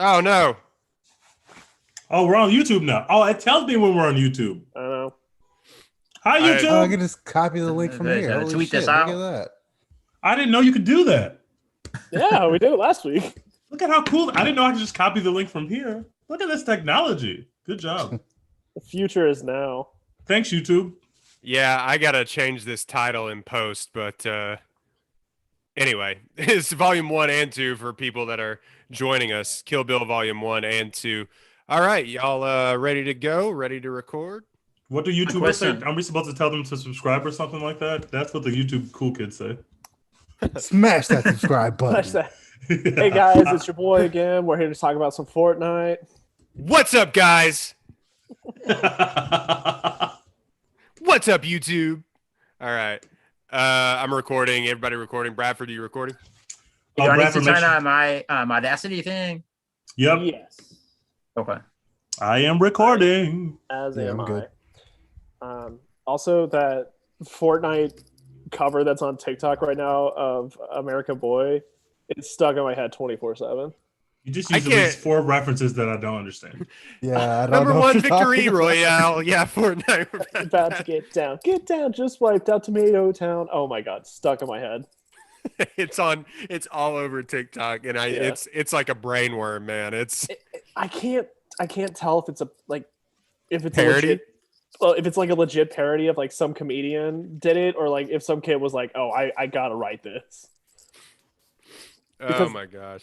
Oh no. Oh, we're on YouTube now. Oh, it tells me when we're on YouTube. I don't know. Hi, Oh, I YouTube. can just copy the link from here. Holy tweet shit, this look out. at that. I didn't know you could do that. Yeah, we did it last week. Look at how cool. I didn't know I could just copy the link from here. Look at this technology. Good job. The future is now. Thanks, YouTube. Yeah, I gotta change this title in post, but anyway, it's volume 1 and 2 for people that are joining us. Kill Bill volume 1 and 2. All right, y'all ready to go? Ready to record? What do YouTubers say? question. Are we supposed to tell them to subscribe or something like that? That's what the YouTube cool kids say. Smash that subscribe button. Smash that. Hey guys, it's your boy again. We're here to talk about some Fortnite. What's up, guys? What's up, YouTube? All right. I'm recording. Everybody recording. Bradford, are you recording? Do I need to Bradford, turn make sure- on my Audacity thing? Yep, Yes, Okay. I am recording. as Yeah, am I'm good. I. Also, that Fortnite cover that's on TikTok right now of American Boy, it's stuck in my head 24/7. You just I used at least can't- 4 references that I don't understand. Yeah, I don't Number know what 1 you're talking victory about. royale. Yeah, Fortnite. About to get down, just wiped out Tomato Town. Oh my god, stuck in my head. It's all over TikTok, and Yeah. it's like a brain worm, man. It's I can't tell if it's if it's Parody? a legit. Well, if it's like a legit parody of like some comedian did it, or like if some kid was like, "Oh, I gotta write this." oh Because- my gosh.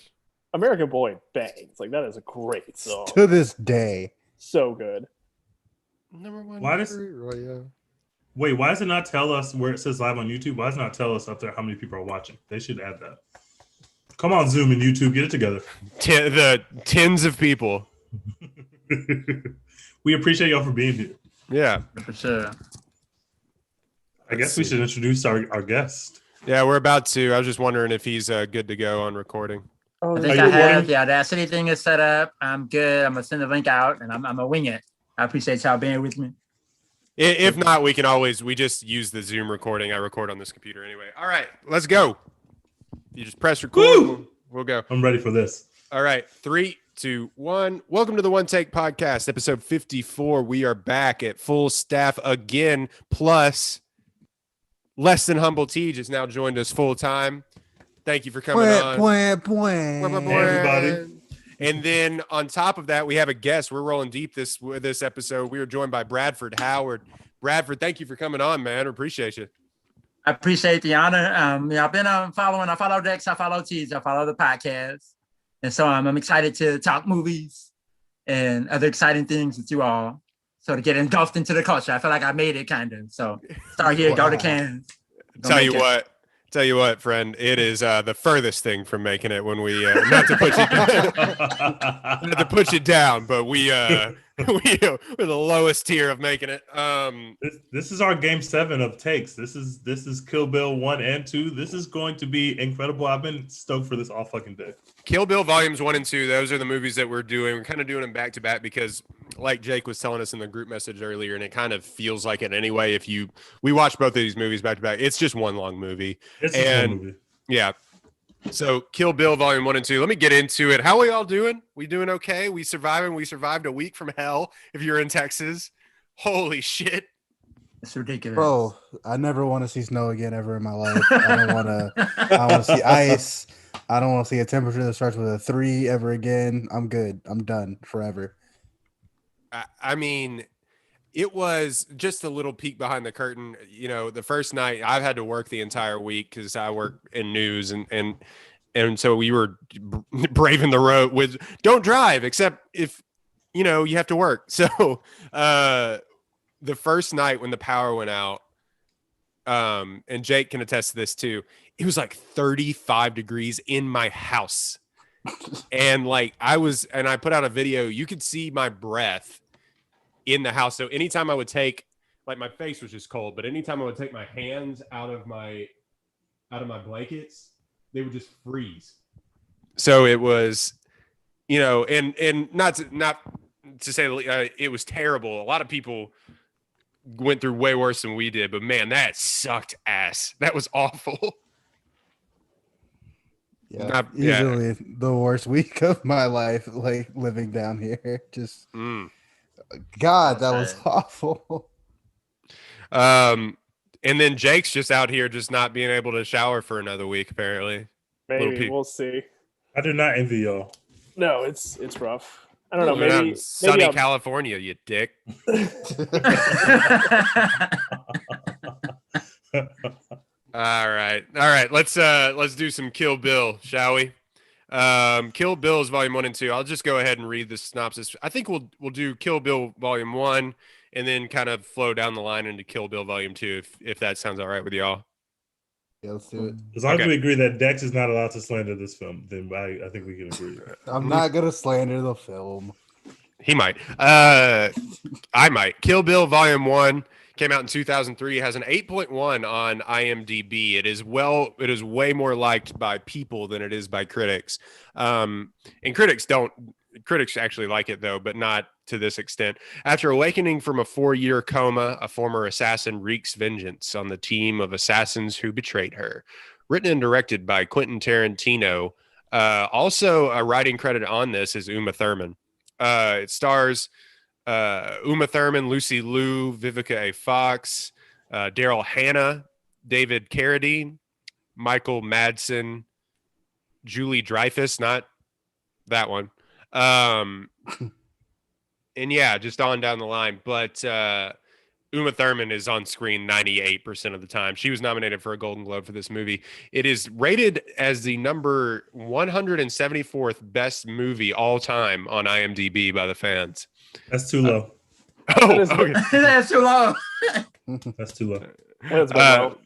American Boy bangs. Like that is a great song. To this day. So good. Number 1 Why does- victory royale. Wait, why does it not tell us where it says live on YouTube? Why does it not tell us up there how many people are watching? They should add that. Come on, Zoom and YouTube, get it together. The tens of people. We appreciate y'all for being here. Yeah. For sure. I guess we should introduce our guest. Yeah, we're about to. I was just wondering if he's good to go on recording. Oh, I this think you I recording? have the Audacity thing is set up. I'm good. I'm gonna send the link out and I'm gonna wing it. I appreciate y'all being with me. If not, we just use the Zoom recording. I record on this computer anyway. All right, let's go. You just press record. Woo! We'll go. I'm ready for this. All right, 3, 2, 1. Welcome to the One Take Podcast, episode 54. We are back at full staff again, plus Less Than Humble Tej has now joined us full time. Thank you for coming on. Hey, everybody. And then on top of that, we have a guest. We're rolling deep this episode. We are joined by Bradford Howard. Bradford, thank you for coming on, man. I appreciate you. I appreciate the honor. I've been following. I follow Dex. I follow Tees. I follow the podcast, and so I'm excited to talk movies and other exciting things with you all. So to get engulfed into the culture, I feel like I made it kind of. So start here, go to Cairns. Go Tell make you it. what. Tell you what, friend, it is the furthest thing from making it when we not to put you down, but we're the lowest tier of making it. This is our game 7 of takes. This is Kill Bill 1 and 2. This is going to be incredible. I've been stoked for this all fucking day. Kill Bill volumes 1 and 2. Those are the movies that we're doing. We're kind of doing them back to back because, like Jake was telling us in the group message earlier, and it kind of feels like it anyway. We watch both of these movies back to back, it's just one long movie. It's just And- one movie. Yeah. So Kill Bill volume 1 and 2. Let me get into it. How are we all doing? We doing okay? We surviving? We survived a week from hell. If you're in Texas, holy shit. It's ridiculous. Bro, I never want to see snow again ever in my life. I don't want to see ice. I don't want to see a temperature that starts with a 3 ever again. I'm good. I'm done forever. I mean, it was just a little peek behind the curtain. You know, the first night I've had to work the entire week because I work in news and so we were braving the road with don't drive except if you know you have to work. So the first night when the power went out, and Jake can attest to this too, it was like 35 degrees in my house. And like I put out a video, you could see my breath in the house. So anytime I would take, like my face was just cold, but anytime I would take my hands out of my blankets, they would just freeze. So it was, you know, and not to say it was terrible. A lot of people went through way worse than we did, but man, that sucked ass. That was awful. Yeah, easily the worst week of my life, like living down here. Just God, that was awful. And then Jake's just out here just not being able to shower for another week, apparently. Maybe we'll see. I do not envy y'all. No, it's rough. I don't know. We're out Maybe in sunny maybe California, you dick. All right. Let's do some Kill Bill, shall we? Kill Bill is volume 1 and 2. I'll just go ahead and read the synopsis. I think we'll do Kill Bill volume 1 and then kind of flow down the line into Kill Bill volume 2 if that sounds all right with y'all. Yeah, let's do it. As long as we agree that Dex is not allowed to slander this film, then I think we can agree. I'm not gonna slander the film. He might. I might. Kill Bill volume 1 came out in 2003. Has an 8.1 on IMDb. It is way more liked by people than it is by critics. And critics actually like it though, but not to this extent. After awakening from a 4-year coma, a former assassin wreaks vengeance on the team of assassins who betrayed her. Written and directed by Quentin Tarantino. Also a writing credit on this is Uma Thurman. It stars Uma Thurman, Lucy Liu, Vivica A. Fox, Daryl Hannah, David Carradine, Michael Madsen, Julie Dreyfus, not that one. And yeah, just on down the line. But Uma Thurman is on screen 98% of the time. She was nominated for a Golden Globe for this movie. It is rated as the number 174th best movie all time on IMDb by the fans. That's too low. Okay. That's too low. That's too low. That's low.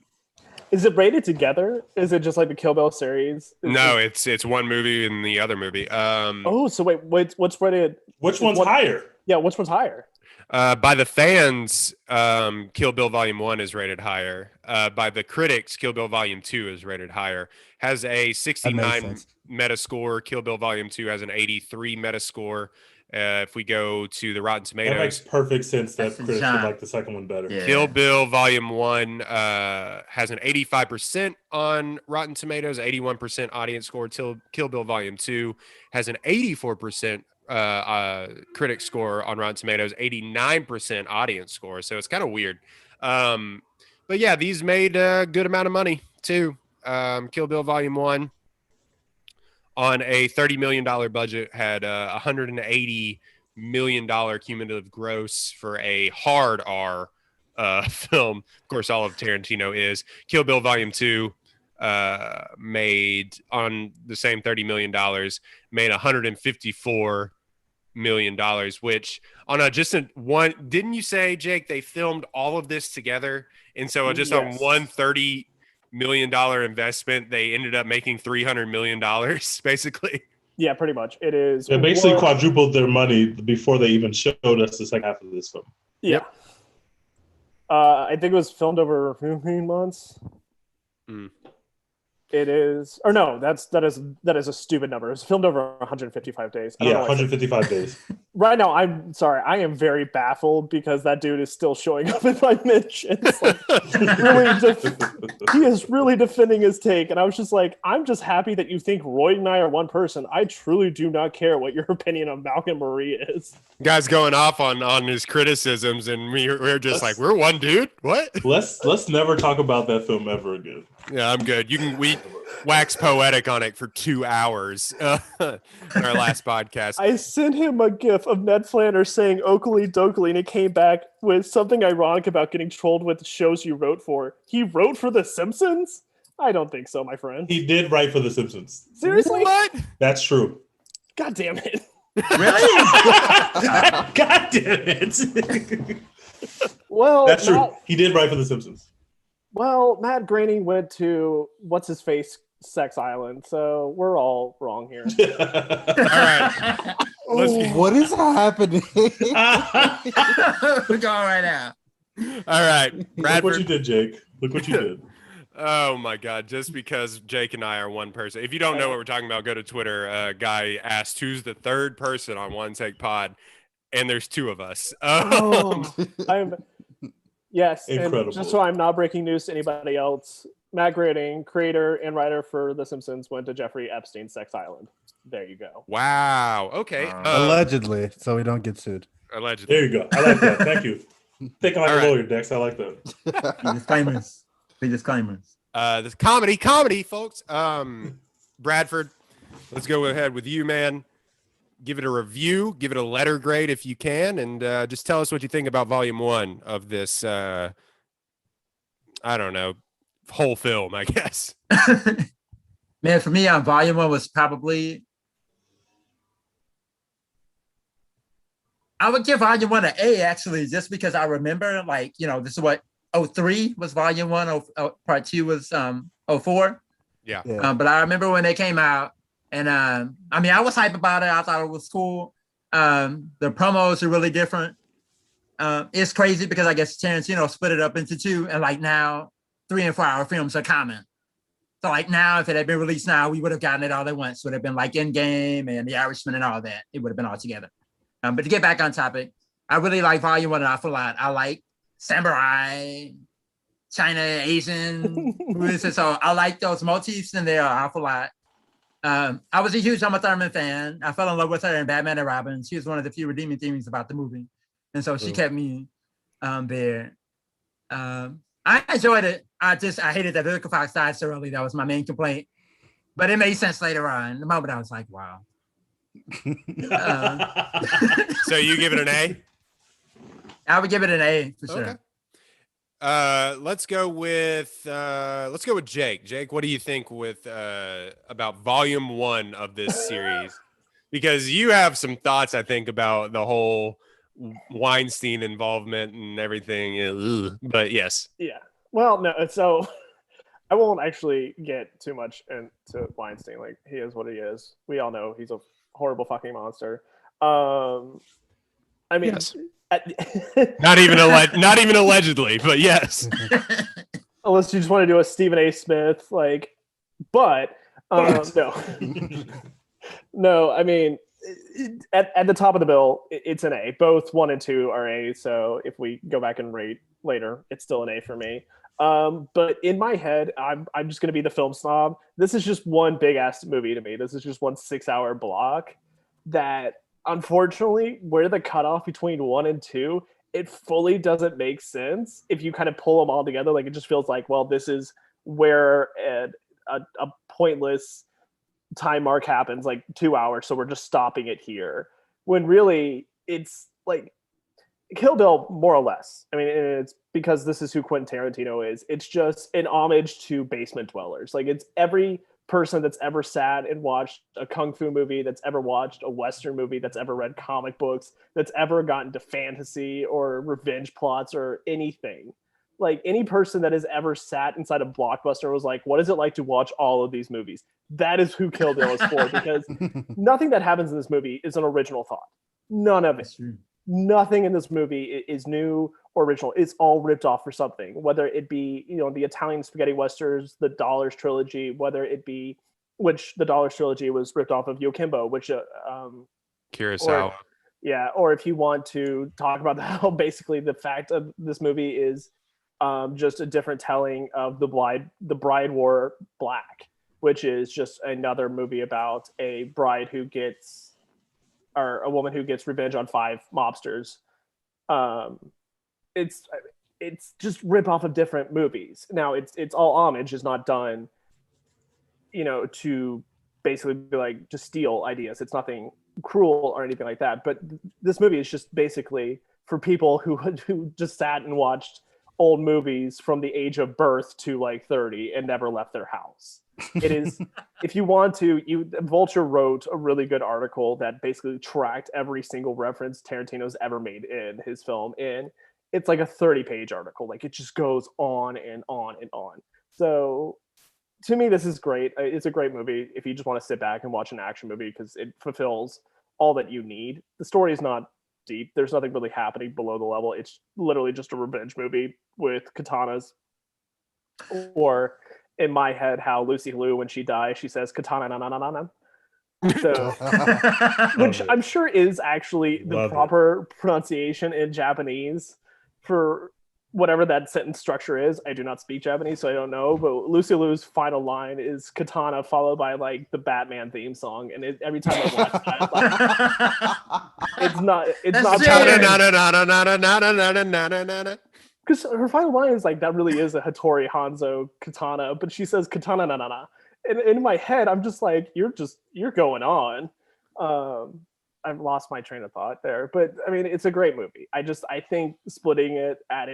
Is it rated together? Is it just like the Kill Bill series? No, it's one movie and the other movie. So wait, what's rated? Which one's higher? Yeah, which one's higher? By the fans, Kill Bill Volume 1 is rated higher. By the critics, Kill Bill Volume 2 is rated higher. Has a 69 Metascore. Kill Bill Volume 2 has an 83 Metascore. If we go to the Rotten Tomatoes, that makes perfect sense that critics would like the second one better. Yeah. Kill Bill Volume 1 has an 85% on Rotten Tomatoes, 81% audience score. Kill Bill Volume 2 has an 84% critic score on Rotten Tomatoes, 89% audience score. So it's kind of weird. But yeah, these made a good amount of money too. Kill Bill Volume 1 on a $30 million budget had $180 million cumulative gross for a hard R film. Of course, all of Tarantino is. Kill Bill Volume 2 made on the same $30 million, made $154 million, which on didn't you say, Jake, they filmed all of this together? And so just on one $30 million investment, they ended up making $300 million basically. Yeah, pretty much. It is. They basically quadrupled their money before they even showed us the second half of this film. Yeah. Yep. I think it was filmed over 15 months. It is, or no, that is a stupid number. It's filmed over 155 days. Yeah, 155 days. Right now, I'm sorry. I am very baffled because that dude is still showing up in my mentions. Like, he is really defending his take. And I was just like, I'm just happy that you think Roy and I are one person. I truly do not care what your opinion of Malcolm Marie is. Guy's going off on his criticisms, and we're just like, we're one dude? What? Let's never talk about that film ever again. Yeah, I'm good. We wax poetic on it for 2 hours in our last podcast. I sent him a gif of Ned Flanders saying Oakley Dokley, and it came back with something ironic about getting trolled with shows you wrote for. He wrote for The Simpsons? I don't think so, my friend. He did write for The Simpsons. Seriously? What? That's true. God damn it. Really? God damn it. Well, that's true. He did write for The Simpsons. Well, Matt Groening went to what's-his-face Sex Island, so we're all wrong here. All right. What is happening? We're going right now. All right. Bradford. Look what you did, Jake. Look what you did. Oh, my God. Just because Jake and I are one person. If you don't know what we're talking about, go to Twitter. Guy asked, who's the third person on One Take Pod? And there's 2 of us. Yes, incredible. and just so I'm not breaking news to anybody else, Matt Groening, creator and writer for The Simpsons, went to Jeffrey Epstein's Sex Island. There you go. Wow. Okay. Allegedly, so we don't get sued. Allegedly. There you go. I like that. Thank you. Thinking like All a right. lawyer, Dex. I like that. Disclaimers. Big disclaimers. This comedy, folks. Bradford, let's go ahead with you, man. Give it a review, give it a letter grade if you can, and just tell us what you think about volume 1 of this. I don't know, whole film, I guess. Man, for me, volume 1 was probably. I would give volume 1 an A, actually, just because I remember, like, this is what 03 was volume 1, part 2 was 04. Yeah. But I remember when they came out, and I was hype about it. I thought it was cool. The promos are really different. It's crazy because I guess Tarantino split it up into 2, and like now 3 and 4 hour films are common. So like now, if it had been released now, we would have gotten it all at once. It would have been like Endgame and The Irishman and all that. It would have been all together. But to get back on topic, I really like volume 1 an awful lot. I like samurai, China, Asian. So I like those motifs in there an awful lot. I was a huge Uma Thurman fan. I fell in love with her in Batman and Robin. She was one of the few redeeming things about the movie. And so she kept me there. I enjoyed it. I hated that Vivica Fox died so early. That was my main complaint. But it made sense later on. The moment I was like, wow. So you give it an A? I would give it an A for sure. Okay. Let's go with Jake. Jake, what do you think about volume 1 of this series? Because you have some thoughts, I think, about the whole Weinstein involvement and everything. But yes. Yeah. Well, no. So I won't actually get too much into Weinstein. Like, he is what he is. We all know he's a horrible fucking monster. I mean, yes. not even allegedly, but yes. Unless you just want to do a Stephen A. Smith, but no. No, I mean, at the top of the bill, it's an A. Both 1 and 2 are A. So if we go back and rate later, it's still an A for me. But in my head, I'm just going to be the film snob. This is just one big ass movie to me. This is just one 6-hour block that, unfortunately, where the cutoff between 1 and 2, it fully doesn't make sense. If you kind of pull them all together, like, it just feels like, well, this is where a pointless time mark happens, like 2 hours. So we're just stopping it here. When really it's like Kill Bill, more or less. I mean, it's because this is who Quentin Tarantino is. It's just an homage to basement dwellers. Like, it's every person that's ever sat and watched a kung fu movie, that's ever watched a Western movie, that's ever read comic books, that's ever gotten to fantasy or revenge plots or anything. Like, any person that has ever sat inside a Blockbuster was like, what is it like to watch all of these movies? That is who Kill Bill is for, because nothing that happens in this movie is an original thought. None of it. Nothing in this movie is new or original. It's all ripped off for something, whether it be, the Italian spaghetti westerns, the Dollars trilogy, whether it be, which the Dollars trilogy was ripped off of Yokimbo, which Kurosawa. Or if you want to talk about how basically the fact of this movie is just a different telling of the Bride Wore Black, which is just another movie about a bride who gets, or a woman who gets revenge on 5 mobsters. It's just rip off of different movies. Now it's all homage, is not done, to basically be like, just steal ideas. It's nothing cruel or anything like that. But this movie is just basically for people who just sat and watched old movies from the age of birth to like 30 and never left their house. It is, if you want to, Vulture wrote a really good article that basically tracked every single reference Tarantino's ever made in his film. And it's like a 30-page article. Like, it just goes on and on and on. So to me, this is great. It's a great movie if you just want to sit back and watch an action movie, because it fulfills all that you need. The story is not deep. There's nothing really happening below the level. It's literally just a revenge movie with katanas. Or in my head, how Lucy Liu, when she dies, she says katana na na na na na. So, which I'm sure is actually the proper pronunciation in Japanese for whatever that sentence structure is. I do not speak Japanese, so I don't know. But Lucy Liu's final line is katana followed by like the Batman theme song, and every time I watch that, like, it's That's not serious. because her final line is like that really is a Hattori Hanzo katana, but she says katana na na na. And in my head, I'm just like, you're going on. I've lost my train of thought there, but I mean, it's a great movie. I think splitting it at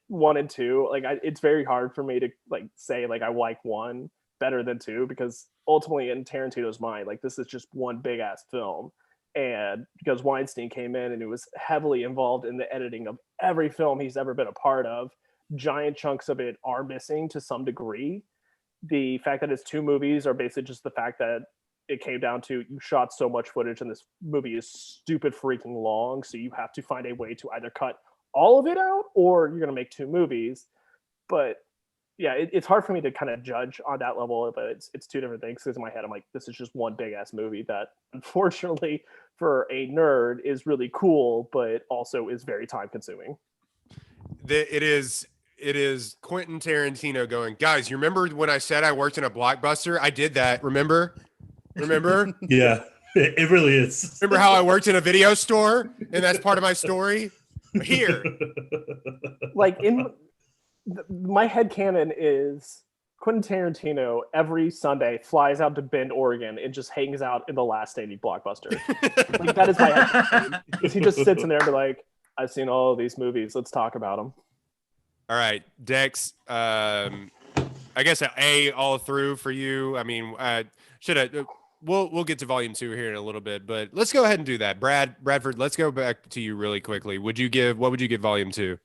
1 and 2, like it's very hard for me to like say like I like 1 better than 2 because ultimately in Tarantino's mind, like this is just one big ass film. And because Weinstein came in and he was heavily involved in the editing of every film he's ever been a part of, giant chunks of it are missing to some degree. The fact that it's 2 movies are basically just the fact that it came down to you shot so much footage and this movie is stupid freaking long, so you have to find a way to either cut all of it out or you're going to make 2 movies. But yeah, it's hard for me to kind of judge on that level, but it's 2 different things because in my head I'm like, this is just one big ass movie that unfortunately for a nerd is really cool but also is very time consuming. It is Quentin Tarantino going, guys, you remember when I said I worked in a Blockbuster? I did that. Remember? Yeah, it really is. Remember how I worked in a video store and that's part of my story? Here. Like my headcanon is Quentin Tarantino every Sunday flies out to Bend, Oregon and just hangs out in the last 80 Blockbuster. Like that is my headcanon. Because he just sits in there and be like, I've seen all of these movies. Let's talk about them. All right, Dex. I guess A all through for you. I mean, we'll get to volume 2 here in a little bit, but let's go ahead and do that. Bradford, let's go back to you really quickly. What would you give volume 2?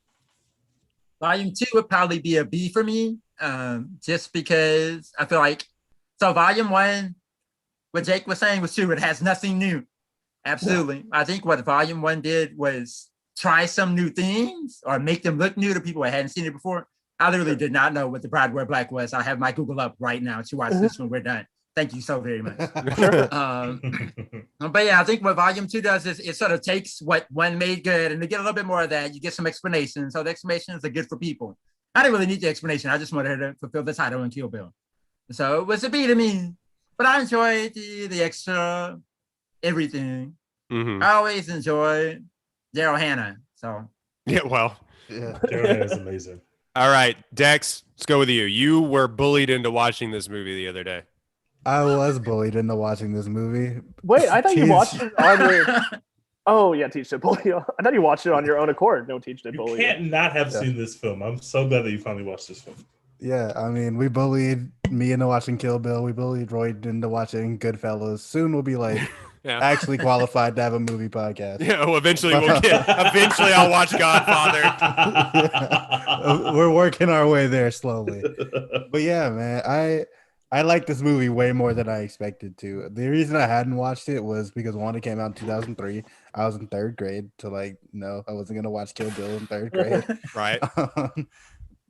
Volume 2 would probably be a B for me, just because I feel like so volume 1, what Jake was saying was true. It has nothing new. Absolutely. I think what volume 1 did was try some new things or make them look new to people who hadn't seen it before. I literally did not know what the Bride Where Black was. I have my Google up right now to watch this when we're done. Thank you so very much. But yeah, I think what volume 2 does is it sort of takes what 1 made good and to get a little bit more of that, you get some explanation. So the explanations are good for people. I didn't really need the explanation. I just wanted her to fulfill the title in Kill Bill. So it was a B to me, but I enjoyed the extra everything. Mm-hmm. I always enjoy Daryl Hannah. So yeah, well, Yeah. Daryl Hannah is amazing. All right, Dex, let's go with you. You were bullied into watching this movie the other day. I was bullied into watching this movie. Wait, I thought you Teach- watched it on your... Oh, yeah, Teach did bully you. I thought you watched it on your own accord. No, Teach did You bully can't not have seen this film. I'm so glad that you finally watched this film. Yeah, I mean, we bullied me into watching Kill Bill. We bullied Roy into watching Goodfellas. Soon we'll be like Yeah. actually qualified to have a movie podcast. Yeah, well, eventually I'll watch Godfather. Yeah. We're working our way there slowly. But yeah, man, I like this movie way more than I expected to. The reason I hadn't watched it was because one, it came out in 2003. I was in 3rd grade, so like, no, I wasn't gonna watch Kill Bill in 3rd grade. Right.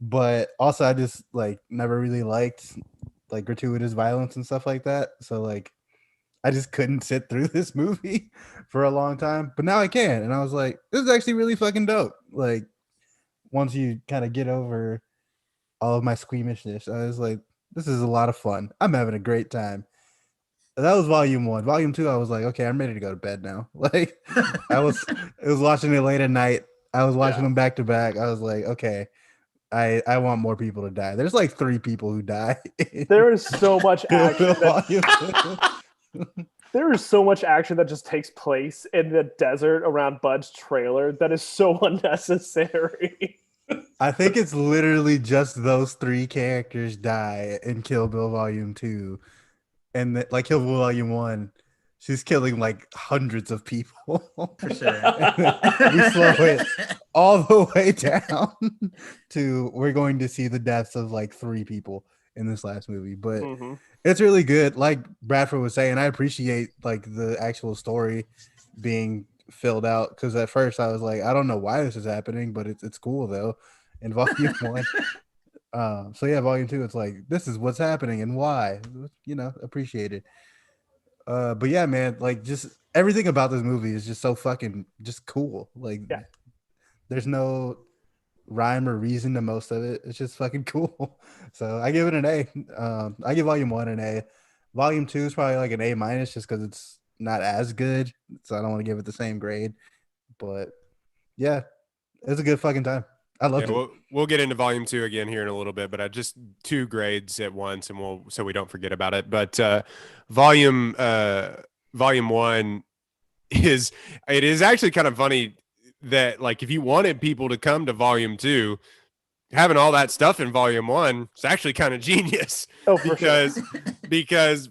But also, I just like never really liked like gratuitous violence and stuff like that. So like, I just couldn't sit through this movie for a long time. But now I can, and I was like, this is actually really fucking dope. Like, once you kind of get over all of my squeamishness, I was like, this is a lot of fun. I'm having a great time. That was volume 1. Volume 2, I was like, okay, I'm ready to go to bed now. Like, it was watching it late at night. I was watching them back to back. I was like, okay, I want more people to die. There's like 3 people who die. There is so much action. Volume 2. There is so much action that just takes place in the desert around Bud's trailer that is so unnecessary. I think it's literally just those 3 characters die in Kill Bill Volume 2. And like Kill Bill Volume 1, she's killing like hundreds of people. For sure. We slow it all the way down to we're going to see the deaths of like 3 people in this last movie. But it's really good. Like Bradford was saying, I appreciate like the actual story being filled out, because at first I was like, I don't know why this is happening, but it's cool though. In Volume 1. So yeah, Volume 2, it's like, this is what's happening and why, you know, appreciate it. But yeah, man, like just everything about this movie is just so fucking just cool. Like there's no rhyme or reason to most of it. It's just fucking cool. So I give it an A. I give Volume 1 an A. Volume 2 is probably like an A minus just because it's not as good. So I don't want to give it the same grade. But yeah, it was a good fucking time. I loved it. We'll get into volume 2 again here in a little bit, but I just 2 grades at once, and so we don't forget about it. But volume 1 it is actually kind of funny that, like, if you wanted people to come to volume 2, having all that stuff in volume 1 is actually kind of genius. Because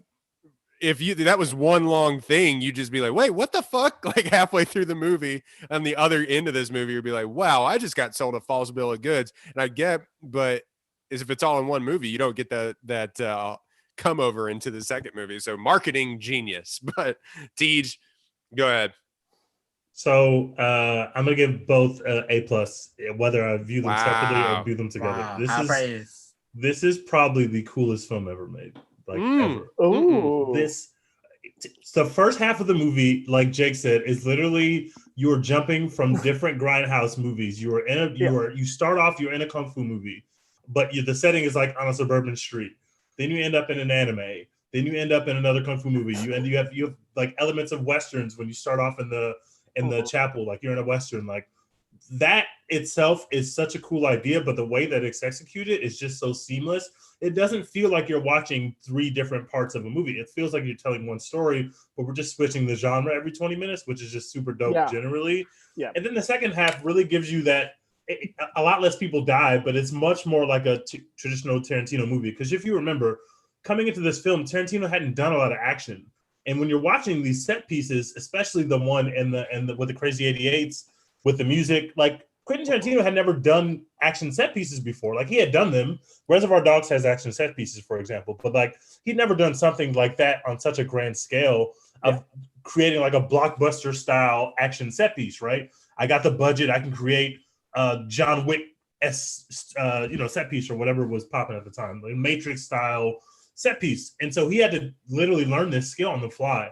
if that was one long thing, you'd just be like, wait, what the fuck? Like halfway through the movie, on the other end of this movie, you'd be like, wow, I just got sold a false bill of goods. And I get, but is if it's all in one movie, you don't get that come over into the second movie. So marketing genius. But Tej, go ahead. So I'm gonna give both A plus, whether I view them separately or view them together. Wow. This is probably the coolest film ever made, like ever. Oh, The first half of the movie, like Jake said, is literally you're jumping from different grindhouse movies. You start off, you're in a kung fu movie, but the setting is like on a suburban street. Then you end up in an anime. Then you end up in another kung fu movie. You have like elements of westerns when you start off in the chapel, like you're in a western. Like that itself is such a cool idea, but the way that it's executed is just so seamless. It doesn't feel like you're watching 3 different parts of a movie. It feels like you're telling one story, but we're just switching the genre every 20 minutes, which is just super dope generally. Yeah. And then the second half really gives you that a lot less people die, but it's much more like a traditional Tarantino movie. Because if you remember, coming into this film, Tarantino hadn't done a lot of action. And when you're watching these set pieces, especially the one and the with the Crazy 88s, with the music, like Quentin Tarantino had never done action set pieces before. Like he had done them. Reservoir Dogs has action set pieces, for example, but like he'd never done something like that on such a grand scale of creating like a blockbuster style action set piece, right? I got the budget. I can create John Wick set piece or whatever was popping at the time, like Matrix style set piece. And so he had to literally learn this skill on the fly.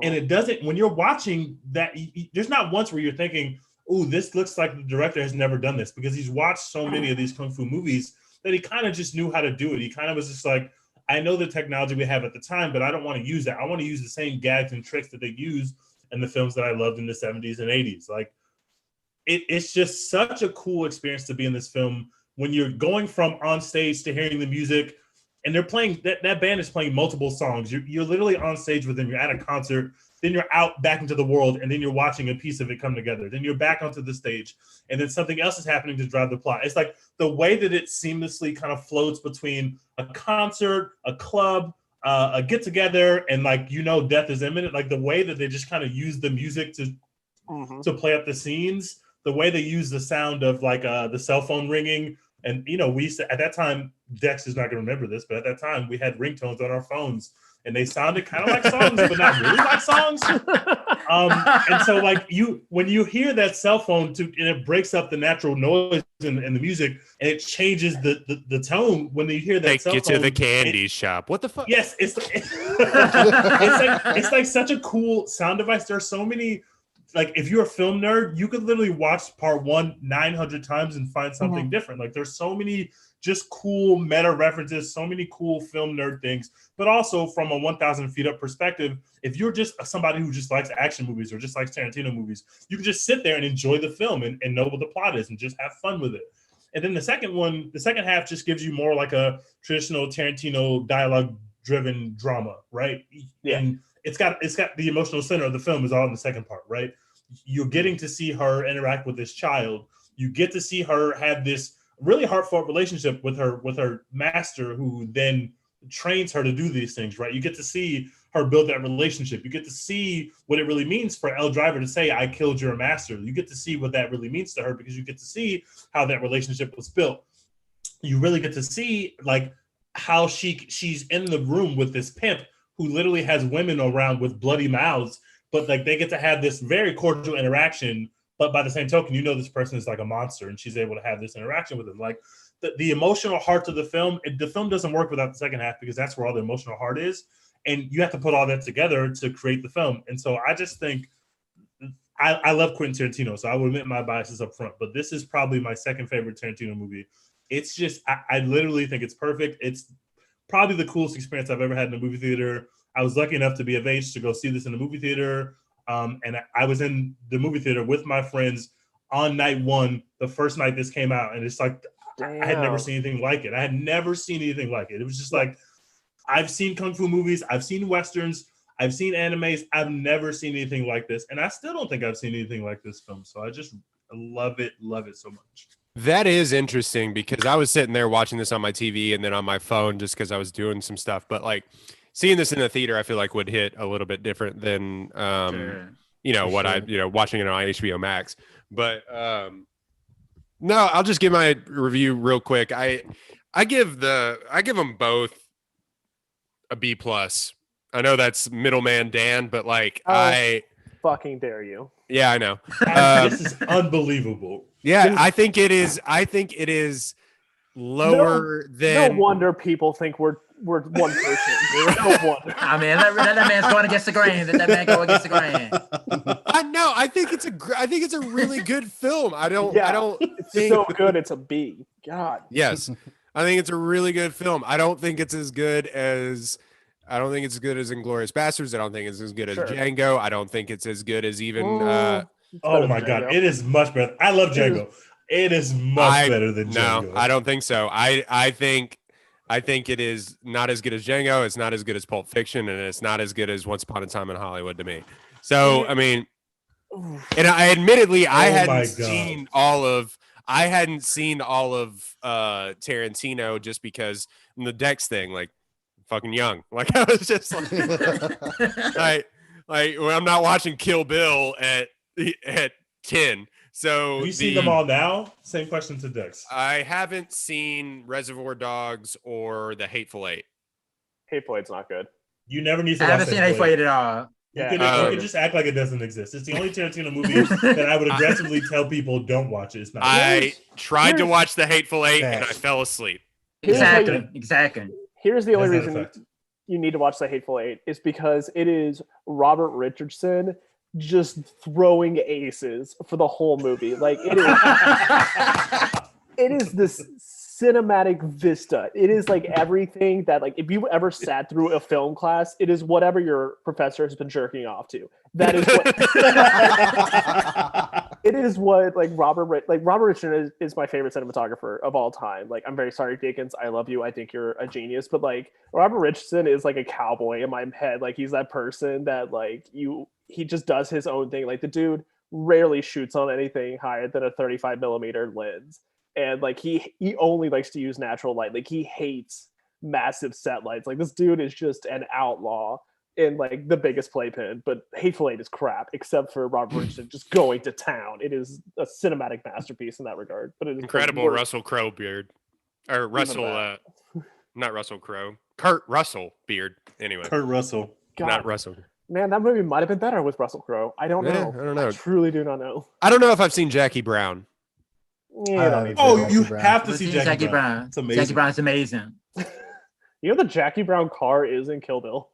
And it doesn't, when you're watching that, there's not once where you're thinking, oh, this looks like the director has never done this, because he's watched so many of these kung fu movies that he kind of just knew how to do it. He kind of was just like, I know the technology we have at the time, but I don't want to use that. I want to use the same gags and tricks that they use in the films that I loved in the 70s and 80s. Like it's just such a cool experience to be in this film when you're going from on stage to hearing the music. And they're playing, that band is playing multiple songs. You're literally on stage with them. You're at a concert. Then you're out back into the world. And then you're watching a piece of it come together. Then you're back onto the stage. And then something else is happening to drive the plot. It's like the way that it seamlessly kind of floats between a concert, a club, a get-together, and like, death is imminent. Like the way that they just kind of use the music to play up the scenes. The way they use the sound of like the cell phone ringing. And, we used to, at that time, Dex is not going to remember this, but at that time, we had ringtones on our phones, and they sounded kind of like songs, but not really like songs. And so, like, when you hear that cell phone, and it breaks up the natural noise in the music, and it changes the tone when you hear that cell phone. Take you to the candy shop. What the fuck? Yes, it's like such a cool sound device. There's so many. Like, if you're a film nerd, you could literally watch part 1 900 times and find something different. Like, there's so many just cool meta references, so many cool film nerd things. But also from a 1,000 feet up perspective, if you're just somebody who just likes action movies or just likes Tarantino movies, you can just sit there and enjoy the film and know what the plot is and just have fun with it. And then the second half just gives you more like a traditional Tarantino dialogue-driven drama, right? Yeah. And it's got the emotional center of the film is all in the second part, right? You're getting to see her interact with this child. You get to see her have this really heartfelt relationship with her master, who then trains her to do these things, right? You get to see her build that relationship. You get to see what it really means for Elle Driver to say, I killed your master. You get to see what that really means to her, because you get to see how that relationship was built. You really get to see like how she's in the room with this pimp who literally has women around with bloody mouths, but like they get to have this very cordial interaction. But by the same token, this person is like a monster, and she's able to have this interaction with him. Like the emotional heart of the film doesn't work without the second half, because that's where all the emotional heart is. And you have to put all that together to create the film. And so I just think I love Quentin Tarantino, so I will admit my biases up front. But this is probably my second favorite Tarantino movie. It's just I literally think it's perfect. It's probably the coolest experience I've ever had in a movie theater. I was lucky enough to be of age to go see this in a movie theater. And I was in the movie theater with my friends on night one, the first night this came out. And it's like, I had never seen anything like it. I had never seen anything like it. It was just like, I've seen Kung Fu movies. I've seen Westerns. I've seen animes. I've never seen anything like this. And I still don't think I've seen anything like this film. So I just love it so much. That is interesting because I was sitting there watching this on my TV and then on my phone just because I was doing some stuff. But like seeing this in the theater, I feel like would hit a little bit different than, watching it on HBO Max. But no, I'll just give my review real quick. I give them both a B plus. I know that's middleman Dan, but like I fucking dare you. Yeah, I know. This is unbelievable. Yeah, I think it is lower than. No wonder people think we're one person. No wonder. I mean, that man's going against the grain. That man going against the grain. I think it's a really good film. I don't It's think so good. It's a B. God. Yes, I think it's a really good film. I don't think it's as good as Inglourious Bastards. I don't think it's as good as Django. I don't think it's as good as even. Oh my God, it is much better. I love Django. It is much better than Django. No, I don't think so. I think it is not as good as Django. It's not as good as Pulp Fiction, and it's not as good as Once Upon a Time in Hollywood to me. So I mean, and I admittedly I hadn't seen all of Tarantino just because the Dex thing, like fucking young. Like I was just like, I'm not watching Kill Bill at 10. So have you seen them all now? Same question to Dex. I haven't seen Reservoir Dogs or The Hateful Eight. Hateful Eight's not good. You never need to. I haven't seen Hateful Eight at all. You can just act like it doesn't exist. It's the only Tarantino movie that I would aggressively tell people don't watch it. It's not. I tried to watch The Hateful Eight and I fell asleep. Exactly. Here's the only reason you need to watch The Hateful Eight is because it is Robert Richardson just throwing aces for the whole movie. Like it is this cinematic vista. It is like everything that, like, if you ever sat through a film class, it is whatever your professor has been jerking off to. That is what it is. What Robert Richardson is my favorite cinematographer of all time. Like, I'm very sorry, Dickens. I love you. I think you're a genius. But like, Robert Richardson is like a cowboy in my head. Like, he's that person that he just does his own thing. Like, the dude rarely shoots on anything higher than a 35 millimeter lens. And like he only likes to use natural light. Like, he hates massive set lights. Like, this dude is just an outlaw in like the biggest playpen. But Hateful Eight is crap, except for Robert Richardson just going to town. It is a cinematic masterpiece in that regard. But it is incredible Russell Crowe beard, or Russell, not Russell Crowe, Kurt Russell beard. Anyway, Kurt Russell, God. Not Russell. Man, that movie might have been better with Russell Crowe. I don't know. I truly do not know. I don't know if I've seen Jackie Brown. Yeah, you have to see Jackie Brown. It's amazing. Jackie Brown's amazing. You know the Jackie Brown car is in Kill Bill.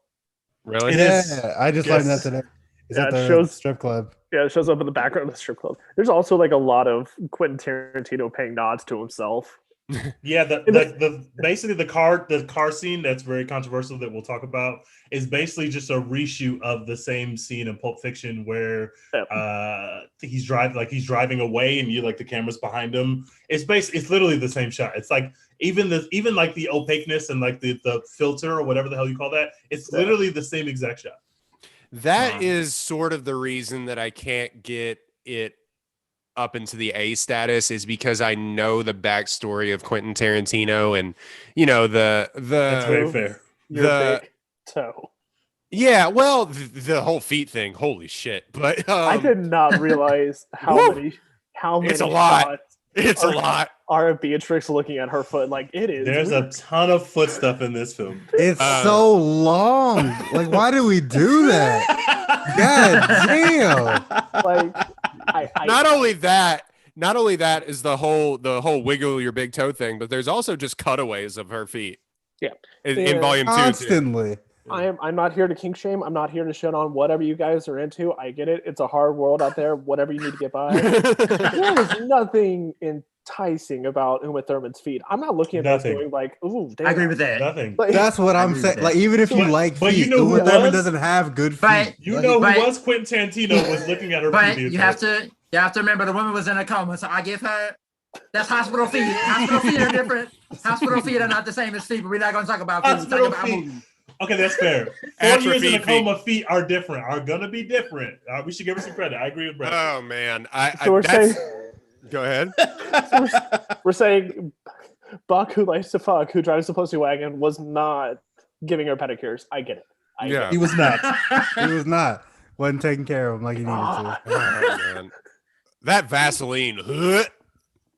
Really? It is. I just learned that today. Is that the strip club? Yeah, it shows up in the background of the strip club. There's also like a lot of Quentin Tarantino paying nods to himself. Yeah, the basically the car scene that's very controversial that we'll talk about is basically just a reshoot of the same scene in Pulp Fiction where he's driving away and you like the camera's behind him. It's literally the same shot. It's like even like the opaqueness and like the filter or whatever the hell you call that. It's literally the same exact shot. That is sort of the reason that I can't get it up into the A status, is because I know the backstory of Quentin Tarantino and the That's very fair. Your big toe. Yeah, well, the whole feet thing, holy shit. But I did not realize how many it's a lot. It's a lot. Are Beatrix looking at her foot like it is? There's a ton of foot stuff in this film. It's so long. Like, why do we do that? God damn. Like, not only that is the whole wiggle your big toe thing, but there's also just cutaways of her feet. Yeah. In volume 2 constantly. I'm not here to kink shame. I'm not here to shit on whatever you guys are into. I get it. It's a hard world out there. Whatever you need to get by. There was nothing enticing about Uma Thurman's feet. I'm not looking at this going like, ooh, damn. I agree with that. Nothing. Like, That's what I'm agree with saying. that. Like, even if you like but feet, you know who Uma Thurman was? doesn't have good But- feet. You Like, know who But- was Quentin Tarantino was looking at her But feet. you have to remember the woman was in a coma, so I give her that's hospital feet. Hospital feet are different. Hospital feet are not the same as feet, but we're not gonna talk about feet. We're Hospital talking about feet. movies. Okay, that's fair. 4 Atrophy years in a feet. coma, feet are different. Are gonna be different. We should give her some credit. I agree with Brad. Oh man, so we're saying, go ahead. we're saying Buck, who likes to fuck, who drives the pussy wagon, was not giving her pedicures. I get it. I get Yeah. it. He was not. he was not. Wasn't taking care of him like he needed to. Oh, man. That Vaseline. Huh?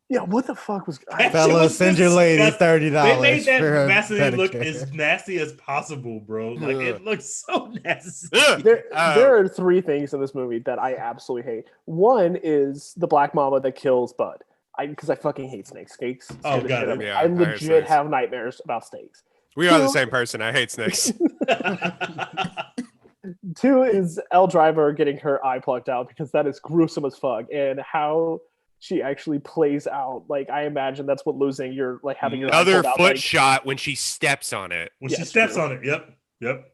Yeah, what the fuck was? That Fellas, shit was send your lady disgusting. $30. They made that for a Vaseline look pedicure. as nasty as possible, bro. Like it looks so nasty. Ugh. There Oh. are three things in this movie that I absolutely hate. One is the black mama that kills Bud. Because I fucking hate snakes. Snakes. scare Oh, the God, shit out of me. yeah, I I hate legit snakes. have nightmares about snakes. We are the Two- same person. I hate snakes. Two is Elle Driver getting her eye plucked out because that is gruesome as fuck. And how she actually plays out. Like, I imagine that's what losing your, like, having your eye Another pulled out, foot like, shot when she steps on it. When Yeah, she it's steps true. on it. Yep.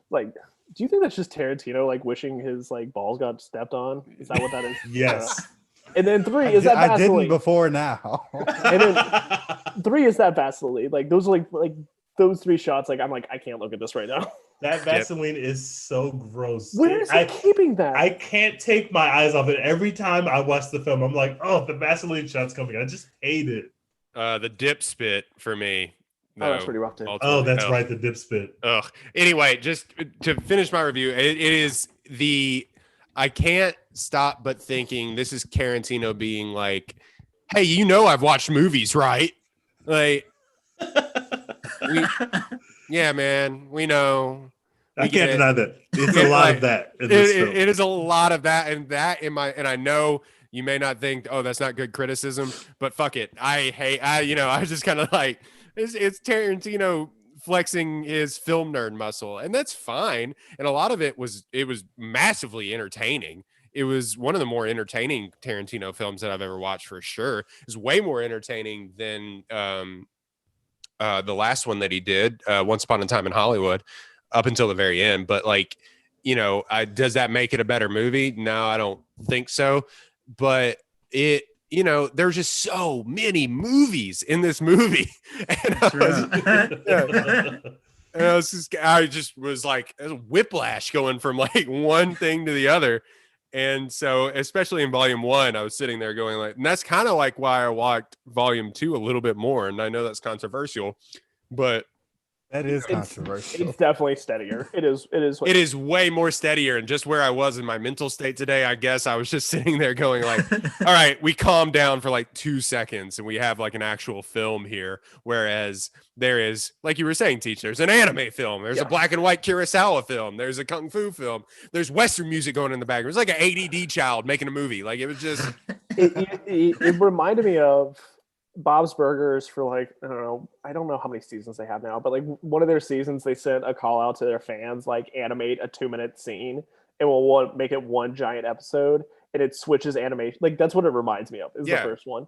like, do you think that's just Tarantino, like, wishing his, like, balls got stepped on? Is that what that is? Yes. And then three is that I didn't Vaseline. before now. And then three is that Vaseline. Like, those are, like those three shots, like, I'm like, I can't look at this right now. That Vaseline is so gross. Where is he keeping that? I can't take my eyes off it. Every time I watch the film, I'm like, oh, the Vaseline shot's coming. I just hate it. The dip spit for me. Oh, that's pretty rough, too. Oh, that's right, the dip spit. Ugh. Anyway, just to finish my review, it is I can't stop but thinking this is Tarantino being like, hey, you know I've watched movies, right? Like, yeah, man, we know. I We can't get it. deny that. It's a lot of that in this film. It is a lot of that, and I know you may not think, oh, that's not good criticism, but fuck it. I was just kind of like, it's Tarantino flexing his film nerd muscle, and that's fine. And a lot of it was massively entertaining. It was one of the more entertaining Tarantino films that I've ever watched for sure. It's way more entertaining than the last one that he did, Once Upon a Time in Hollywood, up until the very end. But like, does that make it a better movie? No, I don't think so. But there's just so many movies in this movie. And I just was like a whiplash going from like one thing to the other. And so, especially in volume 1, I was sitting there going like, and that's kind of like why I watched volume 2 a little bit more. And I know that's controversial, but That is It's- controversial. It's definitely steadier. It is. it is way more steadier. And just where I was in my mental state today, I guess I was just sitting there going like, all right, we calmed down for like 2 seconds and we have like an actual film here. Whereas there is, like you were saying, Teach, there's an anime film. There's a black and white Kurosawa film. There's a Kung Fu film. There's Western music going in the background. It was like an ADD child making a movie. Like it was just, it reminded me of Bob's Burgers for like, I don't know how many seasons they have now, but like one of their seasons they sent a call out to their fans, like animate a 2-minute scene and we'll make it one giant episode, and it switches animation. Like that's what it reminds me of is the first one.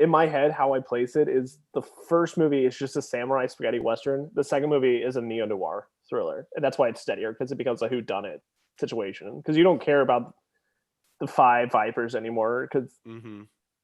In my head, how I place it is the first movie is just a samurai spaghetti western. The second movie is a neo-noir thriller, and that's why it's steadier, because it becomes a whodunit situation, because you don't care about the 5 vipers anymore, because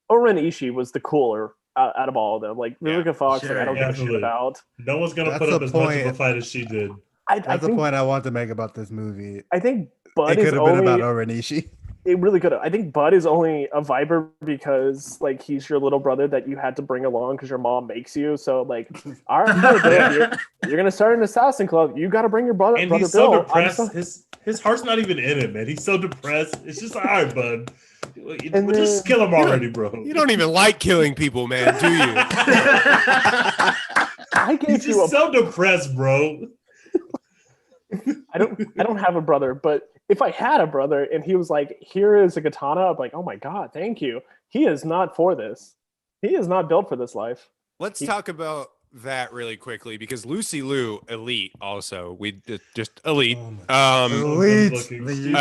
Oren Ishii was the cooler out of all of them. Like Vivica Fox, sure, like, I don't give a absolutely. shit about. No one's gonna That's put up the as much of a point. fight as she did. I That's the think, point I want to make about this movie. I think It Bud could is have been only. about Orenishi. It really could have. I think Bud is only a viper because like he's your little brother that you had to bring along because your mom makes you. So like, all right, Bill, you're gonna start an assassin club. You got to bring your brother. And brother he's so Bill. depressed. His heart's not even in it, man. He's so depressed. It's just like, all right, bud. And Just kill him already, bro. you don't even like killing people, man, do you? I gave He's you a. just so depressed, bro. I don't have a brother, but if I had a brother and he was like, "Here is a katana," I'm like, "Oh my god, thank you." He is not for this. He is not built for this life. Let's talk about that really quickly because Lucy Liu, elite. Also, we just elite. So good looking. She's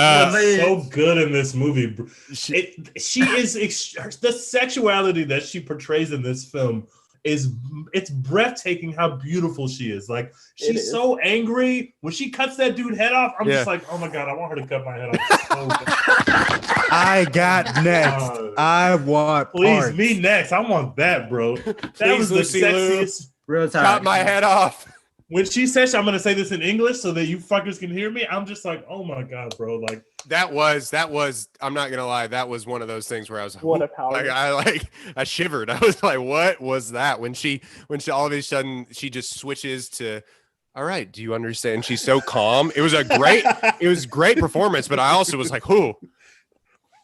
so good in this movie. She is the sexuality that she portrays in this film it's breathtaking how beautiful she is. Like she's so angry when she cuts that dude head off. I'm just like, oh my god, I want her to cut my head off. So I got next. I want please parts. me next. I want that, bro. That Please, was the Lucy sexiest. Real time. Chop my head off. When she says, I'm gonna say this in English so that you fuckers can hear me, I'm just like, oh my god, bro. Like that was. I'm not gonna lie. That was one of those things where I was like, What a power. I shivered. I was like, what was that? When she all of a sudden she just switches to, all right, do you understand? She's so calm. It was great performance, but I also was like, who?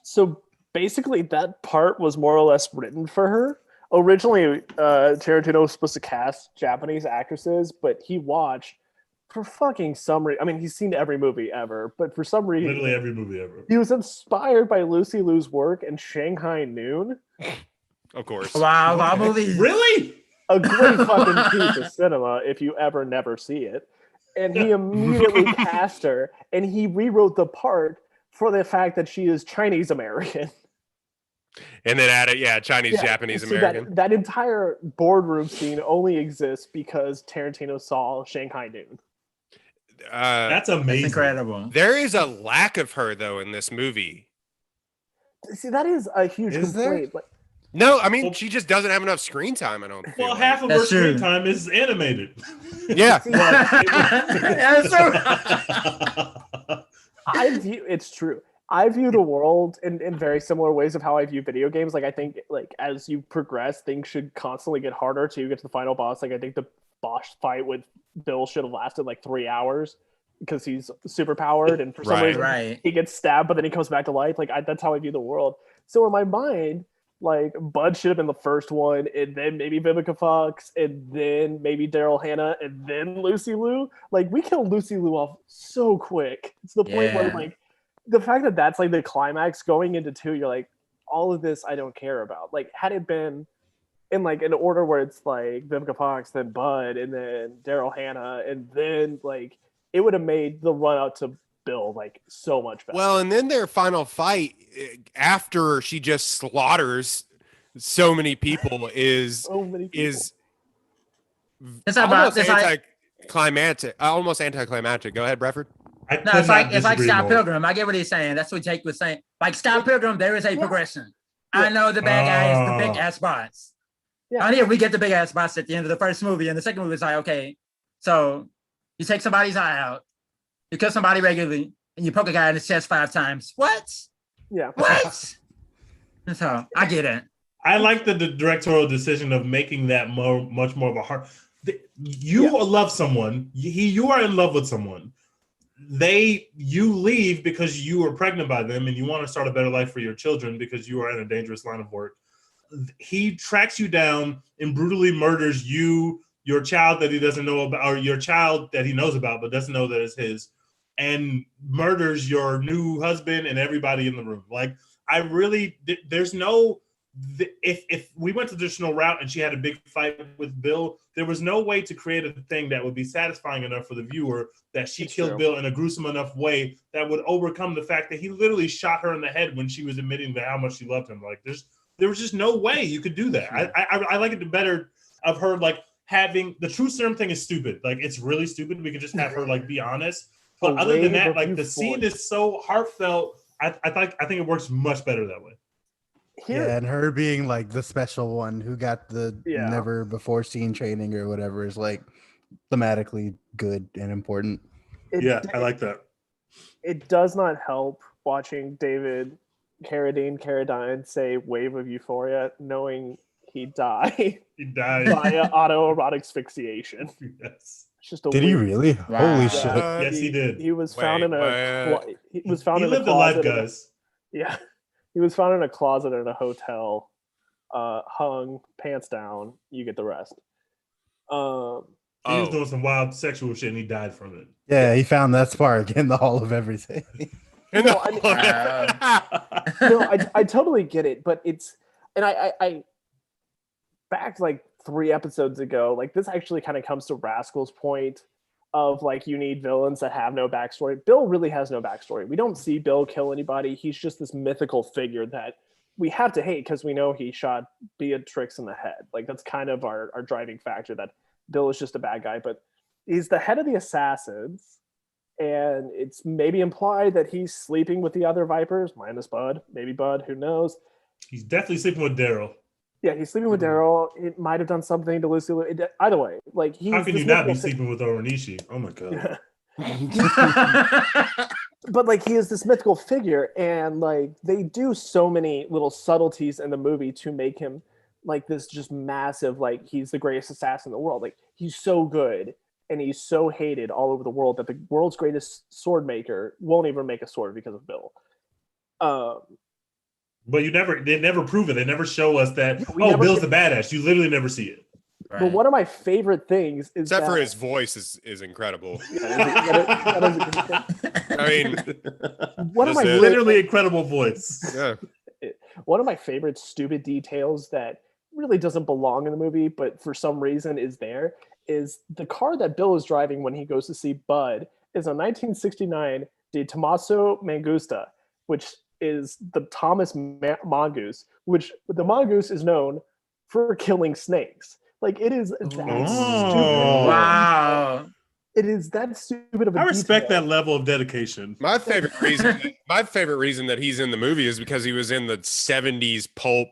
So basically that part was more or less written for her. Originally, Tarantino was supposed to cast Japanese actresses, but he watched for fucking some reason. I mean, he's seen every movie ever, but for some reason, literally every movie ever. He was inspired by Lucy Liu's work in Shanghai Noon. Of course. Wow, that movie. Really? A great fucking piece of cinema if you ever never see it. And he immediately cast her, and he rewrote the part for the fact that she is Chinese American. And then added, Chinese, Japanese, American. That entire boardroom scene only exists because Tarantino saw Shanghai Noon. That's amazing. That's incredible. There is a lack of her though in this movie. See, that is a huge complaint. Like, no, I mean she just doesn't have enough screen time. I don't. Well, half of her screen time is animated. Yeah. It's true. I view the world in very similar ways of how I view video games. Like I think like as you progress, things should constantly get harder till you get to the final boss. Like I think the boss fight with Bill should have lasted like 3 hours because he's super powered and for some reason he gets stabbed, but then he comes back to life. Like that's how I view the world. So in my mind, like Bud should have been the first one, and then maybe Vivica Fox, and then maybe Daryl Hannah, and then Lucy Liu. Like we killed Lucy Liu off so quick. It's the point where like the fact that that's like the climax going into 2, you're like, all of this I don't care about. Like had it been in like an order where it's like Vivica Fox, then Bud, and then Daryl Hannah, and then like it would have made the run out to Bill like so much better. Well, and then their final fight after she just slaughters so many people is it's almost anticlimactic. Almost anticlimactic. Go ahead, Bradford. No, it's like Scott Pilgrim. I get what he's saying. That's what Jake was saying. Like Scott Pilgrim, there is a progression. I know the bad guy is the big ass boss. On here, we get the big ass boss at the end of the first movie, and the second movie is like, okay, so you take somebody's eye out, you kill somebody regularly, and you poke a guy in the chest 5 times. What? Yeah. What? So I get it. I like the directorial decision of making that much more of a heart. You love someone. You are in love with someone. You leave because you were pregnant by them and you want to start a better life for your children because you are in a dangerous line of work. He tracks you down and brutally murders you, your child that he doesn't know about, or your child that he knows about but doesn't know that it's his, and murders your new husband and everybody in the room. Like there's no. If we went the traditional route and she had a big fight with Bill, there was no way to create a thing that would be satisfying enough for the viewer that she killed Bill in a gruesome enough way that would overcome the fact that he literally shot her in the head when she was admitting to how much she loved him. Like there was just no way you could do that. I like it better of her like having the true serum thing is stupid. Like it's really stupid. We could just have her like be honest. But other than that, like the scene is so heartfelt. I think it works much better that way. And her being like the special one who got the never before seen training or whatever is like thematically good and important. I like that. It does not help watching David Carradine say "Wave of Euphoria," knowing he died. He died via autoerotic asphyxiation. Yes. Did he really? Wow. Holy shit! Yes, he did. He was found in a. He was found in a lived a closet. life, guys. Yeah. He was found in a closet in a hotel, hung, pants down. You get the rest. He was doing some wild sexual shit and he died from it. Yeah, he found that spark in the Hall of Everything. I totally get it, but it's, and I back like 3 episodes ago, like this actually kind of comes to Rascal's point of like you need villains that have no backstory. Bill really has no backstory. We don't see Bill kill anybody. He's just this mythical figure that we have to hate because we know he shot Beatrix in the head. Like that's kind of our driving factor, that Bill is just a bad guy, but he's the head of the assassins. And it's maybe implied that he's sleeping with the other Vipers, minus Bud, maybe Bud, who knows? He's definitely sleeping with Daryl. Yeah, he's sleeping with Daryl. It might have done something to Lucy. Either way, like he's. How can you not be sleeping with Oronishi? Oh my god. But like he is this mythical figure, and like they do so many little subtleties in the movie to make him like this just massive, like he's the greatest assassin in the world. Like he's so good and he's so hated all over the world that the world's greatest sword maker won't even make a sword because of Bill. But they never prove it. They never show us that, Bill's the badass. You literally never see it. Right. But one of my favorite things is except for his voice is incredible. I mean, one of my literally incredible voice. Yeah. One of my favorite stupid details that really doesn't belong in the movie, but for some reason is there, is the car that Bill is driving when he goes to see Bud is a 1969 De Tomaso Mangusta, which is the Thomas Mongoose, which the mongoose is known for killing snakes. Like it is that stupid. Wow. It is that stupid of a I respect detail. that level of dedication. My favorite reason that he's in the movie is because he was in the 70s pulp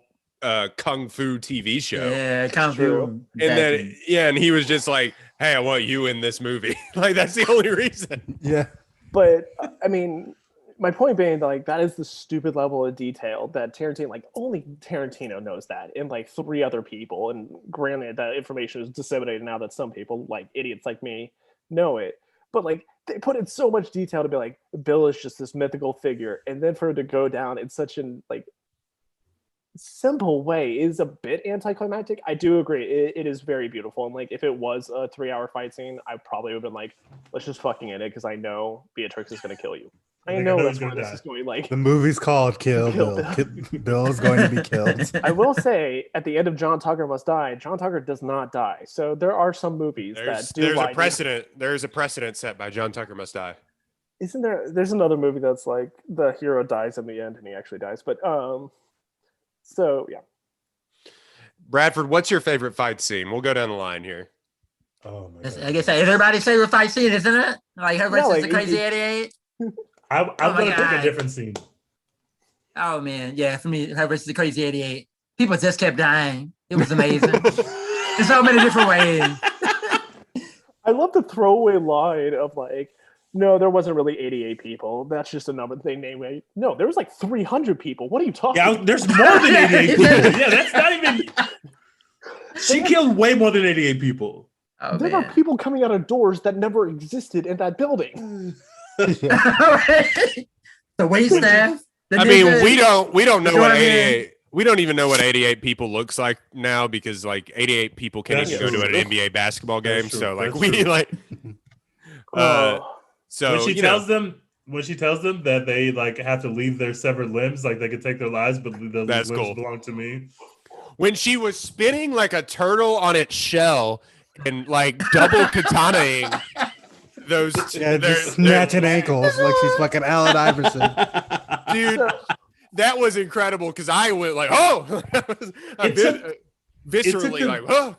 kung fu TV show. Yeah, kung fu. And then he was just like, hey, I want you in this movie. Like that's the only reason. Yeah. But I mean, my point being, like, that is the stupid level of detail that Tarantino, like, only Tarantino knows that, and like 3 other people. And granted, that information is disseminated now that some people, like idiots like me, know it. But like, they put in so much detail to be like, Bill is just this mythical figure, and then for it to go down in such an like simple way is a bit anticlimactic. I do agree, it is very beautiful, and like if it was a 3-hour fight scene, I probably would have been like, let's just fucking end it because I know Beatrix is going to kill you. I know that's where this is going. Like the movie's called Kill Bill. Bill's going to be killed. I will say, at the end of John Tucker Must Die, John Tucker does not die. So there are some movies that do. There's a precedent set by John Tucker Must Die. Isn't there? There's another movie that's like the hero dies in the end and he actually dies. But so yeah. Bradford, what's your favorite fight scene? We'll go down the line here. Oh my god! I guess everybody's favorite fight scene, isn't it? Like her versus the Crazy 88. I'm gonna pick a different scene. Oh man, yeah, for me, her versus the Crazy 88. People just kept dying. It was amazing. In so many different ways. I love the throwaway line of like, no, there wasn't really 88 people. That's just a number they named. No, there was like 300 people. What are you talking about? There's more than 88 people. Yeah, that's not even. She killed way more than 88 people. Oh, there are people coming out of doors that never existed in that building. The wait staff. I mean, we don't know what 88. We don't even know what 88 people looks like now because like 88 people can't even go to an NBA basketball game. So like so when she tells them that they like have to leave their severed limbs, like they could take their lives, but the limbs belong to me. When she was spinning like a turtle on its shell and like double katanaing those just snatching ankles like she's fucking Allen Iverson. Dude, that was incredible because I went like, viscerally like, oh.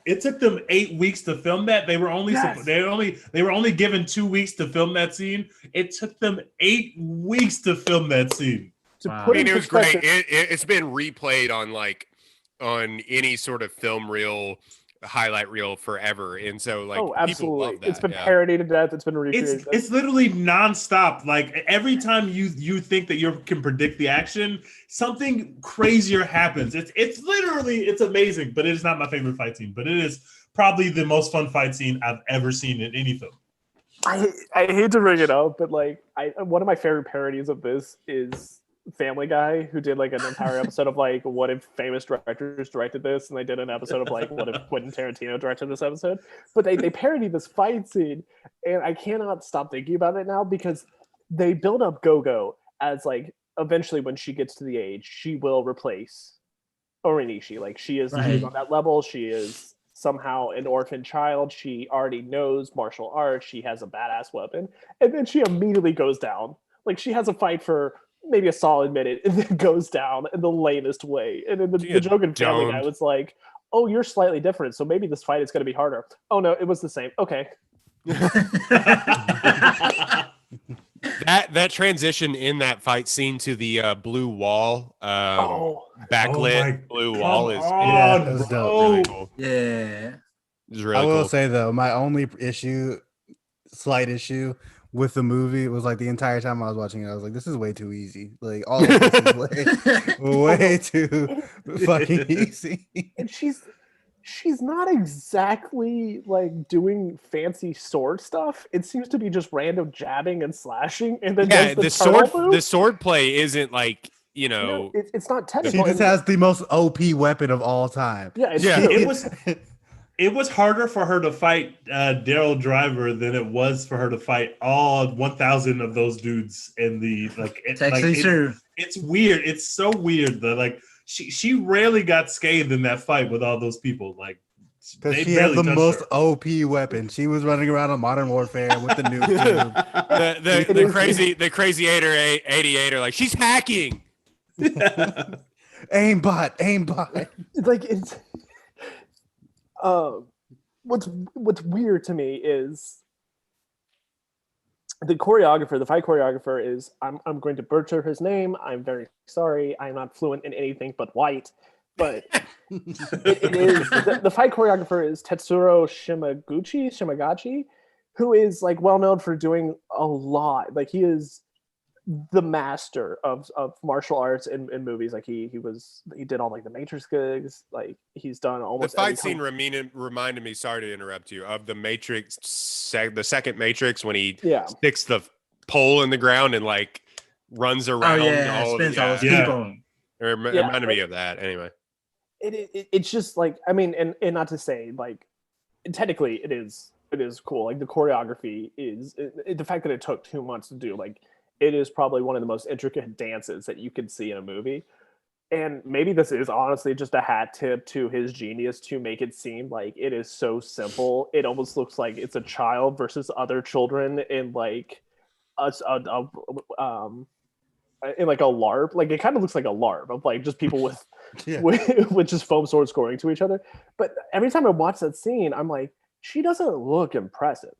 It took them 8 weeks to film that. They were only given 2 weeks to film that scene. It took them 8 weeks to film that scene. Wow. I mean, it was great. It's been replayed on any sort of film reel, highlight reel forever, and so like people love that. It's been parodied to death. It's been recreated. It's literally nonstop. Like every time you think that you can predict the action, something crazier happens. It's amazing. But it is not my favorite fight scene. But it is probably the most fun fight scene I've ever seen in any film. I hate to bring it up, but like one of my favorite parodies of this is Family Guy, who did like an entire episode of like what if famous directors directed this, and they did an episode of like what if Quentin Tarantino directed this episode. But they parody this fight scene, and I cannot stop thinking about it now because they build up Go-Go as like eventually when she gets to the age she will replace Orinishi. Like she is she's on that level. She is somehow an orphan child. She already knows martial arts. She has a badass weapon, and then she immediately goes down. Like she has a fight for maybe a solid minute, and then goes down in the lamest way. And then the joke in Family Guy was like, "Oh, you're slightly different, so maybe this fight is going to be harder." Oh no, it was the same. Okay. That transition in that fight scene to the blue wall, backlit blue wall is it was dope. Really cool. Yeah. It's really I will cool. say though, my only slight issue with the movie was like the entire time I was watching it, I was like, this is way too easy. Like all of this is way too fucking easy. And she's not exactly like doing fancy sword stuff. It seems to be just random jabbing and slashing, and then the sword play isn't like it's not technical. She just has the most OP weapon of all time. Yeah, it was harder for her to fight Daryl Driver than it was for her to fight all 1,000 of those dudes in the like. It's actually true. It's weird. It's so weird that like. She rarely got scathed in that fight with all those people. Like, because she has the most OP weapon. She was running around on Modern Warfare with the nuke tube. the crazy 88 are like, she's hacking. aimbot. Like it's what's weird to me is the fight choreographer is I'm going to butcher his name. I'm very sorry. I'm not fluent in anything but white. But it is the fight choreographer is Tetsuro Shimagachi, who is like well known for doing a lot. Like he is the master of martial arts in movies. Like he did all like the Matrix gigs. Like he's done almost the fight scene reminded me, sorry to interrupt you, of the Matrix, the second Matrix, when he sticks the pole in the ground and like runs around. Spins all those people. It reminded me of that anyway. It's just like, I mean, and not to say like technically it is cool. Like the choreography is the fact that it took 2 months to do. Like it is probably one of the most intricate dances that you could see in a movie. And maybe this is honestly just a hat tip to his genius to make it seem like it is so simple. It almost looks like it's a child versus other children in like in like a LARP. Like it kind of looks like a LARP of like just people with with just foam swords scoring to each other. But every time I watch that scene, I'm like, she doesn't look impressive.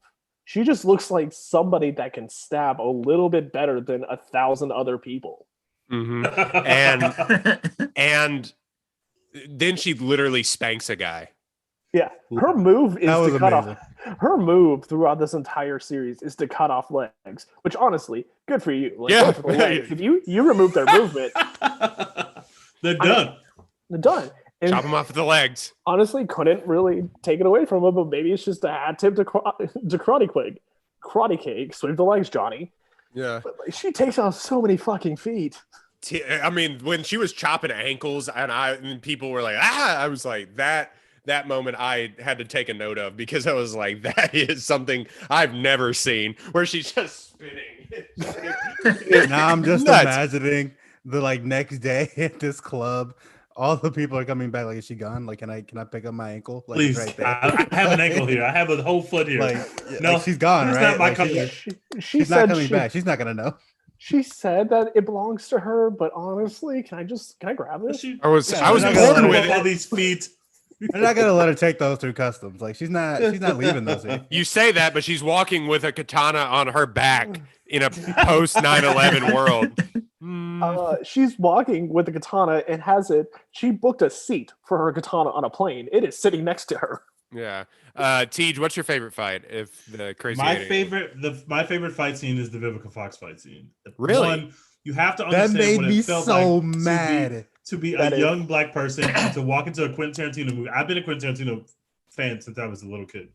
She just looks like somebody that can stab a little bit better than 1,000 other people. Mm-hmm. and then she literally spanks a guy. Yeah, her move is to cut off. Her move throughout this entire series is to cut off legs, which honestly, good for you. Like, for the legs. If you remove their movement, they're done. They're done. And chop them off with the legs. Honestly, couldn't really take it away from him, but maybe it's just a hat tip to Karate Kid. Sweep the legs, Johnny. Yeah. But like, she takes off so many fucking feet. I mean, when she was chopping ankles and people were like, I was like, that moment I had to take a note of, because I was like, that is something I've never seen, where she's just spinning. Now I'm just imagining the like next day at this club. All the people are coming back. Like, is she gone? Like, can I pick up my ankle? Like, please, right there. I have an ankle here. I have a whole foot here. Like, no, like she's gone. Right? Not my like, she's not coming back. She's not gonna know. She said that it belongs to her, but honestly, can I grab this? I was born with all these feet. They're not gonna let her take those through customs. Like she's not leaving those here. You say that, but she's walking with a katana on her back in a post 9/11 world. She's walking with the katana and has it. She booked a seat for her katana on a plane. It is sitting next to her. Yeah. Tej, what's your favorite fight? If the crazy my favorite fight scene is the Vivica Fox fight scene. Really? One, you have to understand that made what me it felt so like mad to be a young black person and to walk into a Quentin Tarantino movie. I've been a Quentin Tarantino fan since I was a little kid.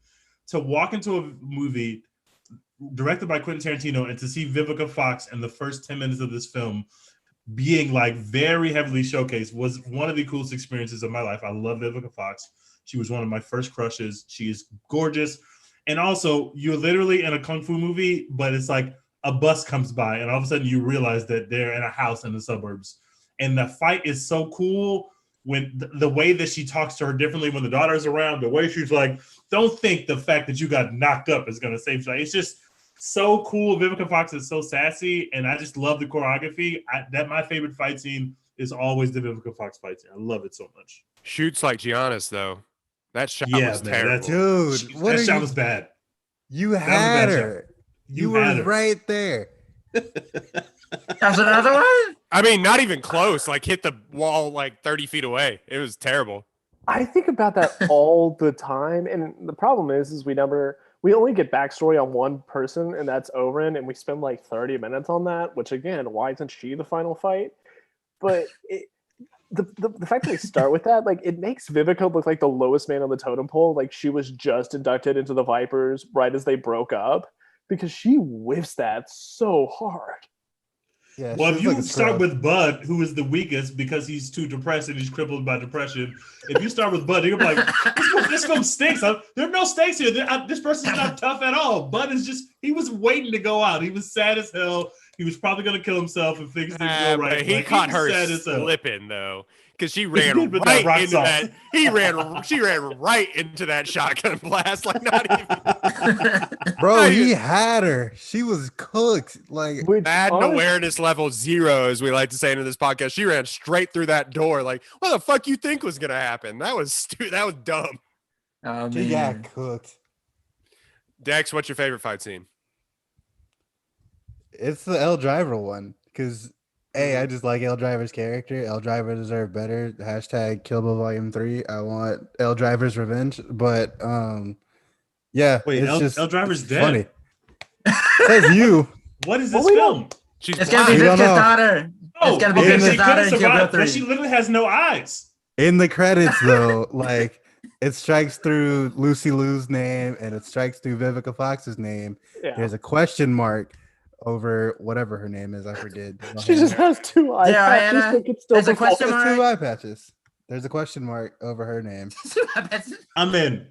To walk into a movie directed by Quentin Tarantino and to see Vivica Fox in the first 10 minutes of this film being like very heavily showcased was one of the coolest experiences of my life. I love Vivica Fox. She was one of my first crushes. She is gorgeous. And also, you're literally in a kung fu movie, but it's like a bus comes by and all of a sudden you realize that they're in a house in the suburbs. And the fight is so cool. when the way that she talks to her differently when the daughter's around, the way she's like, don't think the fact that you got knocked up is going to save you. It's just so cool. Vivica Fox is so sassy, and I just love the choreography. My favorite fight scene is always the Vivica Fox fight scene. I love it so much. Shoots like Giannis, though. That shot was terrible. Dude, that shot was bad. You had her. You were right there. That's another one? I mean, not even close. Like, hit the wall like 30 feet away. It was terrible. I think about that all the time, and the problem is we only get backstory on one person, and that's Oren, and we spend like 30 minutes on that, which again, why isn't she the final fight? But the fact that we start with that, like, it makes Vivica look like the lowest man on the totem pole. Like, she was just inducted into the Vipers right as they broke up, because she whiffs that so hard. Yeah, well, if you start with Bud, who is the weakest because he's too depressed and he's crippled by depression, if you start with Bud, you're like, this film stinks. There are no stakes here. This person's not tough at all. Bud is he was waiting to go out. He was sad as hell. He was probably going to kill himself if things didn't go right. He caught her slipping, though. Because she ran right into that. She ran right into that shotgun blast. Like, not even. Bro, he had her. She was cooked. Like, Madden awareness level 0, as we like to say in this podcast. She ran straight through that door. Like, what the fuck you think was gonna happen? That was That was dumb. Oh, she got cooked. Dex, what's your favorite fight scene? It's the L Driver one, because I just like L Driver's character. L Driver deserved better. # Kill Bill Volume 3. I want L Driver's revenge. But yeah. Wait, L Driver's dead. Funny. Says you. What is this film? It's gonna be Victor's daughter. It's gonna be Victor's daughter in Kill Bill 3. But she literally has no eyes. In the credits, though, like, it strikes through Lucy Liu's name and it strikes through Vivica Fox's name. Yeah. There's a question mark over whatever her name is. I forget. She just has 2 eye patches. There's a question mark. 2 eye patches. There's a question mark over her name. I'm in.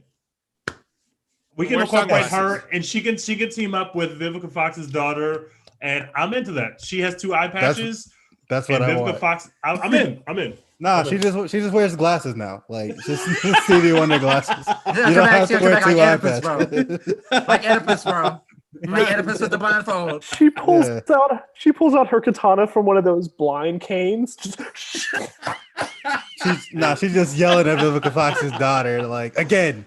We can incorporate her, and she can team up with Vivica Fox's daughter, and I'm into that. She has 2 eye patches. That's what I want. Fox. I'm in. Nah, she just wears glasses now. Like, just Stevie Wonder glasses. You don't have to wear 2 eye patches. Like Oedipus, bro. Like Oedipus with the blindfold. She pulls out her katana from one of those blind canes. She's just yelling at Vivica Fox's daughter, like, again.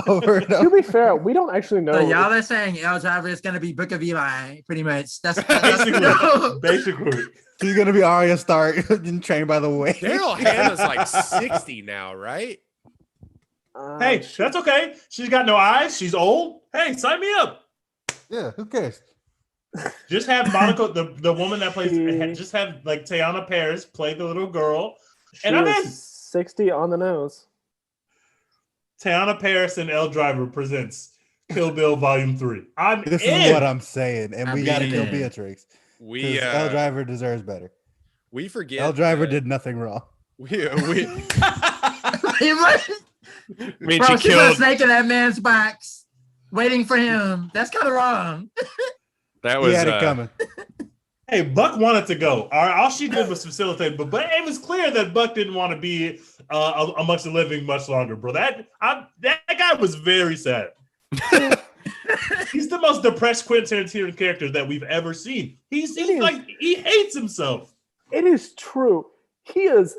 Over and over. To be fair, we don't actually know. So y'all are saying L Driver is gonna be Book of Eli, pretty much. That's basically. She's gonna be Arya Stark trained by the way. Daryl Hannah's like 60 now, right? Hey, that's okay. She's got no eyes. She's old. Hey, sign me up. Yeah, who cares? Just have Monica, the woman that plays, just have like Teyana Paris play the little girl. And I'm in. 60 on the nose. Teyana Paris and L Driver presents Kill Bill Volume 3. This is what I'm saying, and we got to kill Beatrix. L Driver deserves better. We forget L Driver did nothing wrong. I mean, bro, she put a snake in that man's box, waiting for him. That's kind of wrong. That was. He had it coming. Hey, Buck wanted to go. All she did was facilitate, but it was clear that Buck didn't want to be amongst the living much longer, bro. That guy was very sad. He's the most depressed Quentin Tarantino character that we've ever seen. He hates himself. It is true. He is.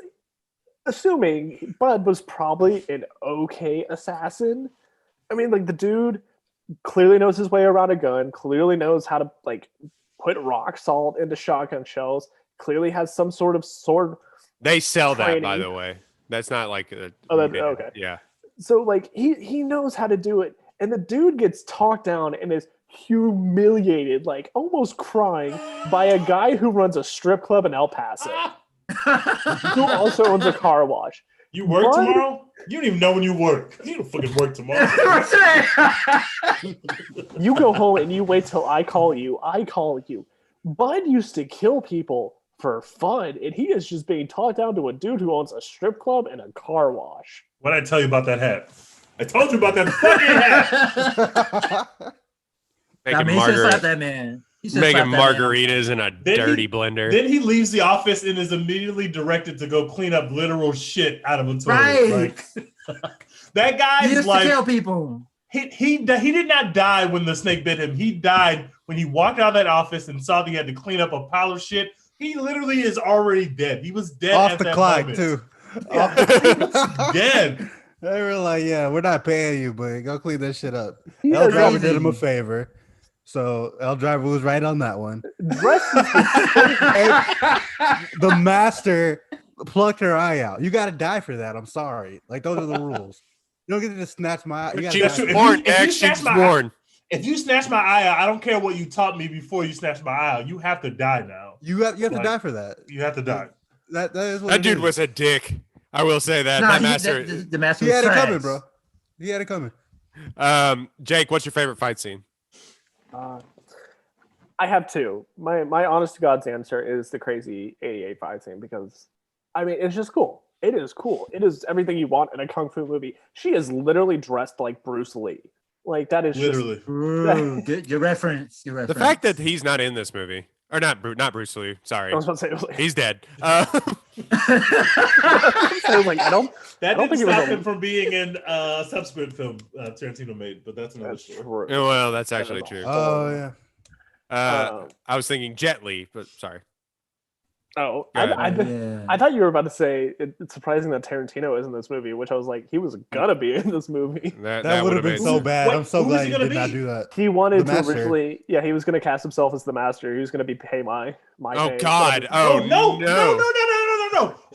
Assuming Bud was probably an okay assassin. I mean, like, the dude clearly knows his way around a gun, clearly knows how to, like, put rock salt into shotgun shells, clearly has some sort of sword. They sell training. That, by the way. That's not like okay. Yeah. So, like, he knows how to do it, and the dude gets talked down and is humiliated, like, almost crying, by a guy who runs a strip club in El Paso. Who also owns a car wash. You work tomorrow? You don't even know when you work. You don't fucking work tomorrow. You go home and you wait till I call you. Bud used to kill people for fun, and he is just being talked down to a dude who owns a strip club and a car wash. What did I tell you about that hat? I told you about that fucking hat. I mean, just like that man. Making margaritas in a dirty blender. Then he leaves the office and is immediately directed to go clean up literal shit out of a toilet. Right. Like, that guy He used like to kill people. he did not die when the snake bit him. He died when he walked out of that office and saw that he had to clean up a pile of shit. He literally is already dead. He was dead Off at the that clock moment. too. Yeah. Dead. They were like, "Yeah, we're not paying you, but go clean that shit up." He L is Driver did him a amazing. favor, so L Driver was right on that one. dressed as The master plucked her eye out. You got to die for that. I'm sorry. Like those are the rules. You don't get to just snatch my eye. You gotta She die was for If that. born, you X. She snatch was my born. If you snatch my eye out, I don't care what you taught me before you snatched my eye out. You have to die now. You have to Like, die for that. You have to die. That is what That it dude is. was a dick. I will say that. Nah, That master. the master He was had it trash. coming, bro. He had it coming. Jake, what's your favorite fight scene? I have two. My honest to God's answer is the crazy 88 fight scene because, I mean, it's just cool. It is cool. It is everything you want in a kung fu movie. She is literally dressed like Bruce Lee. Like that is Literally. Ooh, good reference. Good reference. The fact that he's not in this movie, or not Bruce Lee. Sorry, I was about to say, it was like, he's dead. I was like, I don't That think didn't he was stop a- him from being in a subsequent film Tarantino made, but that's another That's story. true. Well, that's actually true. Oh yeah. I was thinking Jet Li, but sorry. Oh, Go ahead. yeah. I thought you were about to say it's surprising that Tarantino is in this movie, which I was like, he was gonna be in this movie. That would have been so Who- bad. wait, I'm so who is glad he you gonna did not be? do that. He wanted The to master. originally, he was gonna cast himself as the master. He was gonna be Hey my Oh Hey, God! Oh, Oh no.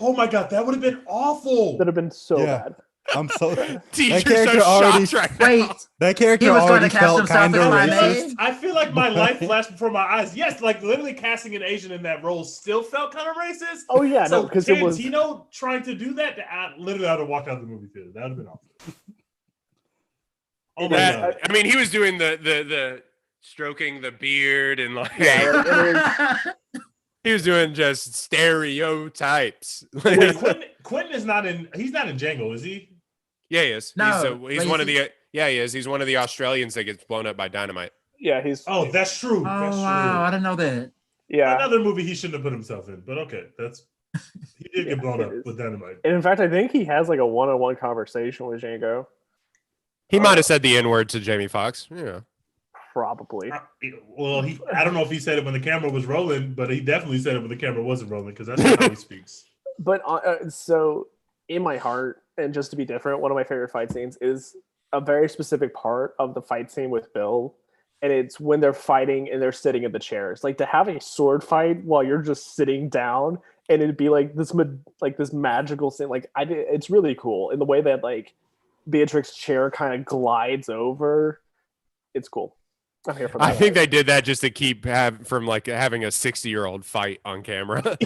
Oh my god, that would have been awful. That'd have been so Yeah. bad. I'm so Teacher's character so already- shocked right Wait, now. that character He was going already to cast felt himself kind of as my racist. man. I feel like my life flashed before my eyes. Yes, like literally casting an Asian in that role still felt kind of racist. Oh yeah, So no, because it was Tarantino trying to do that, literally I would have walked out of the movie theater. That would have been awful. Oh my That- god. I mean, he was doing the stroking the beard and like he was doing just stereotypes. Wait, Quentin is not in. He's not in Django, is he? Yeah, he is. No, he's but one of he's- the. Yeah, he is. He's one of the Australians that gets blown up by dynamite. yeah, he's Oh, that's true. That's Oh true. wow, I didn't know that. yeah. Another movie he shouldn't have put himself in, but okay, that's he did get blown up with dynamite. And in fact, I think he has like a one-on-one conversation with Django. He might have said the N word to Jamie Foxx. Yeah. Probably. Well, I don't know if he said it when the camera was rolling, but he definitely said it when the camera wasn't rolling because that's not how he speaks. But so in my heart, and just to be different, one of my favorite fight scenes is a very specific part of the fight scene with Bill, and it's when they're fighting and they're sitting in the chairs. Like to have a sword fight while you're just sitting down, and it'd be like this magical scene. Like it's really cool in the way that like Beatrix's chair kind of glides over. It's cool. I'm here for that. I think they did that just to keep from like having a 60-year-old fight on camera. Good.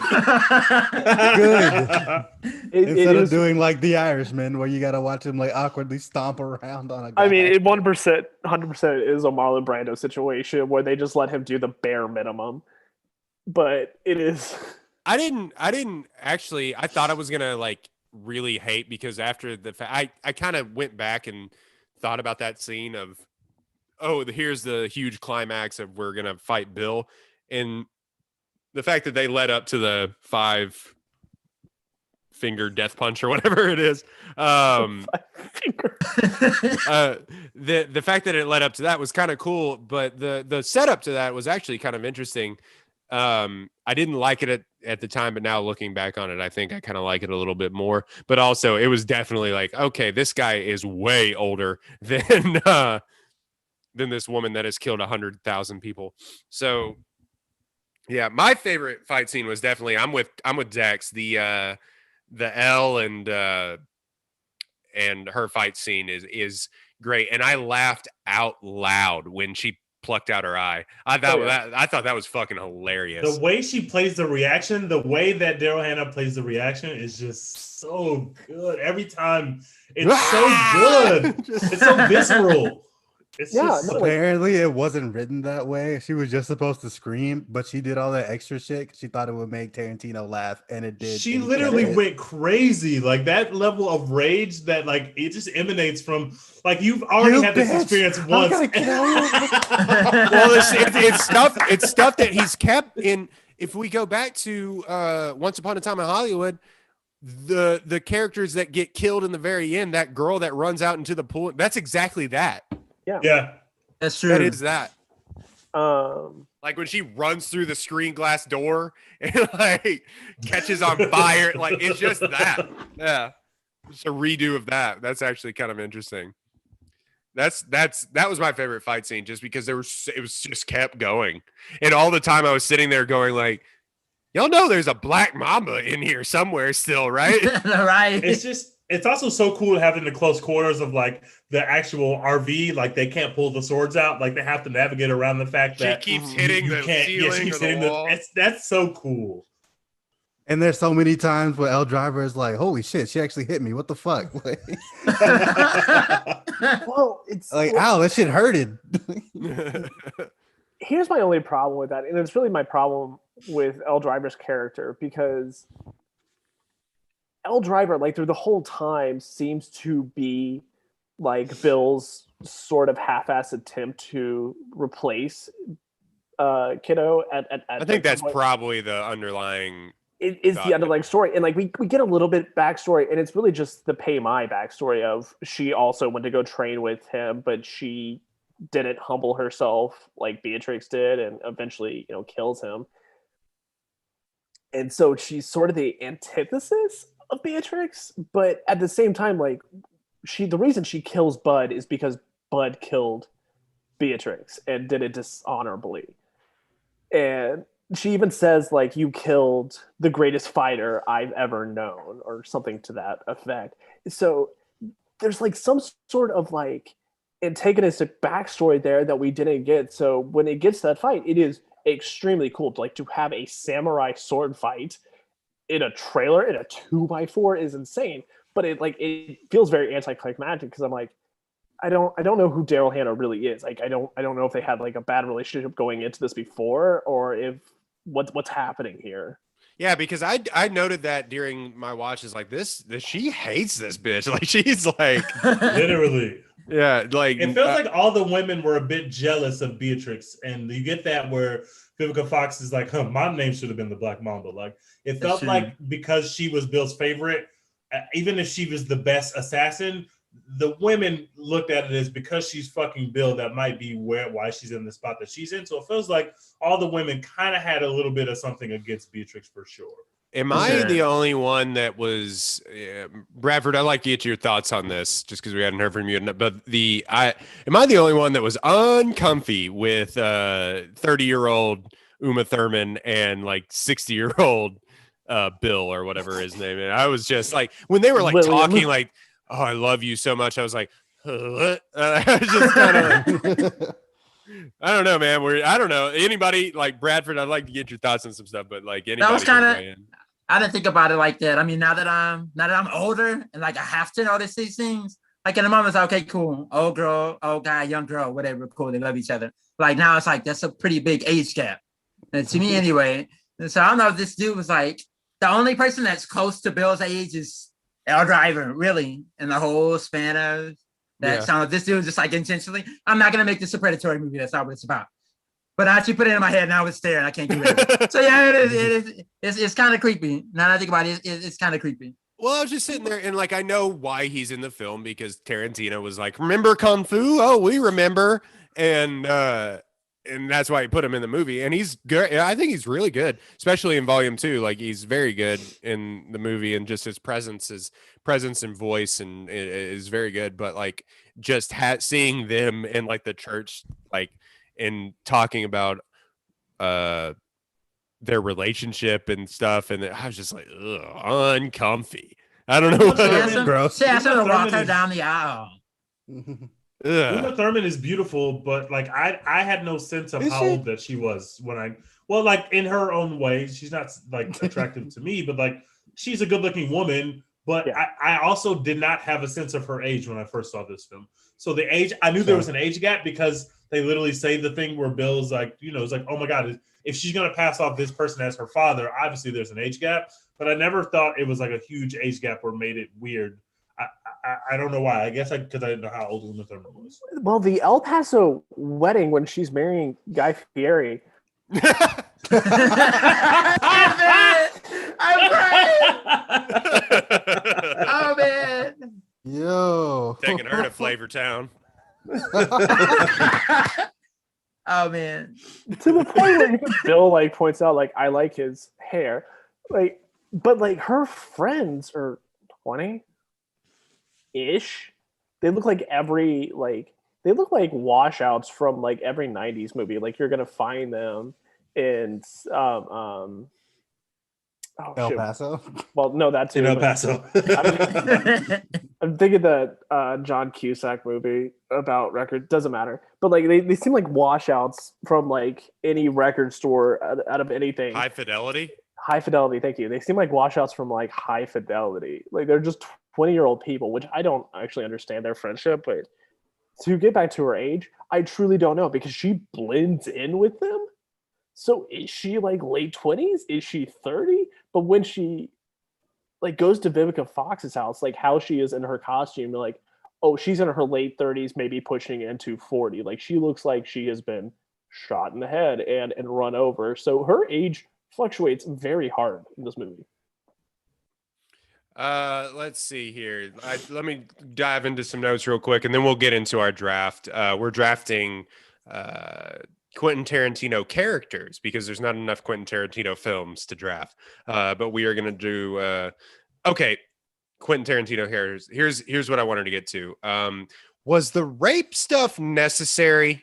It Instead of is- doing like The Irishman, where you gotta watch him like awkwardly stomp around on a guy. I mean, it 100%, 100% is a Marlon Brando situation where they just let him do the bare minimum. But it is. I didn't actually. I thought I was gonna like really hate because after the I kind of went back and thought about that scene of, oh, here's the huge climax of we're gonna fight Bill, and the fact that they led up to the 5-finger death punch or whatever it is. The fact that it led up to that was kind of cool, but the setup to that was actually kind of interesting. I didn't like it at the time, but now looking back on it, I think I kind of like it a little bit more. But also, it was definitely like, okay, this guy is way older than this woman that has killed 100,000 people. So, yeah, my favorite fight scene was definitely I'm with Dex. The L and her fight scene is great, and I laughed out loud when she plucked out her eye. I thought that was fucking hilarious. The way she plays the reaction, the way that Daryl Hannah plays the reaction is just so good. Every time it's so good. It's so visceral. It's Yeah, just no, like- Apparently, it wasn't written that way. She was just supposed to scream, but she did all that extra shit 'cause she thought it would make Tarantino laugh, and it did. she and he literally kept it. went crazy. Like that level of rage that like it just emanates from like you've already You had this bitch! experience I'm once. gonna kill you. Well, it's stuff. It's stuff that he's kept in. If we go back to Once Upon a Time in Hollywood, the characters that get killed in the very end, that girl that runs out into the pool, that's exactly that. Yeah. That's true. That is that. Um, Like when she runs through the screen glass door and like catches on fire, like it's just that. Yeah, just a redo of that. That's actually kind of interesting. That was my favorite fight scene, just because it was just kept going, and all the time I was sitting there going like, y'all know there's a black mamba in here somewhere still, right? Right. It's also so cool to have in the close quarters of like the actual RV. Like they can't pull the swords out. Like they have to navigate around the fact She that keeps you hitting the can't. Yeah, ceiling she keeps or the hitting wall. That's so cool. And there's so many times where L Driver is like, "Holy shit, she actually hit me! What the fuck?" well, it's Like, ow, that shit hurted. here's my only problem with that, and it's really my problem with L Driver's character, because L Driver, like through the whole time, seems to be like Bill's sort of half-ass attempt to replace Kiddo. I think that's probably the underlying. It is the underlying story, and like we get a little bit backstory, and it's really just the Pei Mai backstory of she also went to go train with him, but she didn't humble herself like Beatrix did, and eventually kills him. And so she's sort of the antithesis of Beatrix, but at the same time, like the reason she kills Bud is because Bud killed Beatrix and did it dishonorably. And she even says, like, you killed the greatest fighter I've ever known, or something to that effect. So there's like some sort of like antagonistic backstory there that we didn't get. So when it gets to that fight, it is extremely cool to have a samurai sword fight in a trailer in a 2x4 is insane. But it feels very anticlimactic, because I'm like, I don't know who Daryl Hannah really is. Like I don't know if they had like a bad relationship going into this before, or if what's happening here. Yeah, because I noted that during my watches, like this she hates this bitch. Like she's like Literally. Yeah, like it feels like all the women were a bit jealous of Beatrix, and you get that where Vivica Fox is like, my name should have been the Black Mamba. Like it felt like because she was Bill's favorite, even if she was the best assassin, the women looked at it as because she's fucking Bill, that might be why she's in the spot that she's in. So it feels like all the women kind of had a little bit of something against Beatrix for sure. Am I the only one that was Bradford? I'd like to get your thoughts on this, just because we hadn't heard from you. But am I the only one that was uncomfy with 30-year-old Uma Thurman and like 60-year-old Bill or whatever his name is? I was just like, when they were like talking like, "Oh, I love you so much," I was like, I was just kind of like, I don't know, man. I don't know. Anybody like Bradford? I'd like to get your thoughts on some stuff, but like anybody. That was kind of. I didn't think about it like that. I mean, now that I'm older and like I have to notice these things. Like in the moment, it's like, okay, cool. Old girl, old guy, young girl, whatever. Cool. They love each other. Like now, it's like that's a pretty big age gap, and to me anyway. And so I don't know if this dude was like the only person that's close to Bill's age is L Driver, really, in the whole span of that. Yeah. Sound this dude was just like intentionally. I'm not gonna make this a predatory movie. That's not what it's about. But I actually put it in my head, now it's there, and I can't get rid of it. So yeah, it is. It's kind of creepy. Now that I think about it, it's kind of creepy. Well, I was just sitting there, and like I know why he's in the film, because Tarantino was like, "Remember Kung Fu? Oh, we remember," and that's why he put him in the movie. And he's good. I think he's really good, especially in Volume 2. Like he's very good in the movie, and just his presence and voice and is very good. But like just seeing them in like the church, like. And talking about their relationship and stuff, and I was just like, uncomfy. I don't know. She asked him to walk her down the aisle. Uma Thurman is beautiful, but like I had no sense of how old that she was when like in her own way, she's not like attractive to me, but like she's a good-looking woman. But Yeah. I also did not have a sense of her age when I first saw this film. So the age, I knew there was an age gap because they literally say the thing where Bill's like, it's like, oh my God, if she's going to pass off this person as her father, obviously there's an age gap. But I never thought it was like a huge age gap or made it weird. I don't know why. I guess because I didn't know how old Uma Thurman was. Well, the El Paso wedding when she's marrying Guy Fieri. I'm right. Oh man. Yo. Taking her to Flavor Town. Oh man. To the point where Bill like points out like I like his hair. Like, but like her friends are 20-ish. They look like they look like washouts from like every 90s movie. Like you're gonna find them in El Paso. Well, no, that too. In El Paso. I'm thinking that John Cusack movie about records. Doesn't matter, but like they seem like washouts from like any record store out of anything. High Fidelity. High Fidelity, thank you. They seem like washouts from like High Fidelity. Like they're just 20-year-old people, which I don't actually understand their friendship. But to get back to her age, I truly don't know because she blends in with them. So is she like late 20s? Is she 30? But when she like goes to Vivica Fox's house, like how she is in her costume, like, oh, she's in her late 30s, maybe pushing into 40. Like she looks like she has been shot in the head and run over. So her age fluctuates very hard in this movie. Let's see here. Let me dive into some notes real quick, and then we'll get into our draft. We're drafting Quentin Tarantino characters because there's not enough Quentin Tarantino films to draft. But we are going to do okay. Quentin Tarantino characters. Here's what I wanted to get to. Was the rape stuff necessary?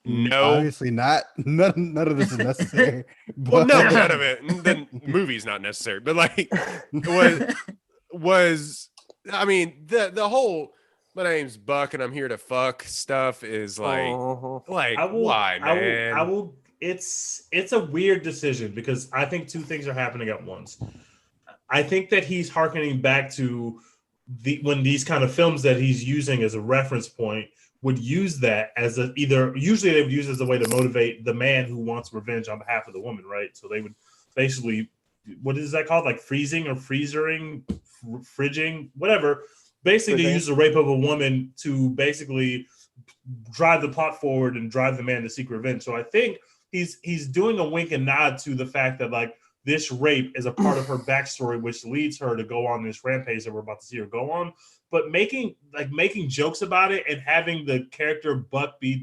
No, obviously not. None of this is necessary. Well, no, none of it. The movie's not necessary, but like was I mean the whole my name's Buck and I'm here to fuck stuff is like why, man? I will. It's a weird decision because I think two things are happening at once. I think that he's hearkening back to when these kind of films that he's using as a reference point would use that as usually they would use it as a way to motivate the man who wants revenge on behalf of the woman, right? So they would basically, what is that called? Like freezing or freezering, fridging, whatever. Basically, they use the rape of a woman to basically drive the plot forward and drive the man to seek revenge. So I think he's doing a wink and nod to the fact that like this rape is a part of her backstory, which leads her to go on this rampage that we're about to see her go on. But making jokes about it and having the character Buck be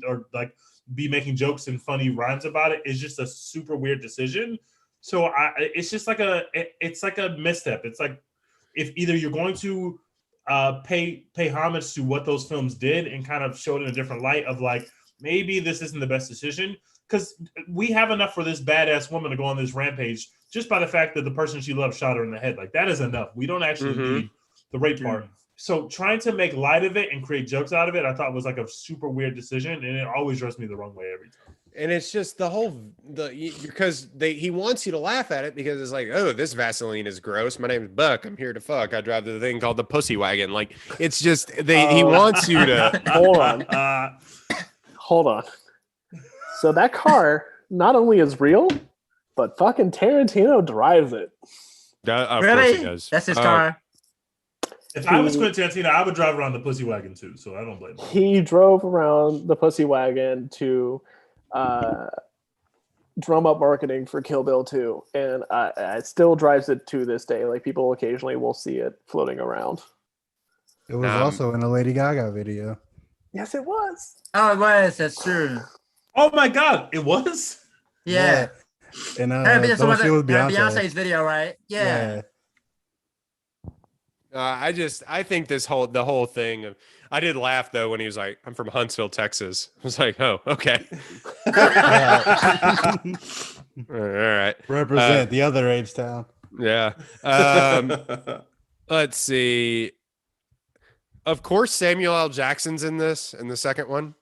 making jokes and funny rhymes about it is just a super weird decision. So it's just like a misstep. It's like if either you're going to pay homage to what those films did and kind of show it in a different light of like maybe this isn't the best decision because we have enough for this badass woman to go on this rampage just by the fact that the person she loves shot her in the head. Like that is enough. We don't actually need the rape part. So trying to make light of it and create jokes out of it, I thought was like a super weird decision, and it always rubs me the wrong way every time. And it's just because he wants you to laugh at it because it's like, oh, this Vaseline is gross. My name is Buck. I'm here to fuck. I drive the thing called the pussy wagon. Like it's just he wants you to hold on. So that car not only is real, but fucking Tarantino drives it. Of course he does. That's his car. If I was Quentin Tarantino, I would drive around the pussy wagon too. So I don't blame him. He drove around the pussy wagon to drum up marketing for Kill Bill 2, and it still drives it to this day. Like people occasionally will see it floating around. It was also in a Lady Gaga video. Yes, it was. Oh, it was. That's true. Oh my God, it was. Yeah. And Beyonce's video, right? Yeah. I think the whole thing of, I did laugh though when he was like, I'm from Huntsville, Texas. I was like, oh, okay. All right. Represent the other H town. Yeah. Let's see. Of course, Samuel L. Jackson's in the second one.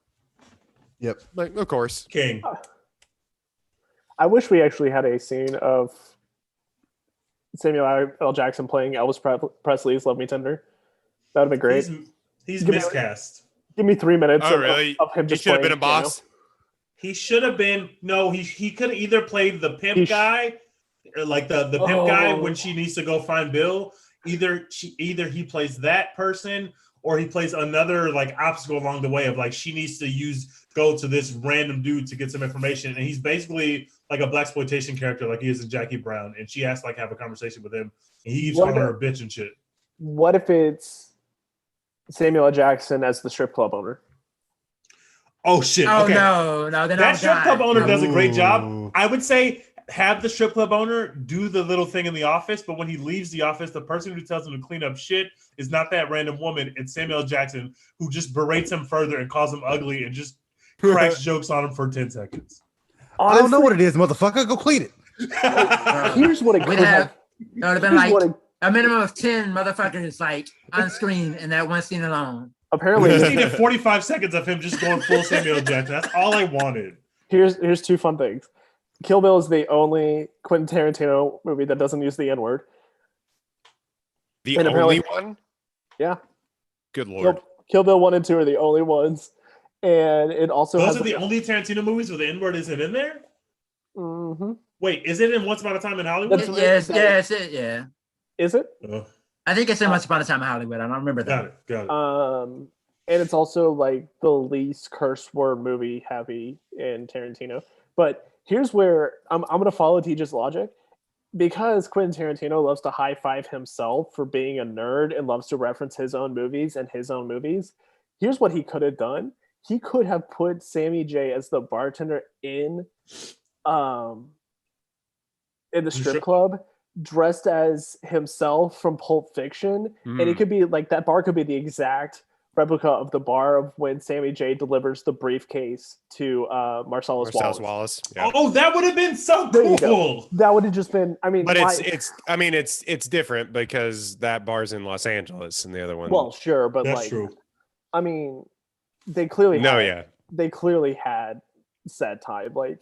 Yep. Like, of course. King. I wish we actually had a scene of Samuel L. Jackson playing Elvis Presley's "Love Me Tender." That would have been great. He's Give me- miscast. Give me 3 minutes Oh, really? of him He just should have playing been a piano. boss. He should have been. No, he could have either played the pimp He sh- guy, or like the pimp guy when Oh. she needs to go find Bill. Either he plays that person, or he plays another like obstacle along the way of like she needs to go to this random dude to get some information, and he's basically like a blaxploitation character, like he is in Jackie Brown, and she has to like have a conversation with him, and he keeps What calling her a about- bitch and shit. What if it's Samuel L. Jackson as the strip club owner? Oh shit! Oh Okay, no, then that strip club owner does a great job. Ooh. I would say have the strip club owner do the little thing in the office, but when he leaves the office, the person who tells him to clean up shit is not that random woman. It's Samuel L. Jackson, who just berates him further and calls him ugly and just cracks jokes on him for 10 seconds. I don't know what it is, motherfucker. Go clean it. Here's what it We'd could have. have. It would have been Here's like what it, a minimum of 10 motherfuckers like on screen in that one scene alone. I apparently, just needed 45 seconds of him just going full Samuel L. Jackson. That's all I wanted. here's two fun things. Kill Bill is the only Quentin Tarantino movie that doesn't use the N-word. The And only apparently- one? Yeah. Good Lord. Kill Bill 1 and 2 are the only ones. And it also Those has are the only Tarantino movies where the N-word isn't in there? Mhm. Wait, is it in Once Upon a Time in Hollywood? That's- Yes, yeah. Is it? Oh, I think it's in Once Upon a Time in Hollywood. I don't remember that. got it. And it's also like the least curse word movie heavy in Tarantino. But here's where I'm going to follow Teja's logic. Because Quentin Tarantino loves to high five himself for being a nerd and loves to reference his own movies and his own movies, here's what he could have done. He could have put Sammy J as the bartender in the strip club, dressed as himself from Pulp Fiction, and it could be like that bar could be the exact replica of the bar of when Sammy J delivers the briefcase to Marcellus Wallace. Yeah. Oh, that would have been so There you go. cool. That would have just been. I mean, But why- it's different because that bar's in Los Angeles and the other one. well, sure, but That's like, true. I mean, they clearly they clearly had set time. Like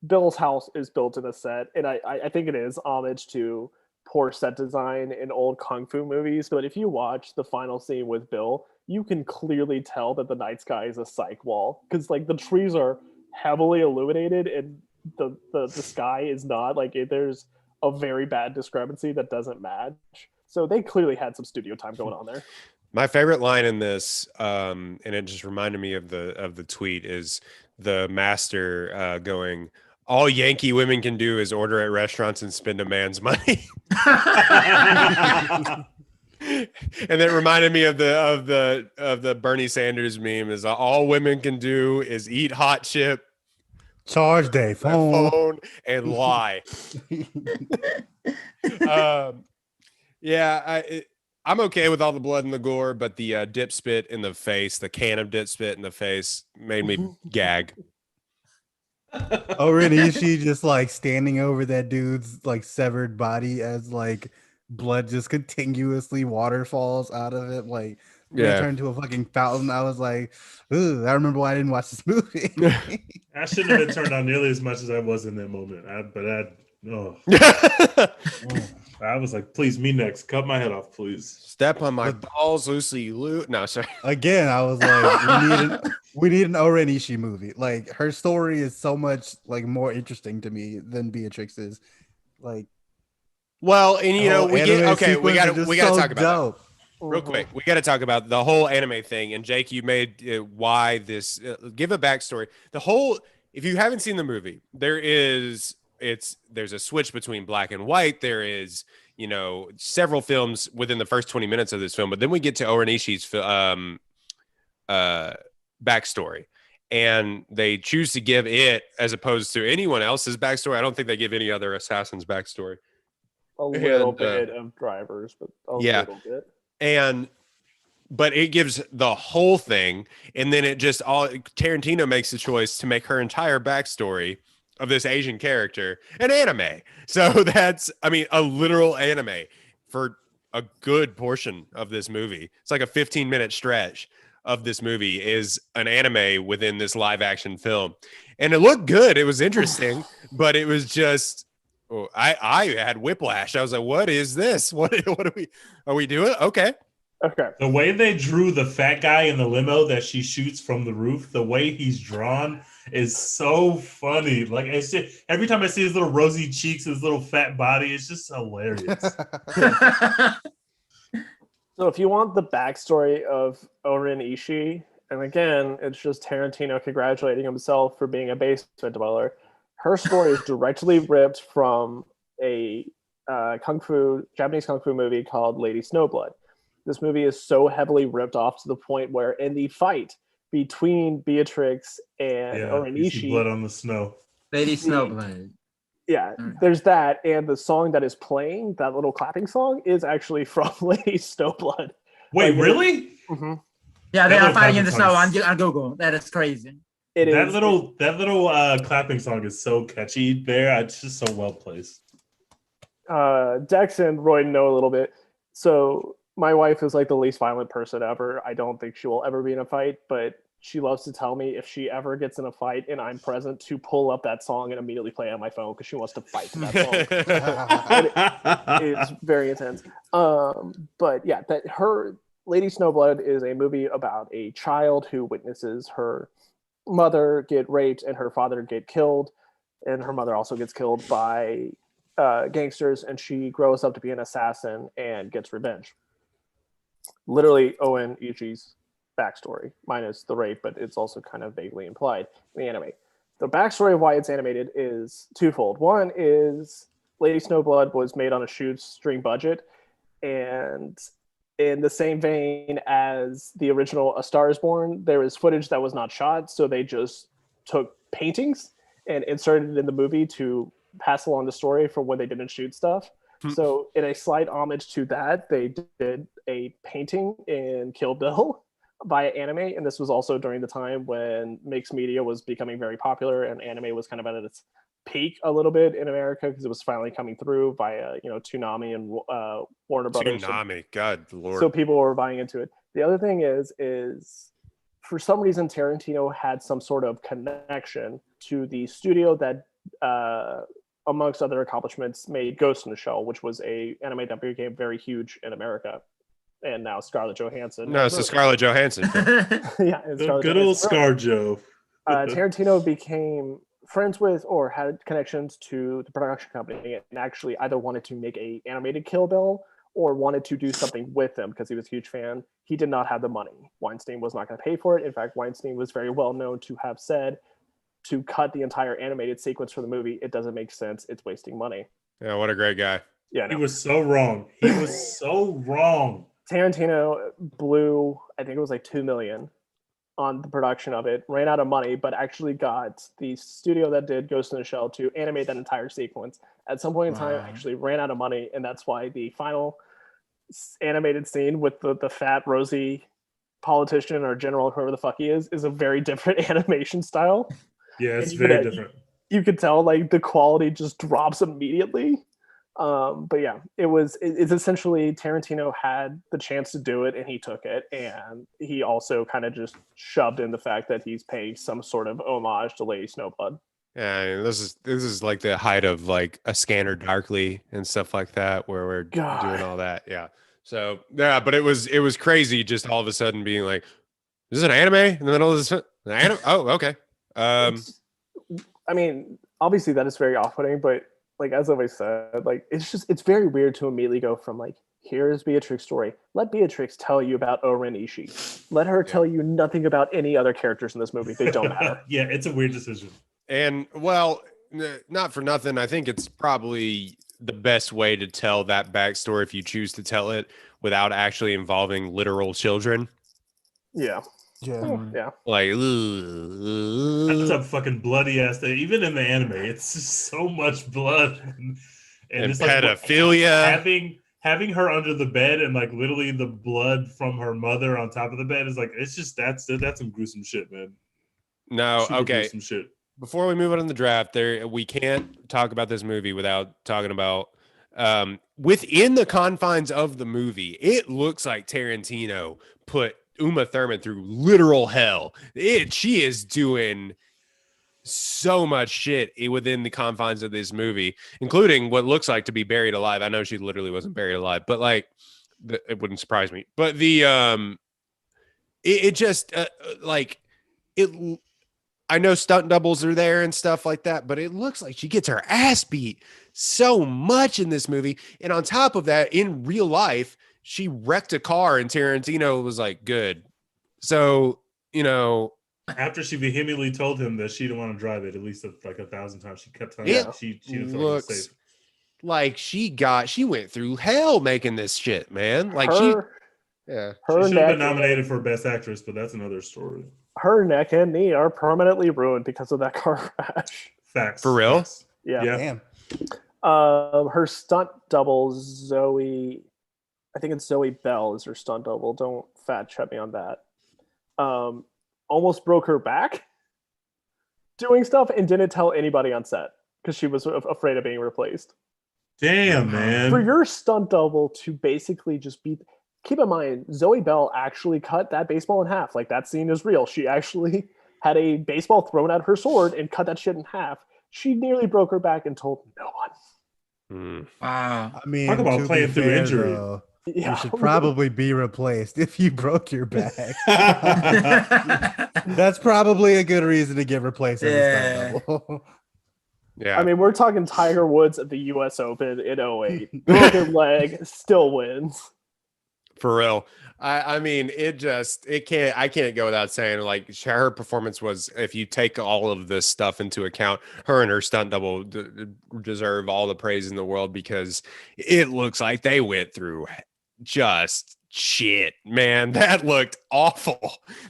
Bill's house is built in a set, and I think it is homage to poor set design in old kung fu movies. But if you watch the final scene with Bill, you can clearly tell that the night sky is a psych wall because like the trees are heavily illuminated and the sky is not. Like there's a very bad discrepancy that doesn't match. So they clearly had some studio time going on there. My favorite line in this, and it just reminded me of the tweet, is the master going, "All Yankee women can do is order at restaurants and spend a man's money." And that reminded me of the Bernie Sanders meme, is all women can do is eat hot chip, Charge their phone. and lie. Yeah, I'm okay with all the blood and the gore, but the dip spit in the face, the can of dip spit in the face, made me gag. Oh, really? Is she just like standing over that dude's like severed body as like blood just continuously waterfalls out of it? Like, Yeah. it turned to a fucking fountain. I was like, ooh, I remember why I didn't watch this movie. I shouldn't have been turned on nearly as much as I was in that moment. I was like, please, me next. Cut my head off, please. Step on my balls, Lucy Lou. No, sorry. Again, I was like, we need an Oren Ishii movie. Like, her story is so much like more interesting to me than Beatrix's. Like, Well, and you know, we anime got sequences we are got to so talk about dope. that real quick. We got to talk about the whole anime thing. And Jake, you made why this. Give a backstory. The whole. If you haven't seen the movie, there's a switch between black and white. There is, you know, several films within the first 20 minutes of this film, but then we get to Oren Ishii's backstory, and they choose to give it as opposed to anyone else's backstory. I don't think they give any other assassin's backstory. A little And, bit of drivers, but a yeah. little bit. But it gives the whole thing, and then it just all Tarantino makes the choice to make her entire backstory of this Asian character an anime. So that's, I mean, a literal anime for a good portion of this movie. It's like a 15-minute stretch of this movie is an anime within this live action film. And it looked good. It was interesting, but it was just, Oh, I had whiplash. I was like, "What is this? What are we doing?" Okay. Okay. The way they drew the fat guy in the limo that she shoots from the roof, the way he's drawn is so funny. Like it's just, every time I see his little rosy cheeks, his little fat body, it's just hilarious. So if you want the backstory of Oren Ishii, and again, it's just Tarantino congratulating himself for being a basement dweller. Her story is directly ripped from a Japanese kung fu movie called Lady Snowblood. This movie is so heavily ripped off to the point where in the fight between Beatrix and Oren you see Ishii, blood on the snow. Lady Snowblade. yeah, there's that, and the song that is playing, that little clapping song, is actually from Lady Snowblood. Wait, Like, really? Mm-hmm. Yeah, they That are little fighting in the snow clapping on Google. That is crazy. That little clapping song is so catchy there. It's just so well placed. Dex and Roy know a little bit. So my wife is like the least violent person ever. I don't think she will ever be in a fight, but she loves to tell me if she ever gets in a fight and I'm present to pull up that song and immediately play it on my phone because she wants to fight to that song. It's very intense. But yeah, that her Lady Snowblood is a movie about a child who witnesses her mother get raped and her father get killed, and her mother also gets killed by gangsters, and she grows up to be an assassin and gets revenge. Literally Owen Ishii's backstory, minus the rape, but it's also kind of vaguely implied in the anime. The backstory of why it's animated is twofold. One is Lady Snowblood was made on a shoestring budget, and in the same vein as the original A Star is Born, there is footage that was not shot, so they just took paintings and inserted it in the movie to pass along the story from when they didn't shoot stuff. So in a slight homage to that, they did a painting in Kill Bill via anime, and this was also during the time when mixed media was becoming very popular and anime was kind of at its peak a little bit in America because it was finally coming through via Toonami and Warner Brothers. Toonami, God Lord. So people were buying into it. The other thing is for some reason Tarantino had some sort of connection to the studio that amongst other accomplishments made Ghost in the Shell, which was a anime that became very huge in America. And now Scarlett Johansson. No, it's the Scarlett Johansson. Yeah, Good old ScarJo. Tarantino became friends with or had connections to the production company and actually either wanted to make a animated Kill Bill or wanted to do something with them because he was a huge fan. He did not have the money. Weinstein was not going to pay for it. In fact, Weinstein was very well known to have said to cut the entire animated sequence for the movie, it doesn't make sense. It's wasting money. Yeah, what a great guy. Yeah, He was so wrong. He was so wrong. Tarantino blew, I think it was like $2 million on the production of it, ran out of money, but actually got the studio that did Ghost in the Shell to animate that entire sequence. At some point in time, actually ran out of money, and that's why the final animated scene with the fat, rosy politician or general, whoever the fuck he is a very different animation style. Yeah, it's very different. You could tell like the quality just drops immediately. But yeah, it's essentially Tarantino had the chance to do it and he took it, and he also kind of just shoved in the fact that he's paying some sort of homage to Lady Snowblood. Yeah, I mean, this is like the height of like A Scanner Darkly and stuff like that, where we're doing all that. Yeah. So yeah, but it was crazy just all of a sudden being like, "This is an anime in the middle of this." Anime? Oh, okay. I mean, obviously that is very off-putting, but like as always said, like it's very weird to immediately go from like, here's Beatrix's story. Let Beatrix tell you about Oren Ishii. Let her tell you nothing about any other characters in this movie. They don't matter. Yeah, it's a weird decision. And well, not for nothing, I think it's probably the best way to tell that backstory if you choose to tell it without actually involving literal children. Yeah. Yeah. Yeah. Like, that's a fucking bloody ass thing. Even in the anime, it's just so much blood and it's pedophilia. Like, having her under the bed and like literally the blood from her mother on top of the bed is like, it's just that's some gruesome shit, man. No, Super okay. Gruesome shit. Before we move on to the draft, we can't talk about this movie without talking about within the confines of the movie. It looks like Tarantino put Uma Thurman through literal hell. She is doing so much shit within the confines of this movie, including what looks like to be buried alive. I know she literally wasn't buried alive, but like it wouldn't surprise me. But it just like it. I know stunt doubles are there and stuff like that, but it looks like she gets her ass beat so much in this movie. And on top of that, in real life, she wrecked a car and Tarantino was like, good. So, After she vehemently told him that she didn't want to drive it at least like 1,000 times, she kept telling him she didn't feel like it was safe. Like she went through hell making this shit, man. Like she should have been nominated for Best Actress, but that's another story. Her neck and knee are permanently ruined because of that car crash. Facts. For real? Facts. Yeah. Damn. Her stunt double, Zoe, I think it's Zoe Bell is her stunt double. Don't fat check me on that. Almost broke her back doing stuff and didn't tell anybody on set because she was afraid of being replaced. Damn, man. For your stunt double to basically just beat... Keep in mind, Zoe Bell actually cut that baseball in half. Like, that scene is real. She actually had a baseball thrown at her sword and cut that shit in half. She nearly broke her back and told no one. Wow. I mean, talk about playing through injury. Though, you should probably be replaced if you broke your back. That's probably a good reason to get replaced. Yeah. Yeah. I mean, we're talking Tiger Woods at the U.S. Open in 08. Broken leg, still wins. For real. I mean, I can't go without saying, like, her performance was, if you take all of this stuff into account, her and her stunt double deserve all the praise in the world, because it looks like they went through just shit, man. That looked awful,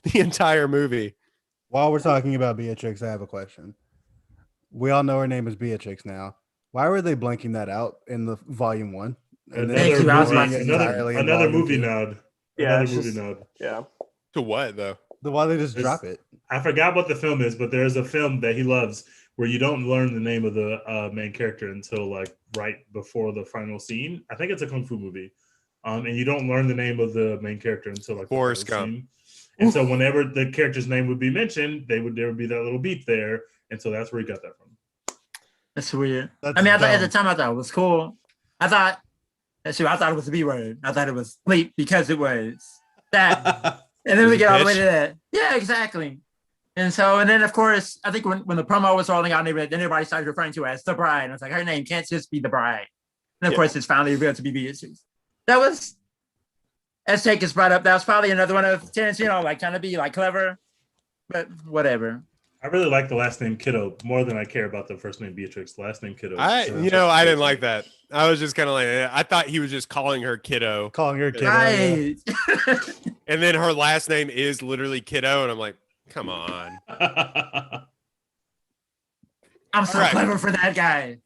the entire movie. While we're talking about Beatrix, I have a question. We all know her name is Beatrix now. Why were they blanking that out in the volume 1? Another movie nod. Yeah, Another movie nod. Yeah. To what, though? Why they just drop it? I forgot what the film is, but there's a film that he loves where you don't learn the name of the main character until like right before the final scene. I think it's a kung fu movie, and you don't learn the name of the main character until like Forrest the final Gump. scene. And so whenever the character's name would be mentioned, there would be that little beep there, and so that's where he got that from. That's weird. That's I thought at the dumb. time I thought it was cool. I thought it was a B word. I thought it was bleep because it was that. And then we get all the way to that. Yeah, exactly. And then of course, I think when the promo was rolling out, then everybody started referring to her as the bride. And I was like, her name can't just be the bride. And of course, it's finally revealed to be Beatrice. That was, as Jake has brought up, that was probably another one of Tarantino, like trying to be like clever, but whatever. I really like the last name Kiddo more than I care about the first name Beatrix. The last name Kiddo. I didn't like that. I was just kind of like, I thought he was just calling her Kiddo. Right. And then her last name is literally Kiddo. And I'm like, come on. I'm so clever for that guy.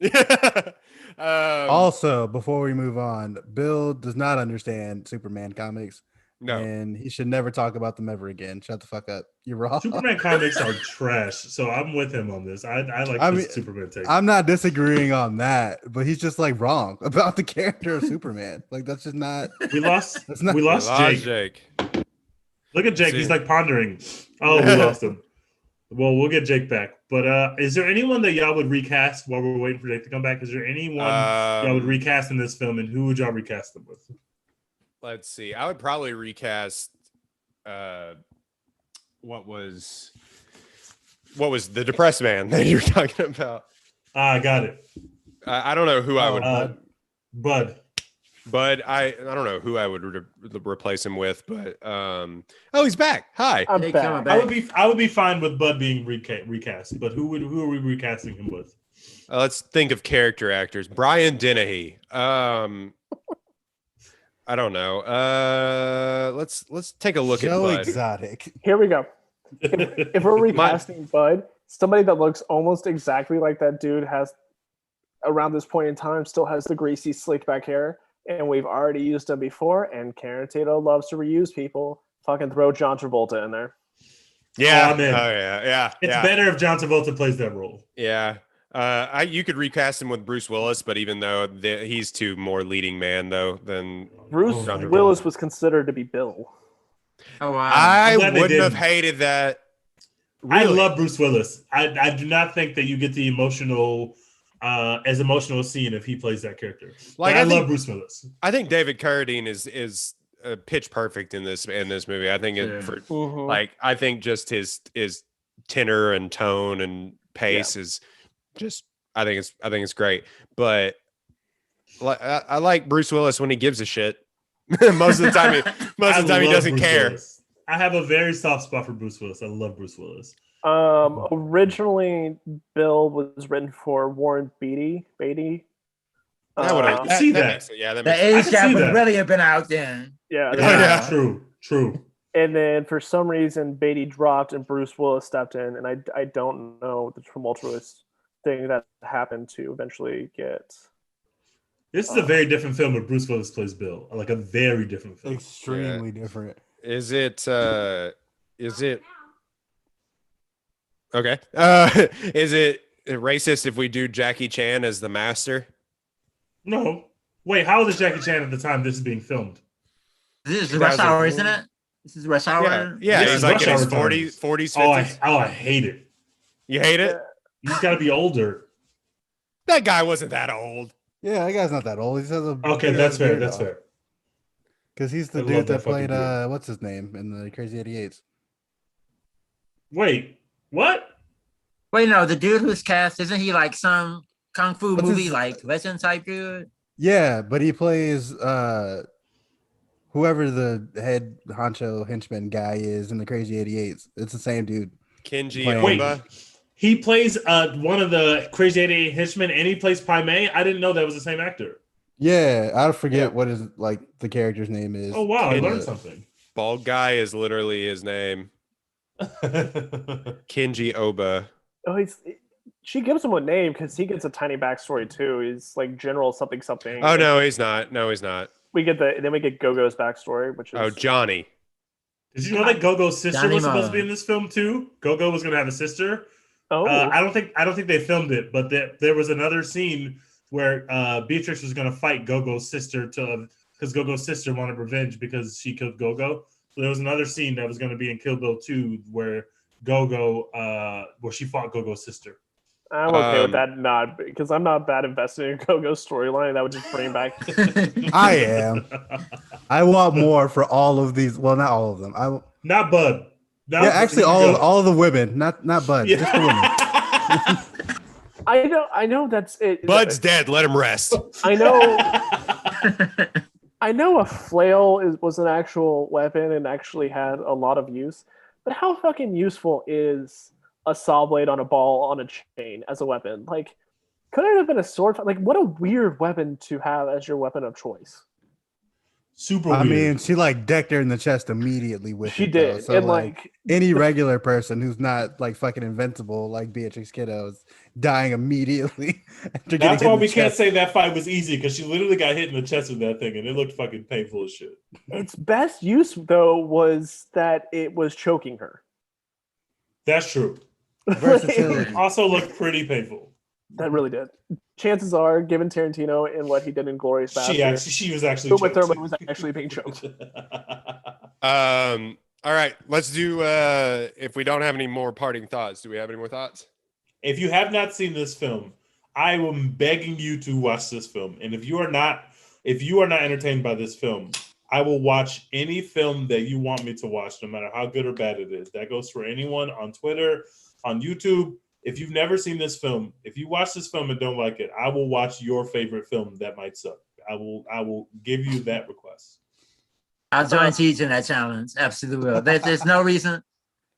Also, before we move on, Bill does not understand Superman comics. No. And he should never talk about them ever again. Shut the fuck up. You're wrong. Superman comics are trash. So I'm with him on this. I like this Superman take. I'm not disagreeing on that, but he's just like wrong about the character of Superman. Like, that's just not. We lost Jake. Look at Jake. He's like pondering. Oh, we lost him. Well, we'll get Jake back. But is there anyone that y'all would recast while we're waiting for Jake to come back? Is there anyone y'all would recast in this film, and who would y'all recast them with? Let's see. I would probably recast what was the depressed man that you were talking about? I got it. I don't know who I would Bud. I don't know who I would replace him with, but he's back. Hi. I'm back. I would be fine with Bud being recast, but who are we recasting him with? Let's think of character actors. Brian Dennehy. I don't know. Let's take a look at Bud. Exotic. Here we go. If we're recasting Bud, somebody that looks almost exactly like that dude has around this point in time still has the greasy slick back hair, and we've already used him before, and Tarantino loves to reuse people. Fucking throw John Travolta in there. Yeah. Yeah. It's better if John Travolta plays that role. Yeah. You could recast him with Bruce Willis, but even though he's too more leading man though than Bruce Willis was considered to be Bill. Oh wow! I wouldn't have hated that. I Really? love Bruce Willis. I do not think that you get the emotional scene if he plays that character. Like But I I think love Bruce Willis. I think David Carradine is pitch perfect in this movie. I think Yeah. I think just his tenor and tone and pace is just I think it's great. But I like Bruce Willis when he gives a shit. most of the time he love doesn't Bruce care. Willis. I have a very soft spot for Bruce Willis. I love Bruce Willis. Originally, Bill was written for Warren Beatty. That see that. makes it. Yeah, that The makes age can gap see would that. really have been out then. Yeah. Yeah. True. And then for some reason, Beatty dropped and Bruce Willis stepped in, and I don't know the tumultuous thing that happened to eventually get. This is a very different film where Bruce Willis plays Bill. Like a very different film. Extremely different. Is it okay? Is it racist if we do Jackie Chan as the master? No. Wait, how old is Jackie Chan at the time this is being filmed? This is Rush Hour, isn't it? This is Rush Hour. Yeah, This he's is like in Rush his Hour 40s, 50s. I hate it. You hate it? He's got to be older. That guy wasn't that old. Yeah, that guy's not that old. He has a Okay, that's fair. That's fair. Because he's the I love dude that that played fucking dude. what's his name in the Crazy 88s. Wait, what? Wait, no, the dude who's cast, isn't he like some kung fu What's movie his- like legend type dude? Yeah, but he plays whoever the head honcho henchman guy is in the Crazy 88s. It's the same dude. Kenji Wait. Oba. He plays one of the Crazy 88 henchmen, and he plays Pai Mei. I didn't know that was the same actor. Yeah, I forget what his like the character's name is. Oh wow, I Kenji. learned something. Bald guy is literally his name. Kenji Oba. Oh, she gives him a name because he gets a tiny backstory too. He's like General something. Oh no, he's not. No, he's not. We get Go-Go's backstory, which is Oh, Johnny. Did you know that Go-Go's sister Johnny was supposed to Mo. be in this film too? Go-Go was going to have a sister. oh I don't think they filmed it, but there was another scene where Beatrix was going to fight Go-Go's sister because Go-Go's sister wanted revenge because she killed Go-Go. So there was another scene that was going to be in Kill Bill 2 where where she fought Go-Go's sister. I'm okay with that nod because I'm not that invested in Go-Go's storyline. That would just bring back. I am. I want more for all of these. Well, not all of them. Not Bud. Yeah, actually, all of the women, not Bud, Yeah. just the women. I know that's it. Bud's dead. Let him rest. I know a flail was an actual weapon and actually had a lot of use, but how fucking useful is a saw blade on a ball on a chain as a weapon? Like, could it have been a sword? Like, what a weird weapon to have as your weapon of choice. Super I weird. mean, she like decked her in the chest immediately with She it, though. did, So and like any regular person who's not like fucking invincible, like Beatrix Kiddo, is dying immediately after getting That's hit why in the we can't chest. say that fight was easy because she literally got hit in the chest with that thing and it looked fucking painful as shit. its best use though was that it was choking her. That's true. Versatility. Also looked pretty painful. That really did. Chances are, given Tarantino and what he did in Glorious Bastard, She was actually Uma choked. Thurman was actually being choked. All right, let's do if we don't have any more parting thoughts, do we have any more thoughts? If you have not seen this film, I am begging you to watch this film. And if you are not entertained by this film, I will watch any film that you want me to watch, no matter how good or bad it is. That goes for anyone on Twitter, on YouTube. If you've never seen this film, if you watch this film and don't like it, I will watch your favorite film that might suck. I will give you that request. I'll join Teach in that challenge. Absolutely will. There's no reason.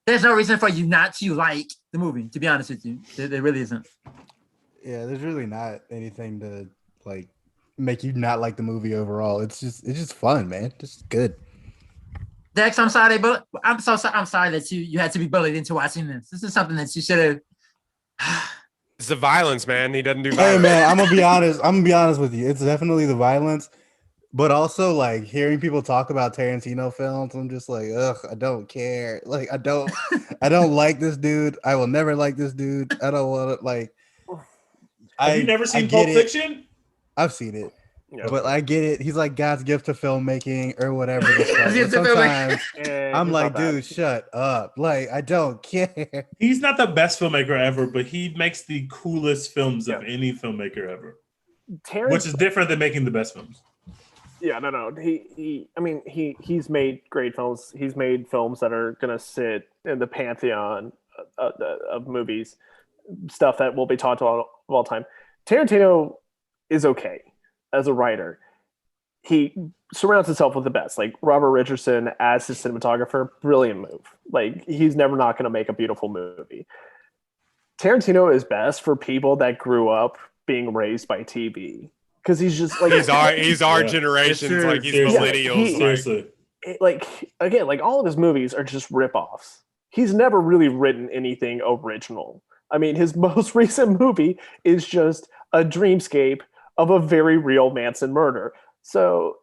There's no reason for you not to like the movie. To be honest with you, there really isn't. Yeah, there's really not anything to like make you not like the movie overall. It's just fun, man. Just good. Dex, I'm sorry, but I'm sorry that you had to be bullied into watching this. This is something that you should have. It's the violence, man. He doesn't do Hey violence. man, I'm gonna be honest with you. It's definitely the violence, but also like hearing people talk about Tarantino films, I'm just like, ugh, I don't care. Like I don't like this dude. I will never like this dude. I don't want to like. Have you never seen get Pulp it. Fiction? I've seen it. Yeah. But I get it. He's like God's gift to filmmaking or whatever. The fuck. God's gift to But sometimes I'm He's like, not that. dude, shut up. Like, I don't care. He's not the best filmmaker ever, but he makes the coolest films of Yeah. any filmmaker ever, Terrence, which is different than making the best films. yeah, no. He's made great films. He's made films that are gonna sit in the pantheon of movies, stuff that will be taught to all time. Tarantino is okay as a writer. He surrounds himself with the best, like Robert Richardson as his cinematographer. Brilliant move. Like he's never not going to make a beautiful movie. Tarantino is best for people that grew up being raised by TV because he's just like He's our Yeah. generation's It's like he's true. millennials. He- Seriously. like again, like all of his movies are just ripoffs. He's never really written anything original. I mean, his most recent movie is just a dreamscape of a very real Manson murder. So,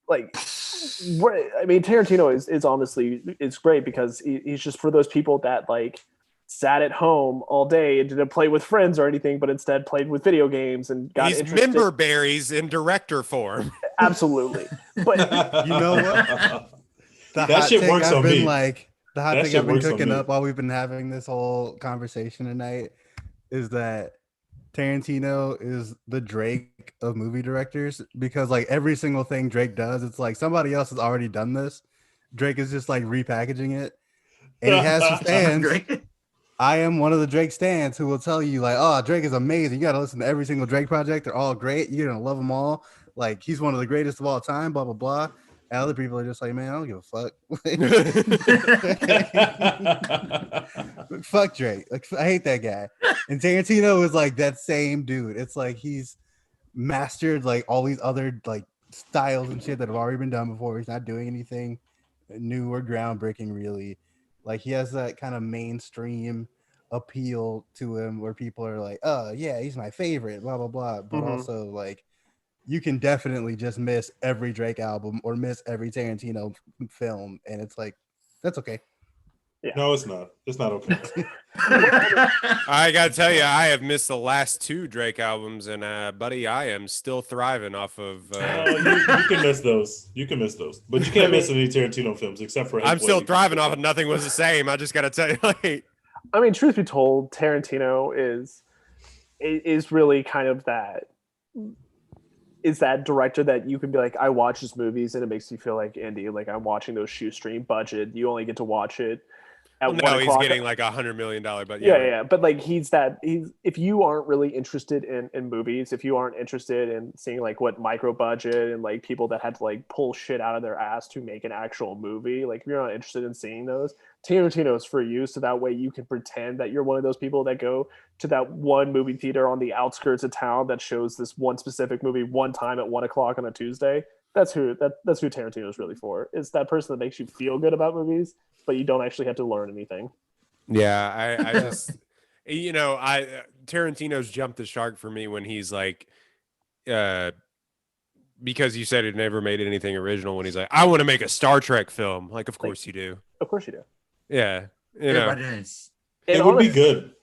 like, I mean, Tarantino is honestly it's great because he's just for those people that like sat at home all day and didn't play with friends or anything, but instead played with video games and got He's interested. member berries in director form. Absolutely, but You know what? The That hot shit take works I've on been me. like, the hot That take shit I've been works on cooking me. up while we've been having this whole conversation tonight is that Tarantino is the Drake of movie directors because like every single thing Drake does, it's like somebody else has already done this. Drake is just like repackaging it, and he has his fans. Great. I am one of the Drake stans who will tell you like, oh, Drake is amazing. You got to listen to every single Drake project. They're all great. You're gonna love them all. Like he's one of the greatest of all time. Blah blah blah. And other people are just like, man, I don't give a fuck. Fuck Drake. Like I hate that guy. And Tarantino is like that same dude. It's like he's mastered like all these other like styles and shit that have already been done before. He's not doing anything new or groundbreaking really. Like he has that kind of mainstream appeal to him where people are like, oh yeah, he's my favorite, blah blah blah. But Mhm. also like you can definitely just miss every Drake album or miss every Tarantino film, and it's like that's okay. No, it's not. It's not okay. I gotta tell you, I have missed the last two Drake albums, and buddy, I am still thriving off of. You can miss those. You can miss those, but you can't miss any Tarantino films except for. I'm still Hateful Eight. thriving off of Nothing Was the Same. I just gotta tell you, like, I mean, truth be told, Tarantino is really kind of that director that you can be like, I watch his movies and it makes you feel like indie, like I'm watching those shoestring budget. You only get to watch it at well, 1 no, he's o'clock. getting like $100 million, but Yeah. But like he's if you aren't really interested in movies, if you aren't interested in seeing like what micro budget and like people that had to like pull shit out of their ass to make an actual movie, like if you're not interested in seeing those, Tarantino is for you. So that way you can pretend that you're one of those people that go to that one movie theater on the outskirts of town that shows this one specific movie one time at 1 o'clock on a Tuesday. That's who Tarantino is really for. It's that person that makes you feel good about movies, but you don't actually have to learn anything. Yeah, I just, Tarantino's jumped the shark for me when he's like, because you said it never made anything original. When he's like, I want to make a Star Trek film. Like, of course you do. Of course you do. Yeah, you know. Everybody is. It would be good.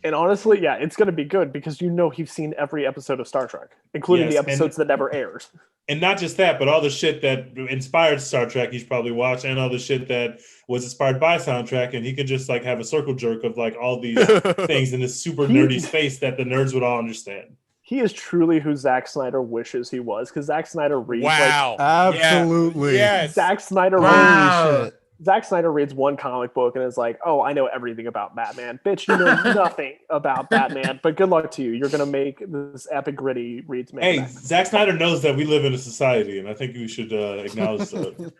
And honestly, yeah, it's going to be good because you know he's seen every episode of Star Trek, including the Yes, episodes that never airs. And not just that, but all the shit that inspired Star Trek he's probably watched, and all the shit that was inspired by soundtrack, and he could just like have a circle jerk of like all these things in this super nerdy space that the nerds would all understand. He is truly who Zack Snyder wishes he was, because Zack Snyder reads Wow. Absolutely. Yes. Zack Snyder Wow. Holy shit. Zack Snyder reads one comic book and is like, oh, I know everything about Batman. Bitch, you know nothing about Batman, but good luck to you. You're going to make this epic gritty reads. Hey, Zack Snyder knows that we live in a society, and I think we should acknowledge that.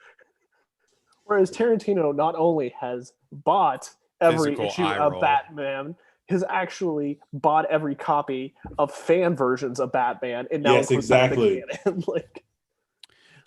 Whereas Tarantino not only has bought every Physical issue eye of roll. Batman, has actually bought every copy of fan versions of Batman, and now Yes, includes that in exactly. the canon. Like,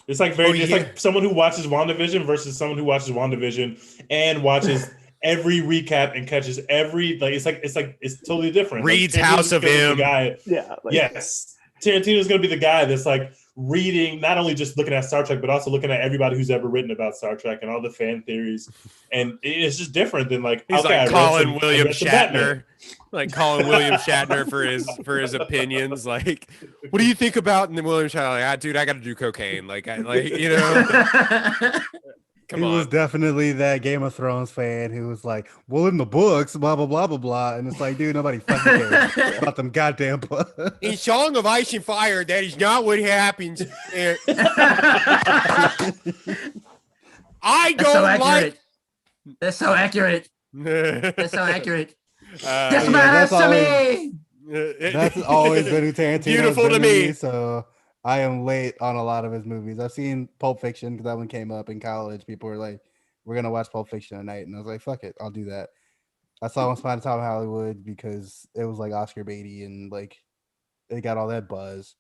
It's like it's like someone who watches WandaVision versus someone who watches WandaVision and watches every recap and catches every it's totally different. Reads Like, House of Tarantino's killing M. the guy. yeah, like, Yes. Tarantino's going to be the guy that's like reading, not only just looking at Star Trek, but also looking at everybody who's ever written about Star Trek and all the fan theories. And it's just different than like, He's okay, like calling William Batman. Shatner, like calling William Shatner for his opinions. Like, what do you think about? And then William Shatner, like, dude, I got to do cocaine. Like, you know. Come he on. was definitely that Game of Thrones fan who was like, well, in the books, blah, blah, blah, blah, blah. And it's like, dude, nobody fucking cares about them goddamn books. In Song of Ice and Fire, that is not what happens. I don't like. That's so accurate. That's so accurate. This yeah, matters to me. That's always been who Tarantino Beautiful to me. So I am late on a lot of his movies. I've seen Pulp Fiction because that one came up in college. People were like, we're going to watch Pulp Fiction tonight. And I was like, fuck it. I'll do that. I saw Once Upon a Time in Hollywood because it was like Oscar baity and like it got all that buzz.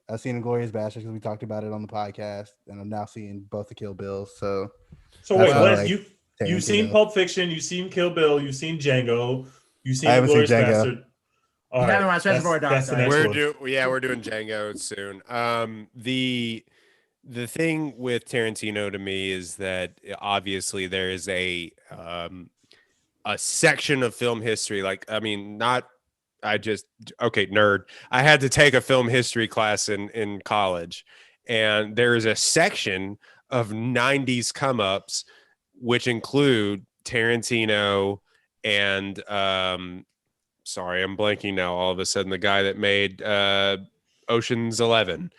I've seen Inglourious Basterds because we talked about it on the podcast. And I'm now seeing both the Kill Bills. So wait, what? You've seen Pulp Fiction, you've seen Kill Bill, you've seen Django, you've seen Inglourious Basterds. You haven't watched Reservoir Dogs. We're doing Django soon. The thing with Tarantino to me is that obviously there is a section of film history. Like, I mean, nerd. I had to take a film history class in college, and there is a section of 90s come-ups which include Tarantino and sorry, I'm blanking now. All of a sudden, the guy that made Ocean's 11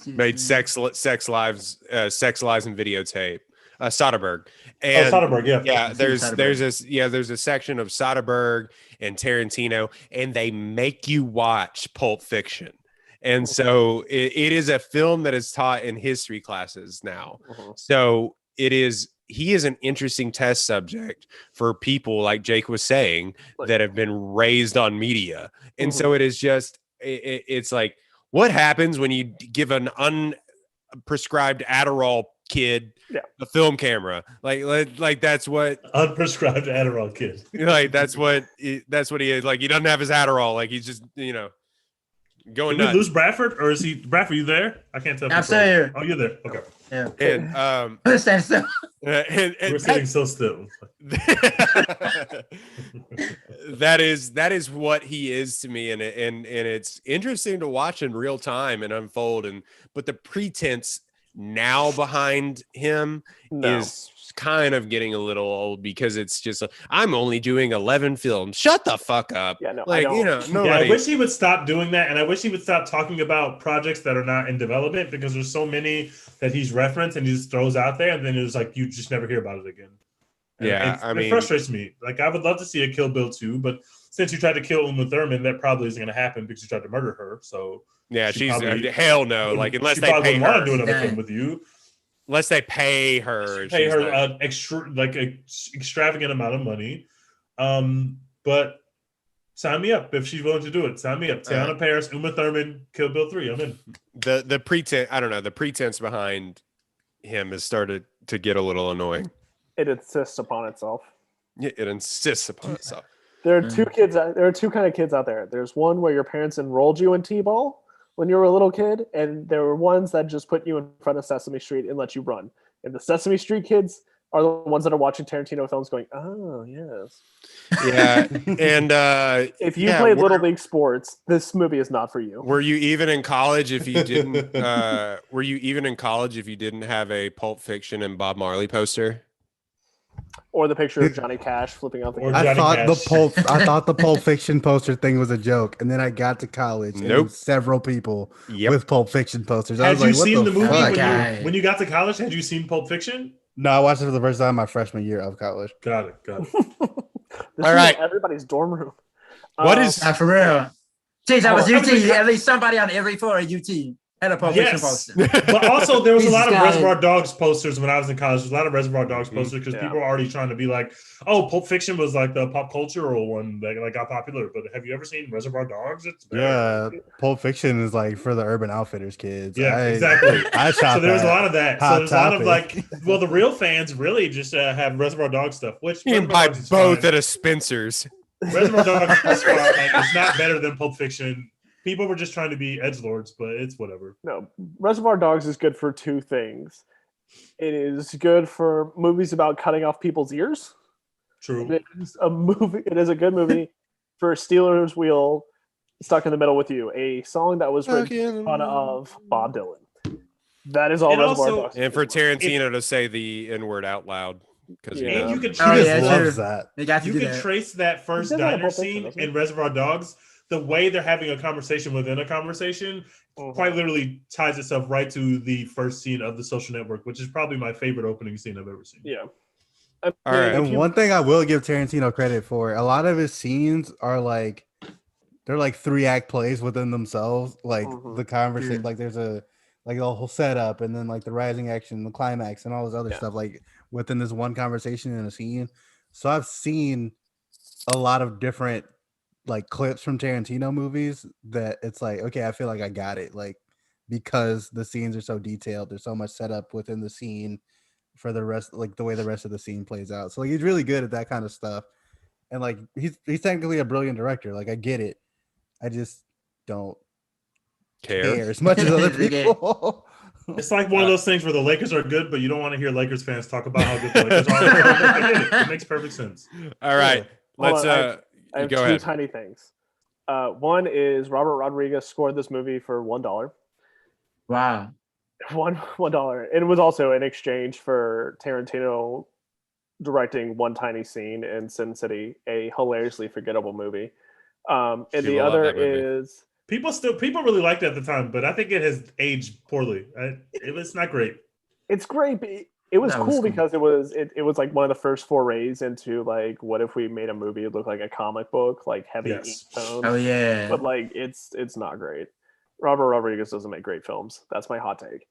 made Sex Lives and Videotape. Soderbergh. And Soderbergh, yeah. There's a section of Soderbergh and Tarantino, and they make you watch Pulp Fiction. And so it is a film that is taught in history classes now. So he is an interesting test subject for people, like Jake was saying, that have been raised on media. And so it is just, it's like, what happens when you give an unprescribed Adderall kid a film camera? Like that's what unprescribed Adderall kid. Like that's what he is. Like, he doesn't have his Adderall. Like, he's just, going nuts. Did we lose Bradford, or is he Bradford? You there? I can't tell. I'm still here. Oh, you're there. Okay. Yeah. And stand still. And we're sitting so still. that is what he is to me, and it's interesting to watch in real time and unfold. But the pretense now behind him is kind of getting a little old, because it's just I'm only doing 11 films. Shut the fuck up. Yeah, no, nobody. I wish he would stop doing that, and I wish he would stop talking about projects that are not in development, because there's so many that he's referenced and he just throws out there, and then it's like you just never hear about it again. And it frustrates me. Like, I would love to see a Kill Bill 2, but since you tried to kill Uma Thurman, that probably isn't going to happen because you tried to murder her. So yeah, she's hell no. Like, unless they pay her, want to do another film with you. Unless they pay her, pay her an extravagant amount of money. But sign me up if she's willing to do it. Sign me up. Tiana Paris, Uma Thurman, Kill Bill 3. I'm in. The pretense, I don't know. The pretense behind him has started to get a little annoying. It insists upon itself. Yeah, it insists upon itself. There are two kids. There are two kind of kids out there. There's one where your parents enrolled you in T-ball when you were a little kid, and there were ones that just put you in front of Sesame Street and let you run. And the Sesame Street kids are the ones that are watching Tarantino films going, oh, yes. Yeah, and if you played Little League sports, this movie is not for you. Were you even in college if you didn't were you even in college if you didn't have a Pulp Fiction and Bob Marley poster? Or the picture of Johnny Cash flipping out the camera. I thought the Pulp Fiction poster thing was a joke, and then I got to college and there was several people with Pulp Fiction posters. Had you seen the movie when you got to college? Had you seen Pulp Fiction? No, I watched it for the first time my freshman year of college. Got it. All right, everybody's dorm room. What is for real? Jeez, that was UT. At least somebody on every floor at UT. And a Pulp Fiction poster. But also, there was a lot of Reservoir Dogs posters when I was in college. There was a lot of Reservoir Dogs posters because people were already trying to be like, oh, Pulp Fiction was like the pop cultural one that got popular. But have you ever seen Reservoir Dogs? Pulp Fiction is like for the Urban Outfitters kids. Yeah, exactly. So there was a lot of that. So there's a lot of like, the real fans really just have Reservoir Dogs stuff. Which you can buy both at a Spencer's. Reservoir Dogs is fine. It's not better than Pulp Fiction. People were just trying to be edgelords, but it's whatever. No, Reservoir Dogs is good for two things. It is good for movies about cutting off people's ears. True. It is a movie. It is a good movie for Steelers Wheel, Stuck in the Middle with You, a song that was written in fun of Bob Dylan. That is all And Reservoir also- Dogs. And for Tarantino to say the N word out loud because Yeah. And you could Oh, He trace, just yeah, loves true. that. They got to you do could that. trace that first He does that in diner Pulp Fiction, scene doesn't he? in Reservoir Dogs. The way they're having a conversation within a conversation quite literally ties itself right to the first scene of The Social Network, which is probably my favorite opening scene I've ever seen. Yeah. All right. And one thing I will give Tarantino credit for, a lot of his scenes are like they're like 3-act plays within themselves. Like the conversation, like there's a whole setup and then like the rising action, the climax, and all this other stuff like within this one conversation in a scene. So I've seen a lot of different like clips from Tarantino movies that it's like, okay, I feel like I got it. Like because the scenes are so detailed, there's so much setup within the scene for the rest, like the way the rest of the scene plays out. So like he's really good at that kind of stuff. And like he's technically a brilliant director. Like I get it. I just don't care as much as other people. It's like one of those things where the Lakers are good, but you don't want to hear Lakers fans talk about how good the Lakers are. I get it. It makes perfect sense. All right. Let's I have go two ahead. tiny things. One is Robert Rodriguez scored this movie for $1. Wow. $1. And it was also in exchange for Tarantino directing one tiny scene in Sin City, a hilariously forgettable movie. And the People love other that movie. is People really liked it at the time, but I think it has aged poorly. It's not great. it's great. But it was That was cool cool. because it was like one of the first forays into like what if we made a movie that looked like a comic book, like heavy Yes. ink tones. Oh yeah. But like it's not great. Robert Rodriguez doesn't make great films. That's my hot take.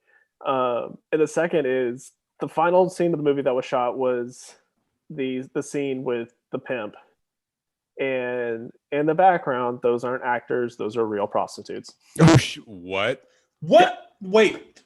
And the second is the final scene of the movie that was shot was the scene with the pimp. And in the background, those aren't actors; those are real prostitutes. Oh, what? What? Wait.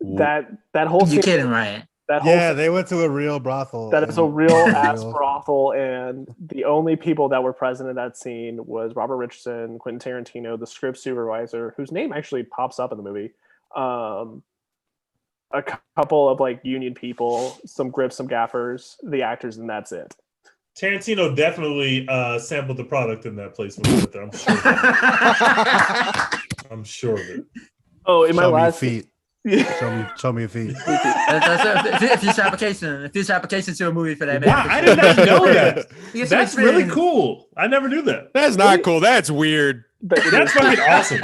That whole scene, You kidding, right? that whole Yeah, scene- they went to a real brothel. that is a and- real ass brothel, and the only people that were present in that scene was Robert Richardson, Quentin Tarantino, the script supervisor, whose name actually pops up in the movie, a couple of like union people, some grips, some gaffers, the actors, and that's it. Tarantino definitely sampled the product in that place when we went there. I'm sure. I'm sure of it. Oh, in my Show me last feet. Yeah. Show me feet. That's a future application to a movie for that. Wow, I did not know that. You get some That's really experience. cool. I never knew that. That's not cool. That's weird. But it That's is- fucking awesome.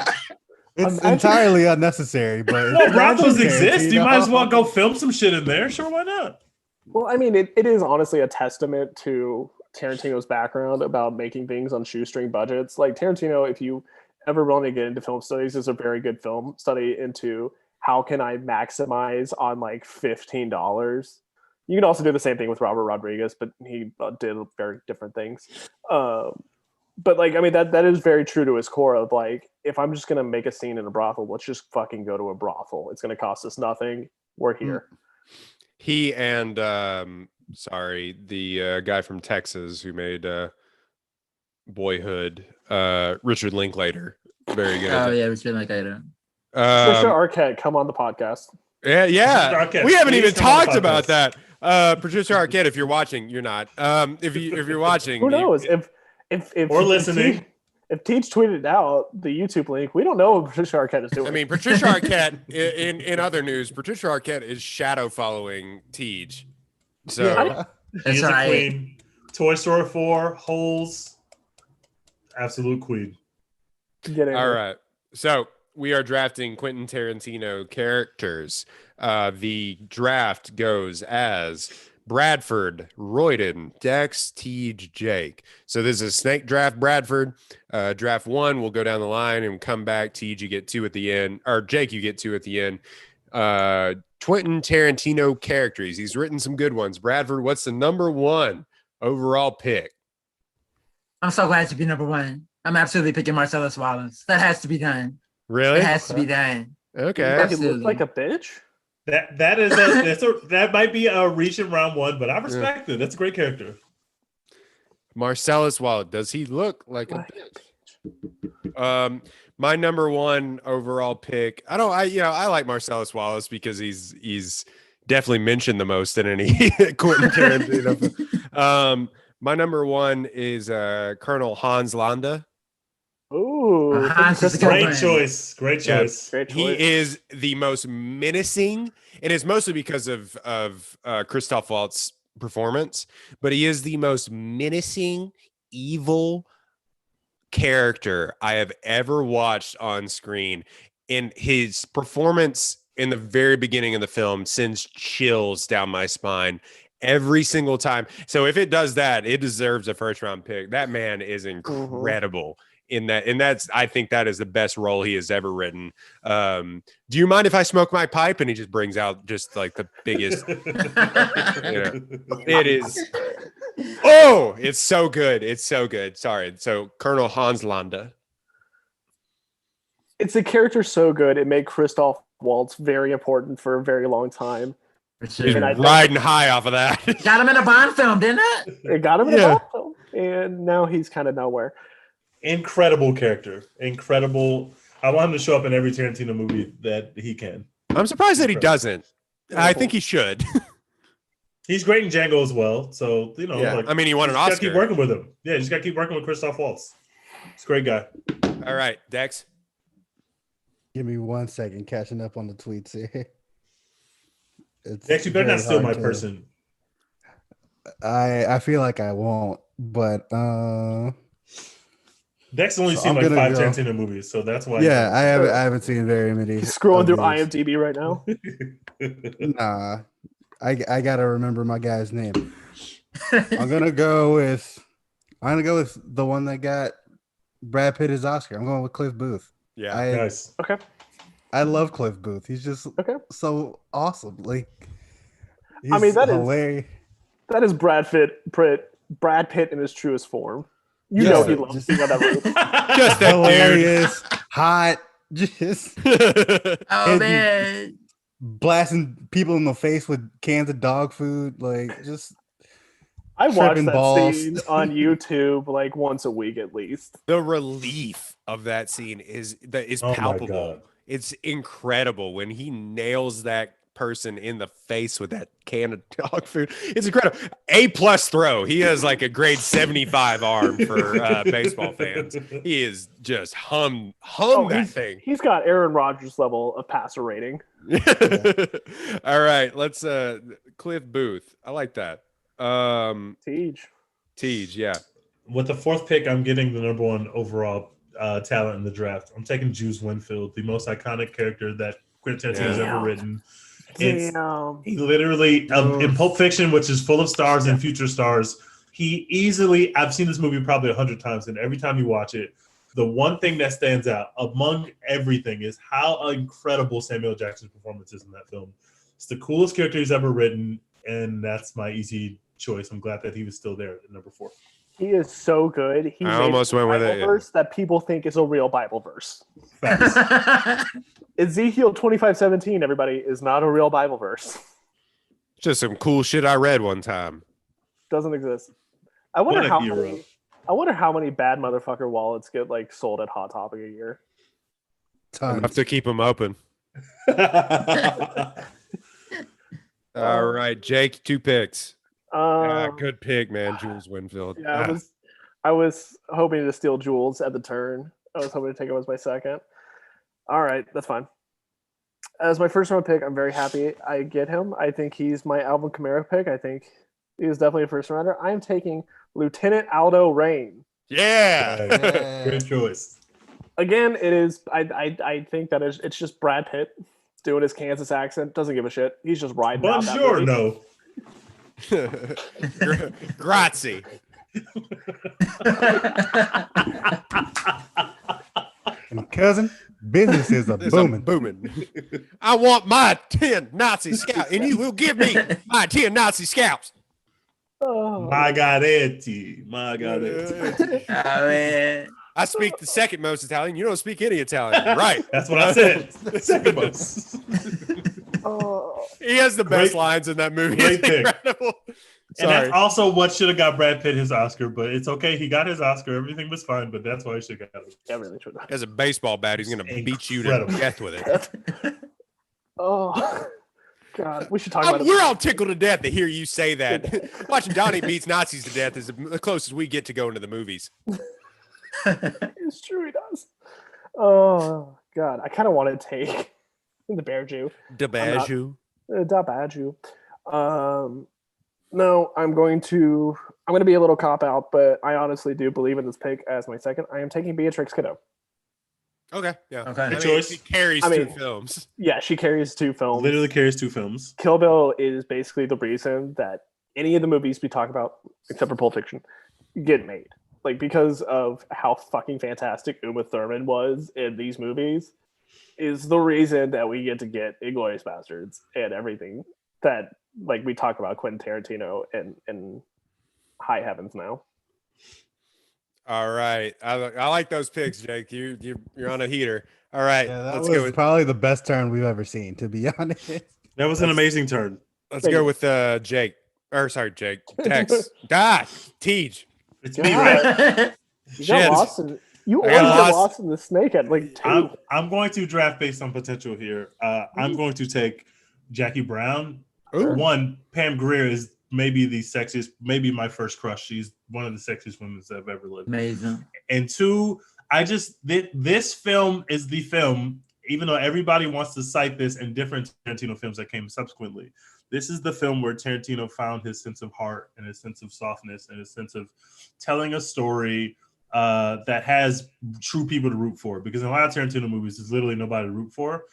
It's Imagine- entirely unnecessary, but Well, brothels Tarantino. exist. You might as well go film some shit in there. Sure, why not? Well, I mean, it is honestly a testament to Tarantino's background about making things on shoestring budgets. Like Tarantino, if you ever want to get into film studies, is a very good film study into how can I maximize on like $15. You can also do the same thing with Robert Rodriguez, but he did very different things. But like, I mean, that is very true to his core of like, if I'm just gonna make a scene in a brothel, let's just fucking go to a brothel. It's gonna cost us nothing. We're here. He and the guy from Texas who made Boyhood, Richard Linklater, very good. Oh yeah, it's been like that. Patricia Arquette, come on the podcast. Yeah. Patricia Arquette, We haven't please even come on the talked about podcast. that. Patricia Arquette, if you're watching, you're not. If you're watching, Who knows if Or listening. If Teach tweeted out the YouTube link, we don't know what Patricia Arquette is doing. I mean, Patricia Arquette. In other news, Patricia Arquette is shadow following Tej. So That's She's a right. queen. Toy Story 4, Holes, absolute queen. Get in all here. right. So we are drafting Quentin Tarantino characters. The draft goes as Bradford, Royden, Dex, Tej, Jake. So this is a snake draft. Bradford, draft 1. We'll go down the line and come back. Tej, you get 2 at the end, or Jake, you get 2 at the end. Quentin Tarantino characters. He's written some good ones. Bradford, what's the number 1 overall pick? I'm so glad to be number 1. I'm absolutely picking Marcellus Wallace. That has to be done. Really? It has to be done. Okay. Like, he Absolutely. looks like a bitch. That might be a reach in round 1, but I respect it. That's a great character. Marcellus Wallace. Does he look like a bitch? My number one overall pick. I like Marcellus Wallace because he's definitely mentioned the most in any Quentin Tarantino. My number one is Colonel Hans Landa. Ooh, Hans is a good Great one. choice. Great choice. great choice. He is the most menacing, and it's mostly because of Christoph Waltz's performance, but he is the most menacing, evil character I have ever watched on screen. And his performance in the very beginning of the film sends chills down my spine every single time. So if it does that, it deserves a first round pick. That man is incredible in that. And I think that is the best role he has ever written. Do you mind if I smoke my pipe? And he just brings out just like the biggest, it is. Oh, it's so good. It's so good. Sorry. So Colonel Hans Landa. It's a character so good. It made Christoph Waltz very important for a very long time. He's riding high off of that. Got him in a Bond film, didn't it? It got him in a Bond film, and now he's kind of nowhere. Incredible character. Incredible. I want him to show up in every Tarantino movie that he can. I'm surprised that he doesn't. I think he should. He's great in Django as well. So, I mean, he won an Oscar. Just keep working with him. Yeah, you just got to keep working with Christoph Waltz. He's a great guy. All right, Dex. Give me 1 second, catching up on the tweets here. Dex, you better not steal my person. I feel like I won't, but Dex only seen like 5 Tarantino movies, so that's why. Yeah, I haven't seen very many. He's scrolling through IMDb right now. Nah, I gotta remember my guy's name. I'm gonna go with the one that got Brad Pitt his Oscar. I'm going with Cliff Booth. Yeah, nice. Okay. I love Cliff Booth. He's just so awesome. Like, I mean, that hilarious. That is Brad Pitt in his truest form. You know he loves being on that roof. Just that hilarious, hot, just man, blasting people in the face with cans of dog food, like just. I watch that balls. scene on YouTube like once a week at least. The relief of that scene is palpable. It's incredible when he nails that person in the face with that can of dog food. It's incredible. A+ throw. He has like a grade 75 arm for baseball fans. He is just hum that thing. He's got Aaron Rodgers level of passer rating. All right, let's Cliff Booth. I like that. Tej, yeah. With the 4th pick, I'm getting the number 1 overall talent in the draft. I'm taking Juice Winfield, the most iconic character that Quentin Tarantino has ever written. He literally in Pulp Fiction, which is full of stars and future stars, he easily, I've seen this movie probably 100 times, and every time you watch it, the one thing that stands out among everything is how incredible Samuel Jackson's performance is in that film. It's the coolest character he's ever written, and that's my easy choice. I'm glad that he was still there at number 4. He is so good. He I almost went with it. Verse that people think is a real Bible verse. Ezekiel 25:17, everybody, is not a real Bible verse. Just some cool shit I read one time. Doesn't exist. I wonder how many bad motherfucker wallets get like sold at Hot Topic a year. I have to keep them open. All right, Jake, 2 picks. Good pick, man. Jules Winfield. Yeah, I was hoping to steal Jules at the turn. I was hoping to take him as my second. All right, that's fine. As my first round pick, I'm very happy I get him. I think he's my Alvin Kamara pick. I think he is definitely a first rounder. I am taking Lieutenant Aldo Rain. Yeah. Great choice. Again, it is. I think that it's just Brad Pitt doing his Kansas accent. Doesn't give a shit. He's just riding. Bonjour, no. Grazie. And cousin, business is a booming. I want my 10 Nazi scouts, and you will give me my 10 Nazi scouts. Oh. Margaretti. Oh, man. I speak the second most Italian. You don't speak any Italian, right? That's what I said. Second most. Oh. He has the best lines in that movie. It's incredible. And that's Sorry. also what should have got Brad Pitt his Oscar, but it's okay. He got his Oscar. Everything was fine, but that's why he should have got it. Everything should have. As a baseball bat, he's going to beat you to Incredible. death with it. Oh, God. We should talk about it. We're all tickled to death to hear you say that. Watching Donnie beats Nazis to death is the closest we get to going to the movies. It's true, he does. Oh, God. I kind of want to take the Bear Jew. DeBaju. Da Baju. No, I'm going to be a little cop out, but I honestly do believe in this pick as my second. I am taking Beatrix Kiddo. Okay, yeah. Okay. I mean, choice. He carries I two mean- films. Yeah, she carries 2 films. Literally carries 2 films. Kill Bill is basically the reason that any of the movies we talk about, except for Pulp Fiction, get made. Like, because of how fucking fantastic Uma Thurman was in these movies, is the reason that we get to get Inglourious Bastards and everything that, like, we talk about Quentin Tarantino and High Heavens now. All right. I like those picks, Jake. You're on a heater. All right. Yeah, that let's was go with probably the best turn we've ever seen, to be honest. That was an amazing turn. let's go with Jake. Or sorry, Jake. Dex. Tej. It's me, God. right? You Shit. got lost in you I always got get lost. lost in the snake at like 2. I'm going to draft based on potential here. I'm going to take Jackie Brown. Ooh. One, Pam Grier is maybe the sexiest, maybe my first crush. She's one of the sexiest women I've ever lived. Amazing. And 2, this film is the film, even though everybody wants to cite this in different Tarantino films that came subsequently. This is the film where Tarantino found his sense of heart and his sense of softness and his sense of telling a story that has true people to root for. Because in a lot of Tarantino movies, there's literally nobody to root for.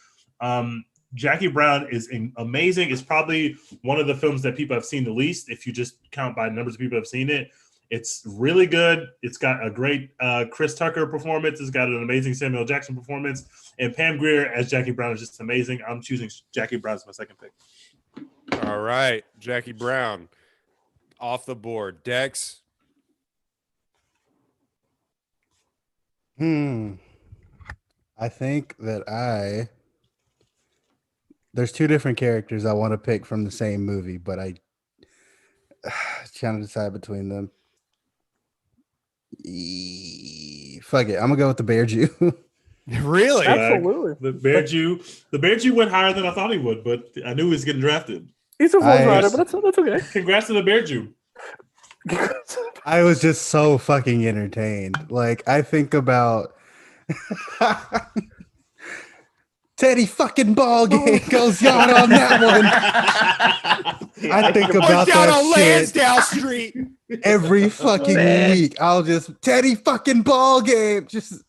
Jackie Brown is amazing. It's probably one of the films that people have seen the least, if you just count by numbers of people who have seen it. It's really good. It's got a great Chris Tucker performance. It's got an amazing Samuel Jackson performance. And Pam Grier as Jackie Brown is just amazing. I'm choosing Jackie Brown as my second pick. All right. Jackie Brown off the board. Dex. I think that there's 2 different characters I want to pick from the same movie, but I trying to decide between them. Fuck it. I'm gonna go with the Bear Jew. Really? Absolutely. The Bear Jew went higher than I thought he would, but I knew he was getting drafted. He's a full rider, but that's okay. Congrats to the Bear Jew. I was just so fucking entertained. Like, I think about Teddy fucking Ballgame goes yacht on that one. I think about Down that on shit Lansdowne Street. every fucking week. I'll just Teddy fucking Ballgame. Just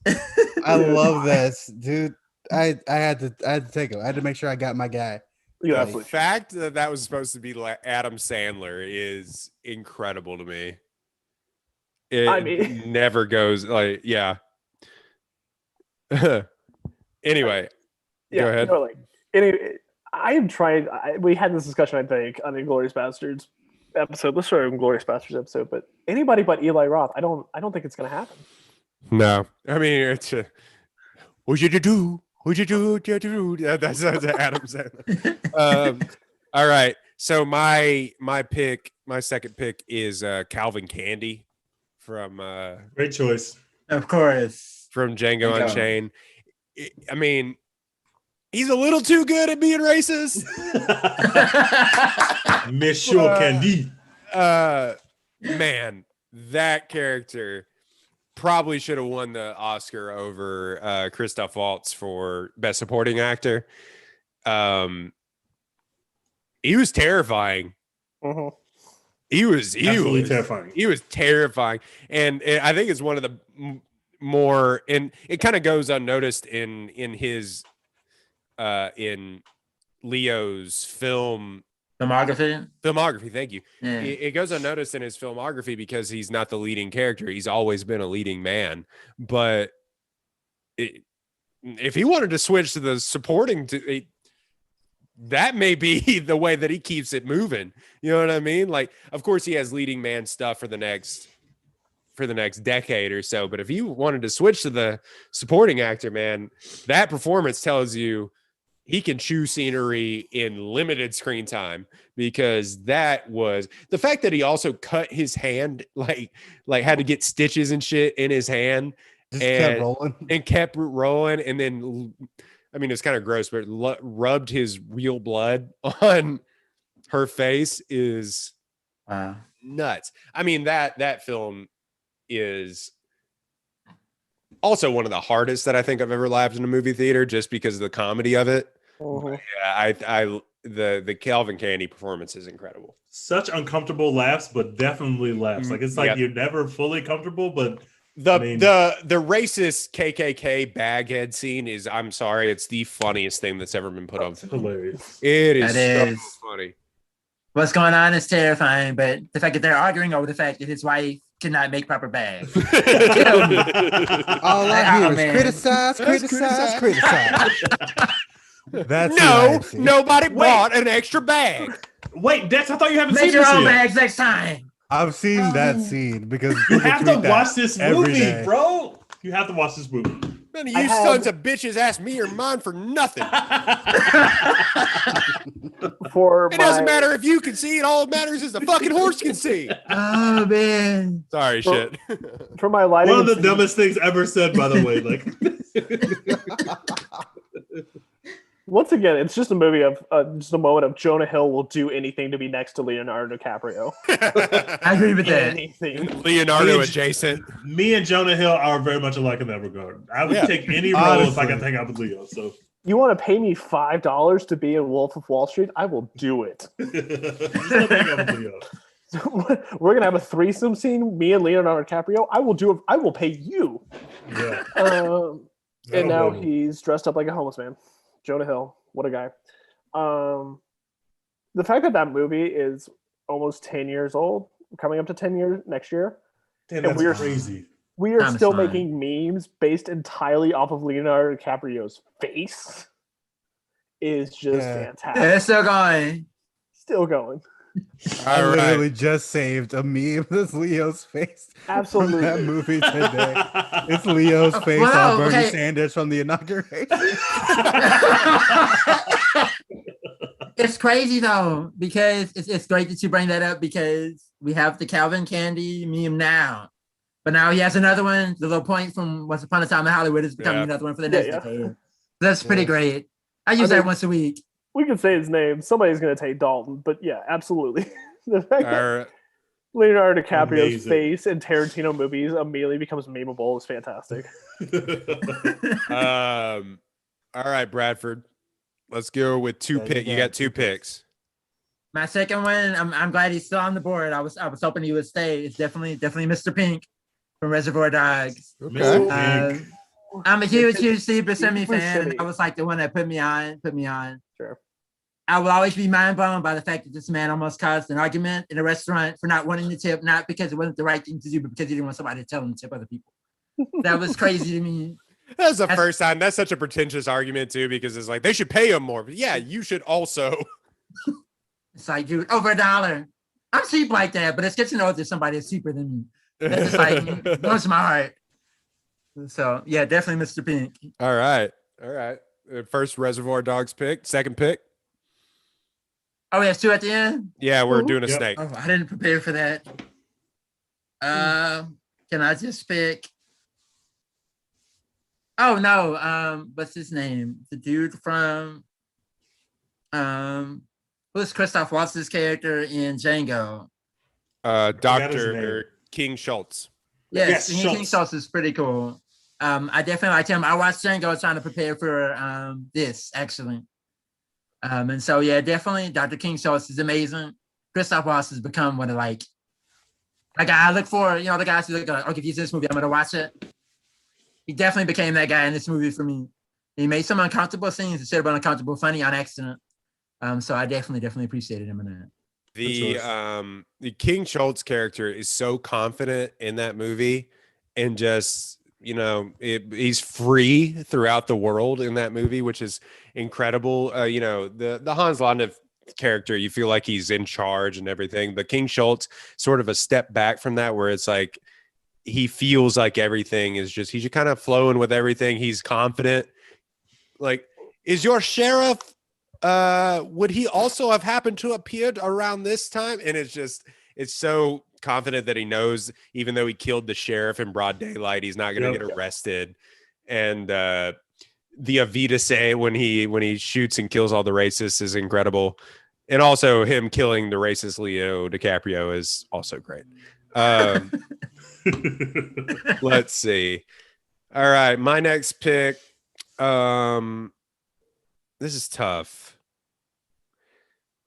I love this, dude. I had to take him. I had to make sure I got my guy. You The absolutely. fact that that was supposed to be like Adam Sandler is incredible to me. It I mean- never goes like, yeah. Anyway, go ahead. No, like, I am trying. We had this discussion, I think, on the Inglourious Bastards episode. Let's start an Inglourious Bastards episode. But anybody but Eli Roth, I don't think it's going to happen. No, I mean it's what you do? What you do? Yeah, that's Adam Sandler. All right, so my second pick is Calvin Candy from Great choice. Of course. from Django Django. Unchained. I mean, he's a little too good at being racist. Monsieur Candy. Man, that character probably should have won the Oscar over Christoph Waltz for Best Supporting Actor. He was terrifying. Mhm. He was Terrifying. He was terrifying, and I think it's one of the more, and it kind of goes unnoticed in his in Leo's filmography. Thank you. Yeah. It goes unnoticed in his filmography because he's not the leading character. He's always been a leading man, but if he wanted to switch to the supporting, that may be the way that he keeps it moving. You know what I mean? Like, of course, he has leading man stuff for the next decade or so. But if you wanted to switch to the supporting actor, man, that performance tells you he can chew scenery in limited screen time, because that was the fact that he also cut his hand, like had to get stitches and shit in his hand, Just kept rolling. and kept rolling. And then, I mean, it's kind of gross, but rubbed his real blood on her face is nuts. I mean, that film is also one of the hardest that I think I've ever laughed in a movie theater, just because of the comedy of it. Yeah, the Calvin Candy performance is incredible. Such uncomfortable laughs, but definitely laughs. Like it's like you're never fully comfortable, but the racist KKK baghead scene is, I'm sorry, it's the funniest thing that's ever been put on film. Hilarious. It is so funny. What's going on is terrifying, but the fact that they're arguing over the fact that his wife cannot make proper bags. All I hear is criticize. That's nobody bought an extra bag. Wait, Dex, I thought you haven't Make seen your this own yet. bags next time. I've seen that scene because You have to watch this movie, day. bro. You have to watch this movie. None of you sons of bitches ask me or mine for nothing. It doesn't matter if you can see it. All that matters is the fucking horse can see. Oh man. Sorry, shit. For my lighting, One of the dumbest things ever said, by the way. Like, once again, it's just a movie of just a moment of Jonah Hill will do anything to be next to Leonardo DiCaprio. I agree with that. Anything. Leonardo adjacent. me and Jonah Hill are very much alike in that regard. I would take any role if I could hang out with Leo. So You want to pay me $5 to be in Wolf of Wall Street? I will do it. We're gonna have a threesome scene, me and Leonardo DiCaprio. I will do it. I will pay you. Yeah. And now he's dressed up like a homeless man. Jonah Hill, what a guy. The fact that movie is almost 10 years old, coming up to 10 years next year. Damn, that's crazy. We are still making memes based entirely off of Leonardo DiCaprio's face. Is just fantastic. Yeah, it's still going. Still going. I literally just saved a meme that's Leo's face. Absolutely. From that movie today. It's Leo's face on Bernie Sanders from the inauguration. It's crazy though, because it's great that you bring that up, because we have the Calvin Candy meme now. But now he has another one. The little point from Once Upon a Time in Hollywood is becoming another one for the next decade. That's pretty great. I use that once a week. We can say his name. Somebody's going to take Dalton, but yeah, absolutely. The fact that Leonardo DiCaprio's face in Tarantino movies immediately becomes memeable is fantastic. All right, Bradford. Let's go with two picks. You got two picks. My second one, I'm glad he's still on the board. I was hoping he would stay. It's definitely Mr. Pink from Reservoir Dogs. Okay. I'm a huge Steve Buscemi fan. I was like the one that put me on. Sure. I will always be mind blown by the fact that this man almost caused an argument in a restaurant for not wanting to tip, not because it wasn't the right thing to do, but because he didn't want somebody to tell him to tip other people. That was crazy to me. That's the first time. That's such a pretentious argument too, because it's like they should pay him more. But yeah, you should also. It's like, dude, over $1. I'm cheap like that, but it's good to know that somebody is cheaper than me. That's just like goes to my heart. So yeah, definitely Mr. Pink. All right. First Reservoir Dogs pick. Second pick. Oh, we have two at the end? Yeah, we're doing a snake. Oh, I didn't prepare for that. Can I just pick? Oh no, what's his name? The dude from who's Christoph Waltz's character in Django? Dr. King Schultz. Yes, King Schultz is pretty cool. I definitely liked him. I watched Django trying to prepare for this actually. And so yeah, definitely Dr. King Schultz is amazing. Christoph Waltz has become one of like I look for, the guys who look like, okay, if he's in this movie, I'm gonna watch it. He definitely became that guy in this movie for me. He made some uncomfortable scenes instead of uncomfortable funny on accident. So I definitely appreciated him in that. The King Schultz character is so confident in that movie, and just he's free throughout the world in that movie, which is incredible. The Hans Landa character, you feel like he's in charge and everything, but King Schultz sort of a step back from that, where it's like he feels like everything is just, he's just kind of flowing with everything. He's confident. Like is your sheriff, would he also have happened to appeared around this time? And it's so confident that he knows, even though he killed the sheriff in broad daylight, he's not going to get arrested. And the Avita say when he shoots and kills all the racists is incredible. And also him killing the racist Leo DiCaprio is also great. Let's see. All right, my next pick. This is tough.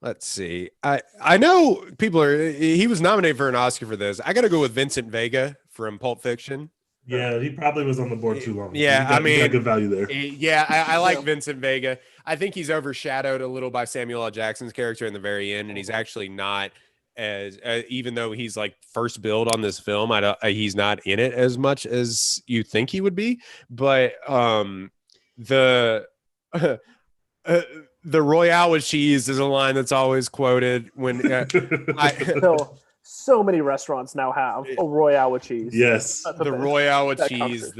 Let's see. I know people are. He was nominated for an Oscar for this. I got to go with Vincent Vega from Pulp Fiction. Yeah, he probably was on the board too long. Yeah, he got good value there. Yeah, I like Vincent Vega. I think he's overshadowed a little by Samuel L. Jackson's character in the very end, and he's actually not as even though he's like first build on this film. He's not in it as much as you think he would be. But the Royale with cheese is a line that's always quoted when so many restaurants now have a Royale with cheese. Yes, the Royale with cheese.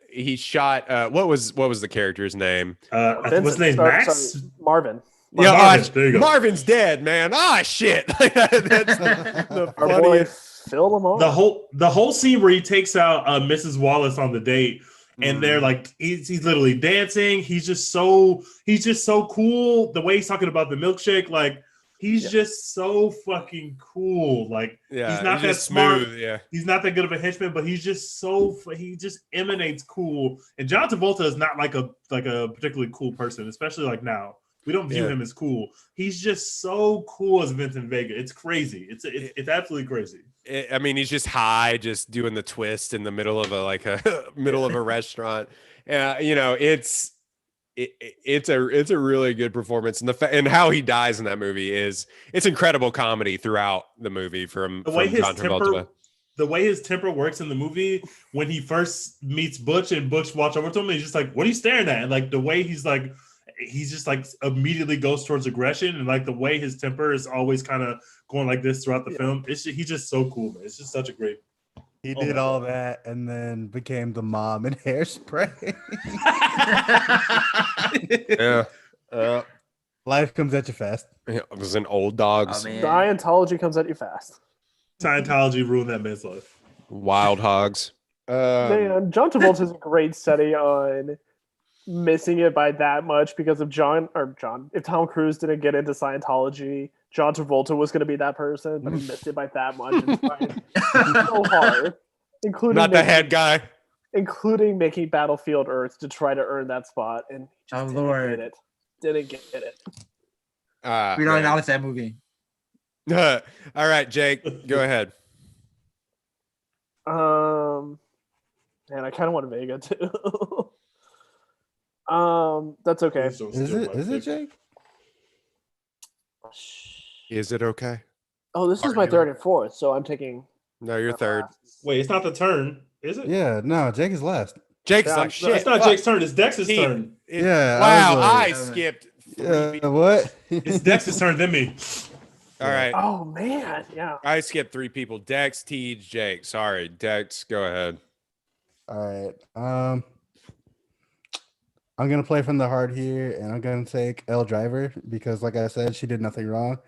He shot. What was the character's name? What's his name? Max? Marvin. Yeah, Marvin, there you go. Marvin's dead, man. Ah, shit. That's the funniest. Phil Lamar. The whole scene where he takes out Mrs. Wallace on the date. And they're like, he's literally dancing. He's just so cool. The way he's talking about the milkshake, like he's just so fucking cool. Like he's not that smart. Smooth, yeah. He's not that good of a henchman, but he just emanates cool. And John Travolta is not like a particularly cool person, especially like now. We don't view him as cool. He's just so cool as Vincent Vega. It's crazy. It's absolutely crazy. I mean, he's just high, just doing the twist in the middle of a restaurant. It's a really good performance, and how he dies in that movie it's incredible comedy throughout the movie from John Travolta. The way his temper works in the movie, when he first meets Butch and Butch walks over to him, and he's just like, "What are you staring at?" And like the way he's just like immediately goes towards aggression, and like the way his temper is always kind of going like this throughout the film. He's just so cool, man. It's just such a great. He did all that and then became the mom in Hairspray. Yeah. Life comes at you fast. It was an old dogs. Oh, man. Scientology comes at you fast. Scientology ruined that man's life. Wild hogs. Man, John Travolta is a great study on missing it by that much because of if Tom Cruise didn't get into Scientology, John Travolta was going to be that person, but he missed it by that much. It's so hard, including not the head guy, including making Battlefield Earth to try to earn that spot, and didn't get it. We don't acknowledge that movie. All right, Jake, go ahead. Man, I kind of want Vega too. That's okay. Is it Jake? Is it okay? Oh, this is my third and fourth, so I'm taking. No, you're third. Wait, it's not the turn, is it? Yeah, no, Jake is last. Jake's like shit. It's not Jake's turn. It's Dex's turn. Yeah. Wow, I skipped. What? It's Dex's turn, then me. All right. Oh man, yeah. I skipped 3 people. Dex, Tej, Jake. Sorry, Dex. Go ahead. All right. I'm gonna play from the heart here, and I'm gonna take Elle Driver because, like I said, she did nothing wrong.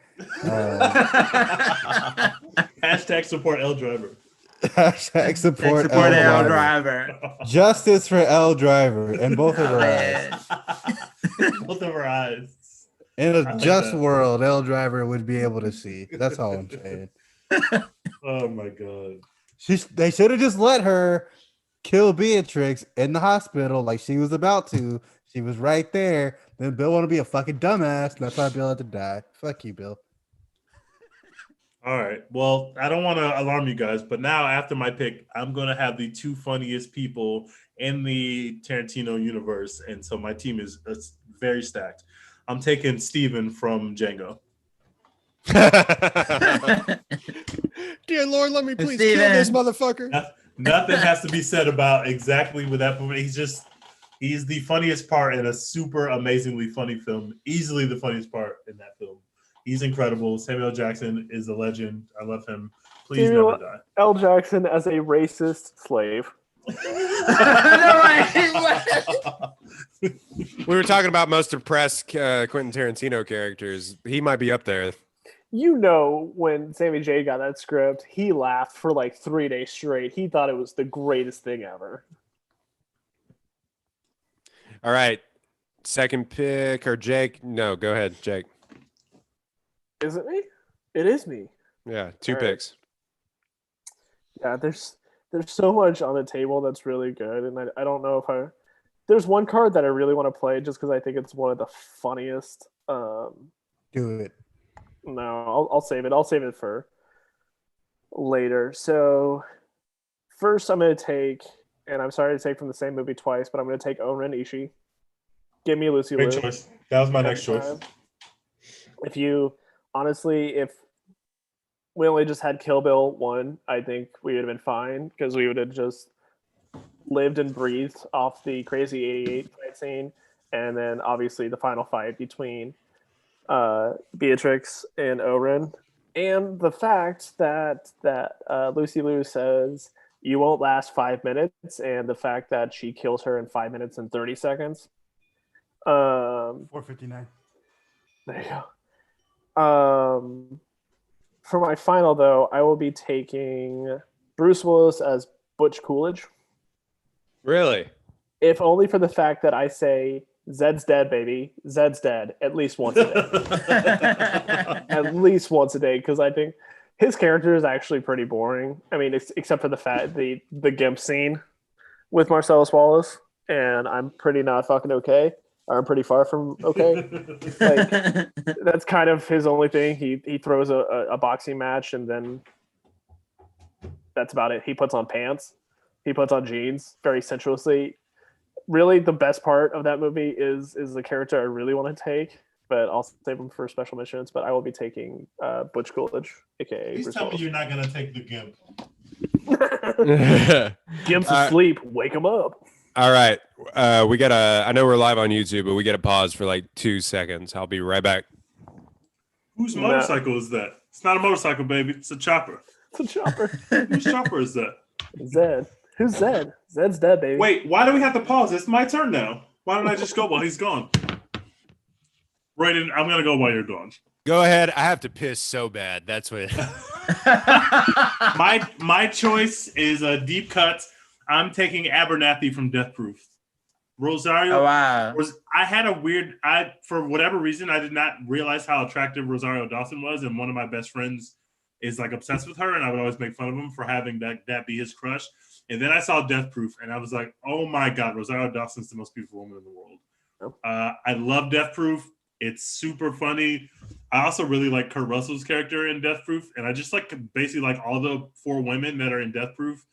Hashtag support Elle Driver. Hashtag support Elle Driver. Justice for Elle Driver and both of her eyes. Both of her eyes. In a just world, Elle Driver would be able to see. That's all I'm saying. Oh my god. They should have just let her kill Beatrix in the hospital like she was about to. She was right there. Then Bill want to be a fucking dumbass. And that's why Bill had to die. Fuck you, Bill. All right. Well, I don't want to alarm you guys, but now after my pick, I'm going to have the 2 funniest people in the Tarantino universe. And so my team is very stacked. I'm taking Steven from Django. Dear Lord, let me please kill this motherfucker. Nothing has to be said about exactly with that movie. He's the funniest part in a super amazingly funny film. Easily the funniest part in that film. He's incredible. Samuel Jackson is a legend. I love him. Please never die. L. Jackson as a racist slave. We were talking about most depressed Quentin Tarantino characters. He might be up there. You know, when Sammy J got that script, he laughed for like 3 days straight. He thought it was the greatest thing ever. All right. Second pick or Jake? No, go ahead, Jake. Is it me? It is me. Yeah, two All right. picks. Yeah, there's so much on the table that's really good, and I don't know if I. There's one card that I really want to play just because I think it's one of the funniest. Do it. No, I'll save it. I'll save it for later. So first, I'm going to take, and I'm sorry to take from the same movie twice, but I'm going to take Oren Ishii. Give me Lucy Great Liu. choice. That was my next choice. If you honestly, if we only just had Kill Bill 1, I think we would have been fine because we would have just lived and breathed off the crazy 88 fight scene, and then obviously the final fight between Beatrix and Oren, and the fact that Lucy Liu says you won't last 5 minutes, and the fact that she kills her in 5 minutes and 30 seconds. 4:59. There you go. For my final, though, I will be taking Bruce Willis as Butch Coolidge. Really? If only for the fact that I say Zed's dead, baby. Zed's dead at least once a day. At least once a day, because I think his character is actually pretty boring. I mean, except for the Gimp scene with Marcellus Wallace, and I'm pretty not fucking okay. Or I'm pretty far from okay. Like, that's kind of his only thing. He throws a boxing match, and then that's about it. He puts on pants. He puts on jeans very sensuously. Really, the best part of that movie is the character I really want to take, but I'll save him for special missions. But I will be taking Butch Coolidge, aka. Please tell me you're not gonna take the Gimp. Gimp's asleep. Wake him up. All right. We got I know we're live on YouTube, but we got to pause for like 2 seconds. I'll be right back. Whose motorcycle is that? It's not a motorcycle, baby. It's a chopper. It's a chopper. Whose chopper is that? Zed. Who's Zed? Zed's dead, baby. Wait, why do we have to pause? It's my turn now. Why don't I just go while he's gone? Right in, I'm gonna go while you're gone. Go ahead. I have to piss so bad. That's what. My choice is a deep cut. I'm taking Abernathy from Death Proof. Rosario. Oh, wow. I had a weird. For whatever reason, I did not realize how attractive Rosario Dawson was, and one of my best friends is like obsessed with her, and I would always make fun of him for having that be his crush. And then I saw Death Proof, and I was like, oh my God, Rosario Dawson's the most beautiful woman in the world. I love Death Proof. It's super funny. I also really like Kurt Russell's character in Death Proof, and I just like basically like all the 4 women that are in Death Proof.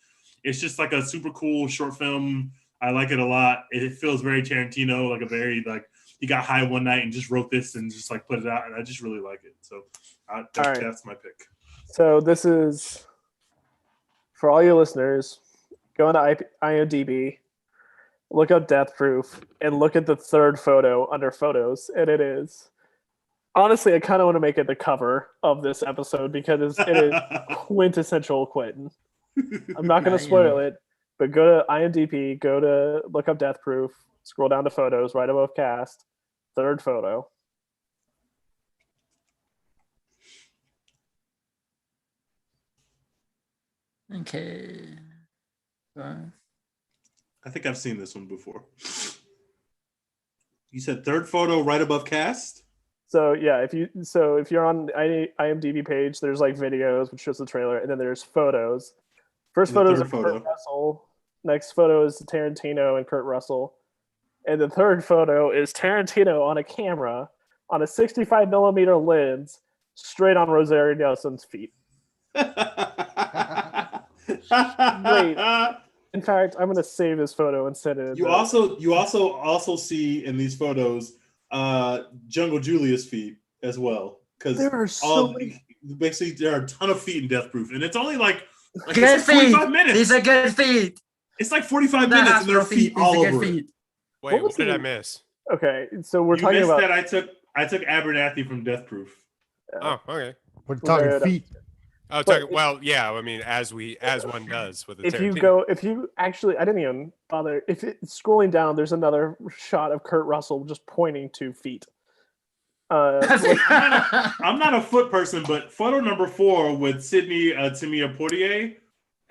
It's just like a super cool short film. I like it a lot. It feels very Tarantino, like a very like he got high one night and just wrote this and just like put it out, and I just really like it. So that's my pick. So this is for all you listeners. Go into IMDb, look up Death Proof, and look at the third photo under photos, and it is. Honestly, I kind of want to make it the cover of this episode because it is quintessential Quentin. I'm not going to spoil it, but go to IMDb, look up Death Proof, scroll down to photos right above cast, third photo. Okay. I think I've seen this one before. You said third photo right above cast? So yeah, if you're on IMDb page, there's like videos which shows the trailer, and then there's photos. First photo is Kurt Russell. Next photo is Tarantino and Kurt Russell. And the third photo is Tarantino on a camera on a 65 millimeter lens straight on Rosario Dawson's feet. Wait. In fact, I'm gonna save this photo and send it. You also see in these photos Jungle Julia's feet as well. Because there are so many. Basically there are a ton of feet in Death Proof. And it's only like good feet. 45 minutes. These are good feet. It's like 45 minutes and there are feet all over it. Wait, what did I miss? Okay, so we're talking about that I took Abernathy from Death Proof. Oh, okay. We're talking feet. Oh, But well, yeah. I mean, as one does with the if you actually, I didn't even bother. If scrolling down, there's another shot of Kurt Russell just pointing to feet. I'm not a foot person, but photo number 4 with Sydney Tamia Portier.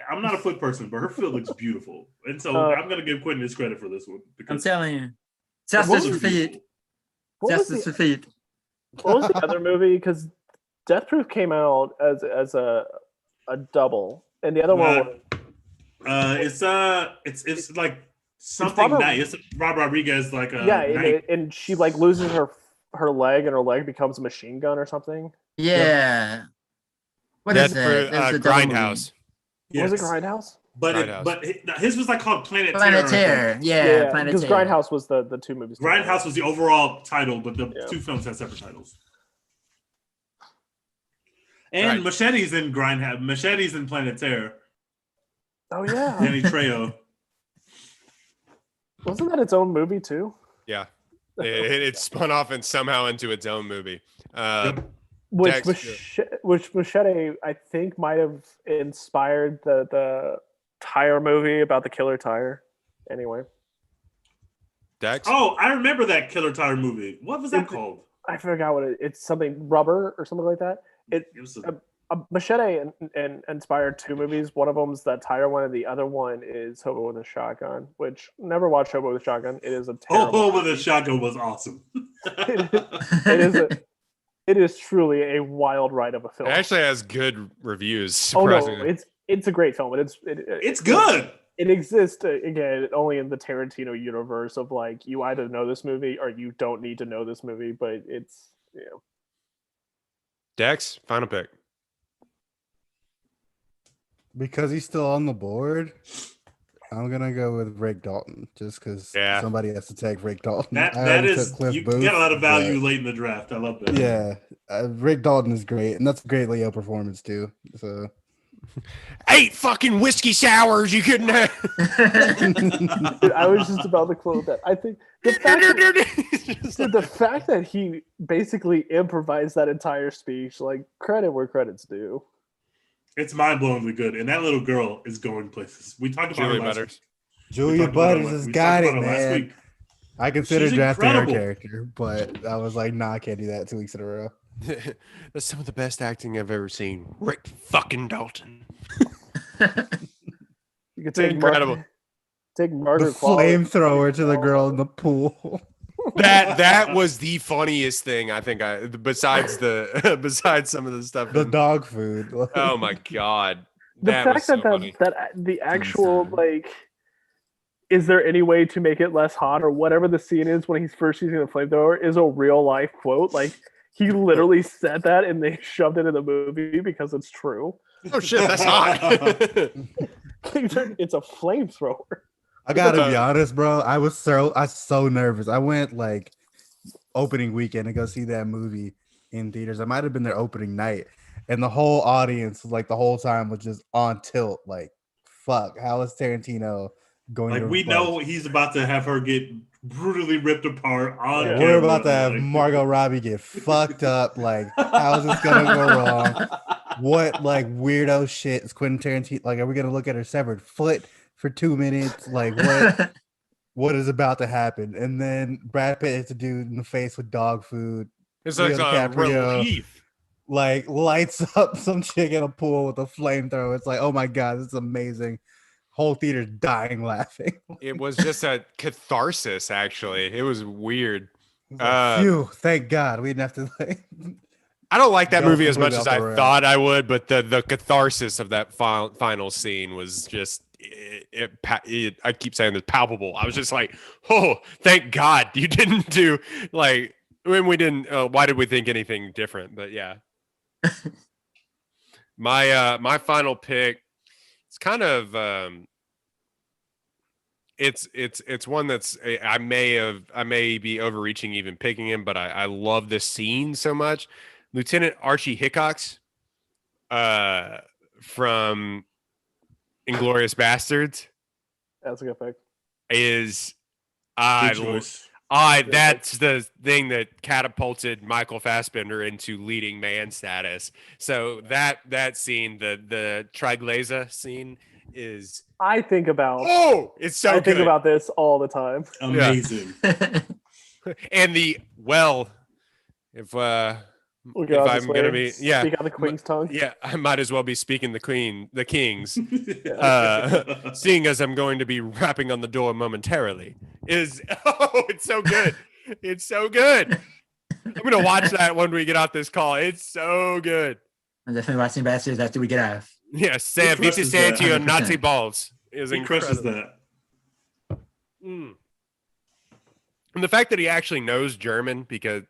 I'm not a foot person, but her foot looks beautiful, and so I'm gonna give Quentin his credit for this one. I'm telling you, What justice was- for feet. What was Justice the, for feet. what was the other movie? Because Death Proof came out as a double, and the other one was It's like something Robert- nice. It's Rob Rodriguez, like and she like loses her leg, and her leg becomes a machine gun or something. Yeah. What is that? That's the double movie. Grindhouse. Was it Grindhouse? But his was like called Planet Planet Terror. Terror. Yeah, Planet because Terror. Grindhouse was the two movies. Grindhouse was the overall title, but the two films had separate titles. And Machete's in Grindhouse. Machete's in Planet Terror. Oh yeah, Danny Trejo. Wasn't that its own movie too? Yeah, it spun off and somehow into its own movie. Which Machete, I think, might have inspired the tire movie about the killer tire. Anyway, Dex. Oh, I remember that Killer Tire movie. What was that called? I forgot what it's something rubber or something like that. It was Machete and inspired two movies. One of them's that tire one, and the other one is Hobo with a Shotgun. Which never watched Hobo with a Shotgun. It is a terrible. Hobo with a Shotgun was awesome. It is truly a wild ride of a film. It actually has good reviews. Surprisingly. Oh no, it's a great film, and it's good. It exists again only in the Tarantino universe of like you either know this movie or you don't need to know this movie, but it's Dex, final pick. Because he's still on the board, I'm gonna go with Rick Dalton, just because somebody has to take Rick Dalton. That is, you get a lot of value late in the draft. I love that. Yeah, Rick Dalton is great, and that's a great Leo performance too. So 8 fucking whiskey sours you couldn't have. Dude, I was just about to quote that. I think the fact that he basically improvised that entire speech, like credit where credit's due. It's mind-blowingly good, and that little girl is going places. We talked about her last week. Julia Butters has got it, man. I considered drafting her character, but I was like, nah, I can't do that 2 weeks in a row. That's some of the best acting I've ever seen. Rick fucking Dalton. You could take incredible. Take Margaret the flamethrower to the girl in the pool. That was the funniest thing I think besides some of the stuff. The dog food. Oh my god. The fact that the actual like, is there any way to make it less hot or whatever the scene is when he's first using the flamethrower is a real life quote. Like he literally said that and they shoved it in the movie because it's true. Oh shit, that's hot. It's a flamethrower. I gotta be honest, bro. I was so nervous. I went like opening weekend to go see that movie in theaters. I might have been there opening night, and the whole audience, like the whole time, was just on tilt. Like, fuck, how is Tarantino going? Like we know he's about to have her get brutally ripped apart on camera. We're about to have Margot Robbie get fucked up. Like, how is this gonna go wrong? What like weirdo shit is Quentin Tarantino? Like, are we gonna look at her severed foot for 2 minutes? Like, what is about to happen? And then Brad Pitt hits a dude in the face with dog food. It's like a relief. Like lights up some chick in a pool with a flamethrower. It's like, oh my god, this is amazing. Whole theater's dying laughing. It was just a catharsis. Actually, it was weird. Phew! Thank God we didn't have to like. I don't like that movie as much as I thought I would, but the catharsis of that final scene was just I keep saying this, palpable. I was just like, oh, thank God you didn't do like when we didn't. Why did we think anything different? But yeah, my final pick. It's kind of it's one that's I may be overreaching even picking him, but I love this scene so much. Lieutenant Archie Hickox from Inglourious Bastards. That's a good pick. I That's the thing that catapulted Michael Fassbender into leading man status. So that scene, the Triglaza scene, is I think about it's so I good. think about this all the time. Amazing. And if I'm gonna be speak out the queen's tongue. yeah, I might as well be speaking the kings. Seeing as I'm going to be rapping on the door momentarily, it's so good. It's so good. I'm gonna watch that when we get off this call. It's so good. I'm definitely watching Bastards after we get off. Yes, Sam, Vici Santi on 100%. Nazi balls is He crushes incredible. that. Mm. And the fact that he actually knows German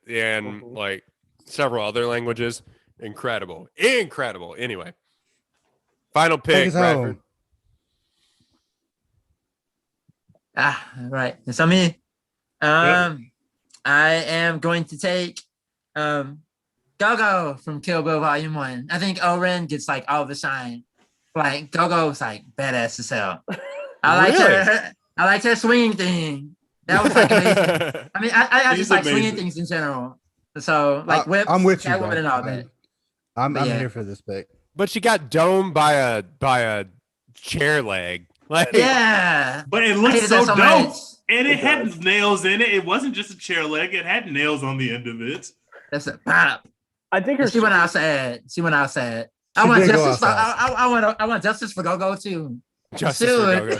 and like several other languages, incredible. Anyway, final pick, Bradford. Right. It's on me. I am going to take Go-Go from Kill Bill Volume 1. I think Oren gets like all the shine. Like Go-Go's like badass as hell. I liked her swinging thing. That was like amazing. I mean, I just like swinging things in general. So like whips, I'm with you, Catwoman, and all that. I'm here for this pick. But she got domed by a chair leg. Like, yeah, but it looks so dope. Much. And it had nails in it. It wasn't just a chair leg. It had nails on the end of it. That's a pop. I think her. She went outside. I want justice. I want justice for Go-Go too. Justice for Go-Go.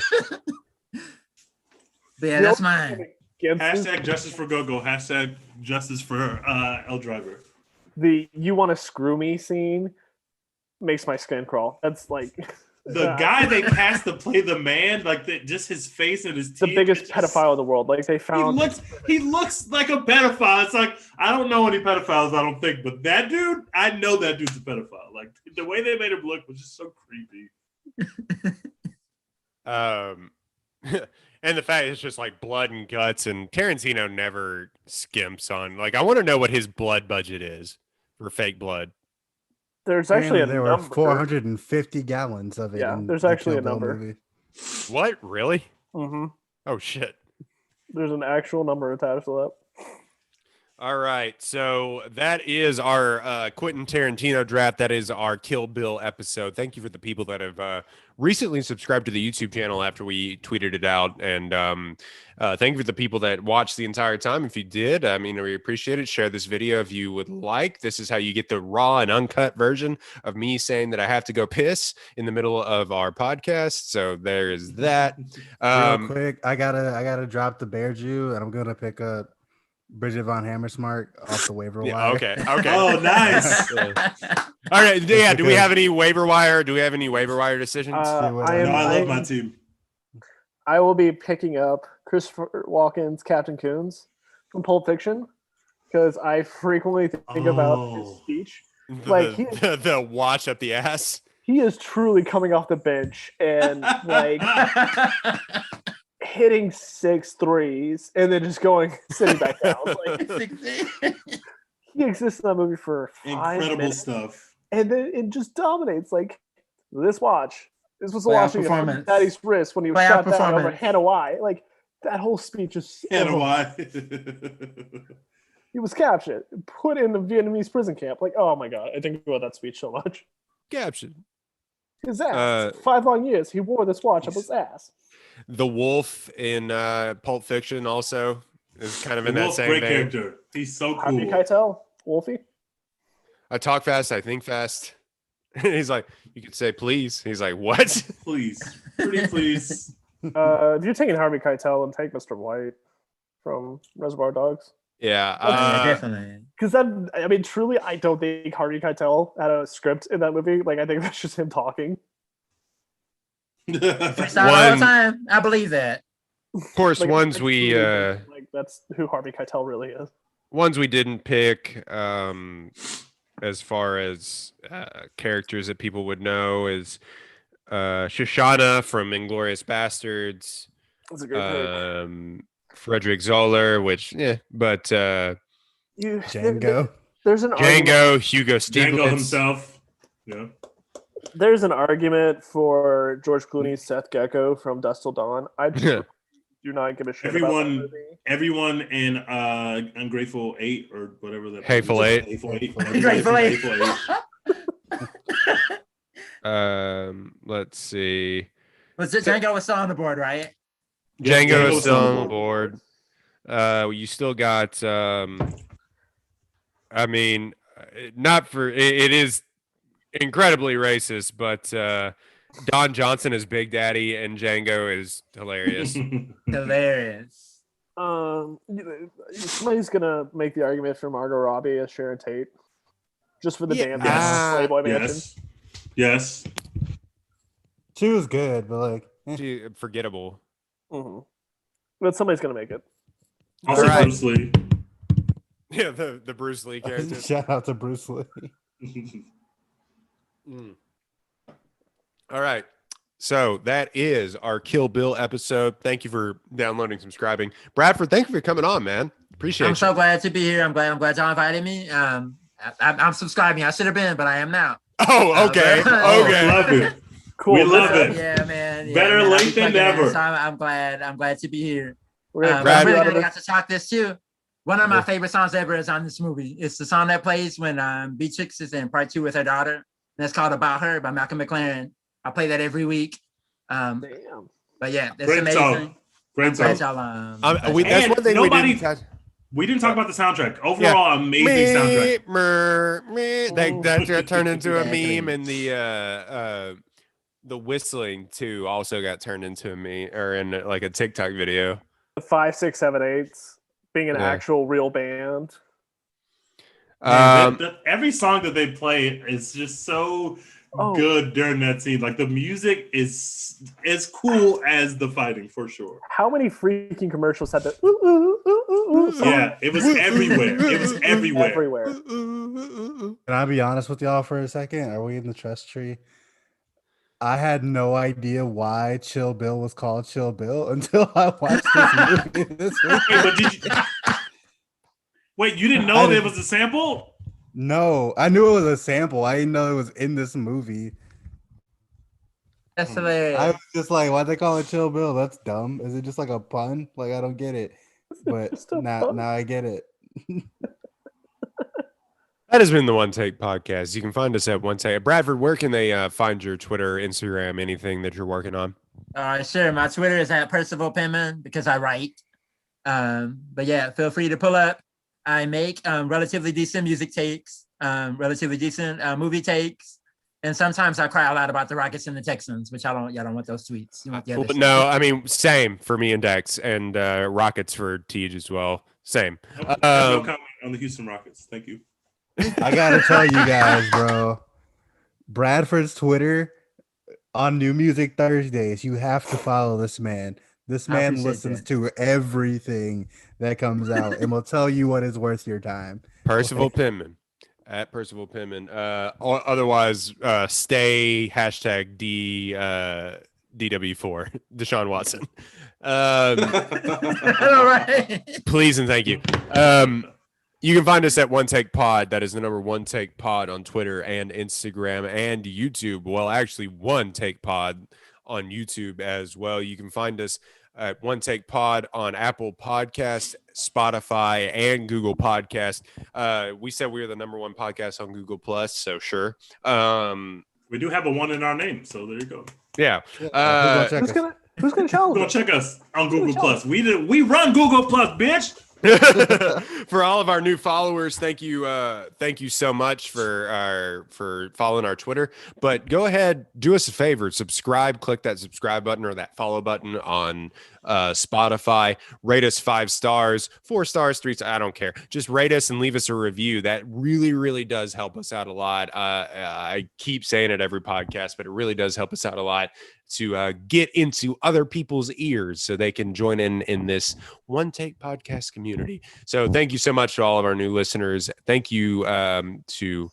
But yeah, that's mine. Hashtag justice for Go-Go. Hashtag justice for L Driver. The "you want to screw me" scene makes my skin crawl. That's like the guy they cast to play the man, like just his face and his teeth. The biggest pedophile in the world. Like they found. He looks like a pedophile. It's like I don't know any pedophiles. I don't think, but that dude, I know that dude's a pedophile. Like the way they made him look was just so creepy. And the fact it's just like blood and guts, and Tarantino never skimps on. Like, I want to know what his blood budget is for fake blood. There's actually there were 450 gallons of it. Yeah, there's actually a number. Movie. What? Really? Mm-hmm. Oh shit! There's an actual number attached to that. All right, so that is our Quentin Tarantino draft. That is our Kill Bill episode. Thank you for the people that have recently subscribed to the YouTube channel after we tweeted it out, and thank you for the people that watched the entire time. If you did, I mean, we appreciate it. Share this video if you would like. This is how you get the raw and uncut version of me saying that I have to go piss in the middle of our podcast. So there is that. Real quick, I gotta drop the Bear Jew, and I'm gonna pick up Bridget Von Hammersmark off the waiver wire. Okay. Oh, nice. All right. Yeah. Do we have any waiver wire? Do we have any waiver wire decisions? I love my team. I will be picking up Christopher Walken's Captain Coons from Pulp Fiction because I frequently think about his speech. Like the watch up the ass. He is truly coming off the bench and like hitting 6 threes and then just sitting back down. Like, he exists in that movie for 5 incredible minutes, stuff, and then it just dominates. Like this was watching Daddy's wrist when he was shot down over Hanoi. Like that whole speech is Hanoi. He was captured, put in the Vietnamese prison camp. Like, oh my god, I think about that speech so much. Captured his ass. 5 long years he wore this watch up his ass. The Wolf in Pulp Fiction also is kind of in that same great vein. Character. He's so cool. Harvey Keitel, Wolfie. I talk fast, I think fast. He's like, you could say please. He's like, what? Please. Pretty please. If you're taking Harvey Keitel and take Mr. White from Reservoir Dogs. Yeah, definitely. Because truly, I don't think Harvey Keitel had a script in that movie. Like, I think that's just him talking. First time all the time. I believe that. Of course, like, ones we that's who Harvey Keitel really is. Ones we didn't pick as far as characters that people would know is Shoshana from Inglourious Bastards. That's a good pick. Frederick Zoller, which but Django. There's an Django, Hugo Stiglitz. Django himself. Yeah. There's an argument for George Clooney's Seth Gecko from Dust Till Dawn. do not give a shit about that movie. Everyone in Ungrateful 8 or whatever that Hateful Eight. Hateful Eight. Ungrateful Eight. Let's see. Was it Django was still on the board, right? Django is still on board. You still got. I mean, not for it is incredibly racist, but Don Johnson is Big Daddy and Django is hilarious. Hilarious. Somebody's gonna make the argument for Margot Robbie as Sharon Tate, just for the damn Playboy Mansion. Yes. She was good, but like forgettable. Mm-hmm. But somebody's gonna make it. Also, Right. Bruce Lee. Yeah, the Bruce Lee character. Shout out to Bruce Lee. All right. So that is our Kill Bill episode. Thank you for downloading, subscribing. Bradford, thank you for coming on, man. Appreciate it. I'm so glad to be here. I'm glad y'all invited me. I'm subscribing. I should have been, but I am now. Oh, okay. Okay. Love it. Cool. We love it. Yeah, man. Yeah, Better man, late than never. So I'm glad to be here. We're gonna I'm grab you really out glad of I got to talk this too. One of my favorite songs ever is on this movie. It's the song that plays when Beatrix is in part 2 with her daughter. And it's called About Her by Malcolm McLaren. I play that every week. Damn. But yeah, that's Great amazing. song. Great song. That's that's And one thing we didn't talk about the soundtrack. Overall, amazing soundtrack. That turned into a meme, and the whistling too also got turned into a meme or in like a TikTok video. The 5, 6, 7, 8s being an actual real band. Every song that they play is just so good during that scene. Like the music is as cool as the fighting for sure. How many freaking commercials had the ooh, ooh, ooh, ooh, ooh song? Yeah, it was everywhere. It was everywhere. Everywhere. Can I be honest with y'all for a second? Are we in the trust tree? I had no idea why Chill Bill was called Chill Bill until I watched this movie this week. Wait, you didn't know there was a sample? No, I knew it was a sample. I didn't know it was in this movie. That's hilarious. I was just like, why'd they call it Chill Bill? That's dumb. Is it just like a pun? Like, I don't get it. But now I get it. That has been the One Take Podcast. You can find us at One Take. Bradford, where can they find your Twitter, Instagram, anything that you're working on? Sure. My Twitter is at Percival Penman because I write. But yeah, feel free to pull up. I make relatively decent music takes, relatively decent movie takes, and sometimes I cry out loud about the Rockets and the Texans, which y'all don't want those tweets. You want the other No, I mean same for me and Dex, and Rockets for Tej as well. Same. No comment on the Houston Rockets. Thank you. I gotta tell you guys, bro. Bradford's Twitter on New Music Thursdays. You have to follow this man. This man listens to everything that comes out and will tell you what is worth your time. Percival Penman at Percival Penman. Otherwise, stay hashtag DW4 Deshaun Watson. All right. Please and thank you. You can find us at One Take Pod. That is the number One Take Pod on Twitter and Instagram and YouTube. Well, actually, One Take Pod on YouTube as well. You can find us at One Take Pod on Apple Podcast, Spotify, and Google Podcast. We said we were the number 1 podcast on Google Plus, so sure. We do have a 1 in our name, so there you go. Yeah. Who's gonna challenge? Go check us on Google Plus. We run Google Plus, bitch. For all of our new followers, thank you so much for following our Twitter. But go ahead, do us a favor, subscribe, click that subscribe button or that follow button on Spotify. Rate us 5 stars, 4 stars, 3 stars, I don't care. Just rate us and leave us a review. That really does help us out a lot. I keep saying it every podcast, but it really does help us out a lot to get into other people's ears so they can join in this One Take Podcast community. So thank you so much to all of our new listeners. Thank you to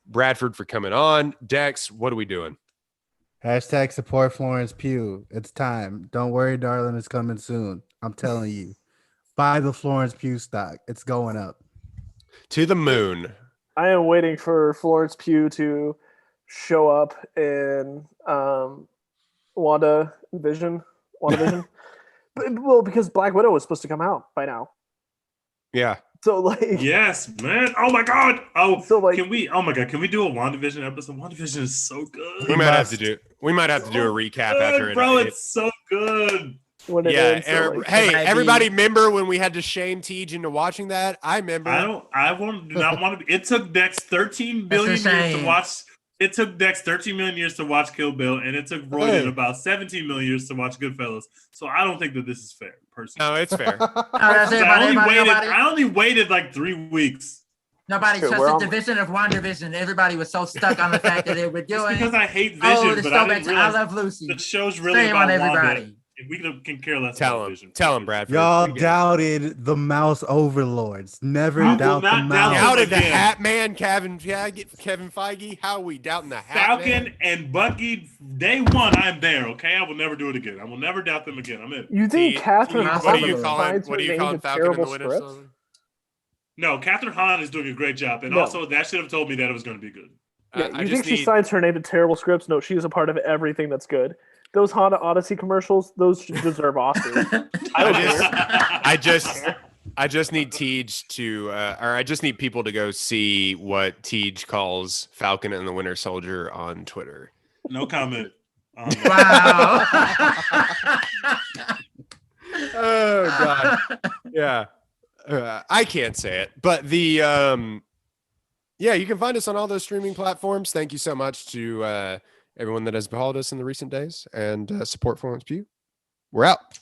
Bradford for coming on. Dex, what are we doing? Hashtag support Florence Pugh. It's time. Don't worry, darling. It's coming soon. I'm telling you. Buy the Florence Pugh stock. It's going up. To the moon. I am waiting for Florence Pugh to show up in WandaVision Well, because Black Widow was supposed to come out by now. Yeah. So like, Yes, man. Oh my god. Oh, so like, can we? Oh my god, can we do a WandaVision episode? WandaVision is so good. We might have to do a recap after it. Bro, it's so good. when it Yeah. ends, so, like, Hey, might everybody, be- remember when we had to shame Tej into watching that? I remember. Do not want to. It took Dex 13 billion That's a years to shame. watch. It took Dex 13 million years to watch Kill Bill, and it took Royden Hey. about 17 million years to watch Goodfellas. So I don't think that this is fair, personally. No, it's fair. That's everybody, I only waited like 3 weeks. Nobody Sure, we're trusted on- the vision of WandaVision. Everybody was so stuck on the fact that they were Just doing. because I hate Vision, Oh, the but I throwback didn't to I realize Love Lucy. the show's really Shame about on Wanda. everybody. We can care less Tell about him. Vision. Tell him, Bradford. Y'all We get it. doubted the mouse overlords. Never I will doubt the not doubt mouse. them. Doubted the Again. Hat Man, Kevin Feige. How are we doubting the Hat Falcon Man? and Bucky, day one, I'm there. Okay, I will never do it again. I will never doubt them again. I'm in. you think Tej, Catherine what What do you Hahn call finds What her do you name call a Falcon and the terrible Winter script? Soldier? No, Catherine Hahn is doing a great job, and No. also that should have told me that it was going to be good. Yeah, I you just think she need. signs her name to terrible scripts? No, she's a part of everything that's good. Those Honda Odyssey commercials, those should deserve Oscars. I don't care. I just need Tej to, or I just need people to go see what Tej calls Falcon and the Winter Soldier on Twitter. No comment. Wow. Oh God, yeah, I can't say it, but yeah, you can find us on all those streaming platforms. Thank you so much to everyone that has followed us in the recent days and support Florence Pugh. We're out.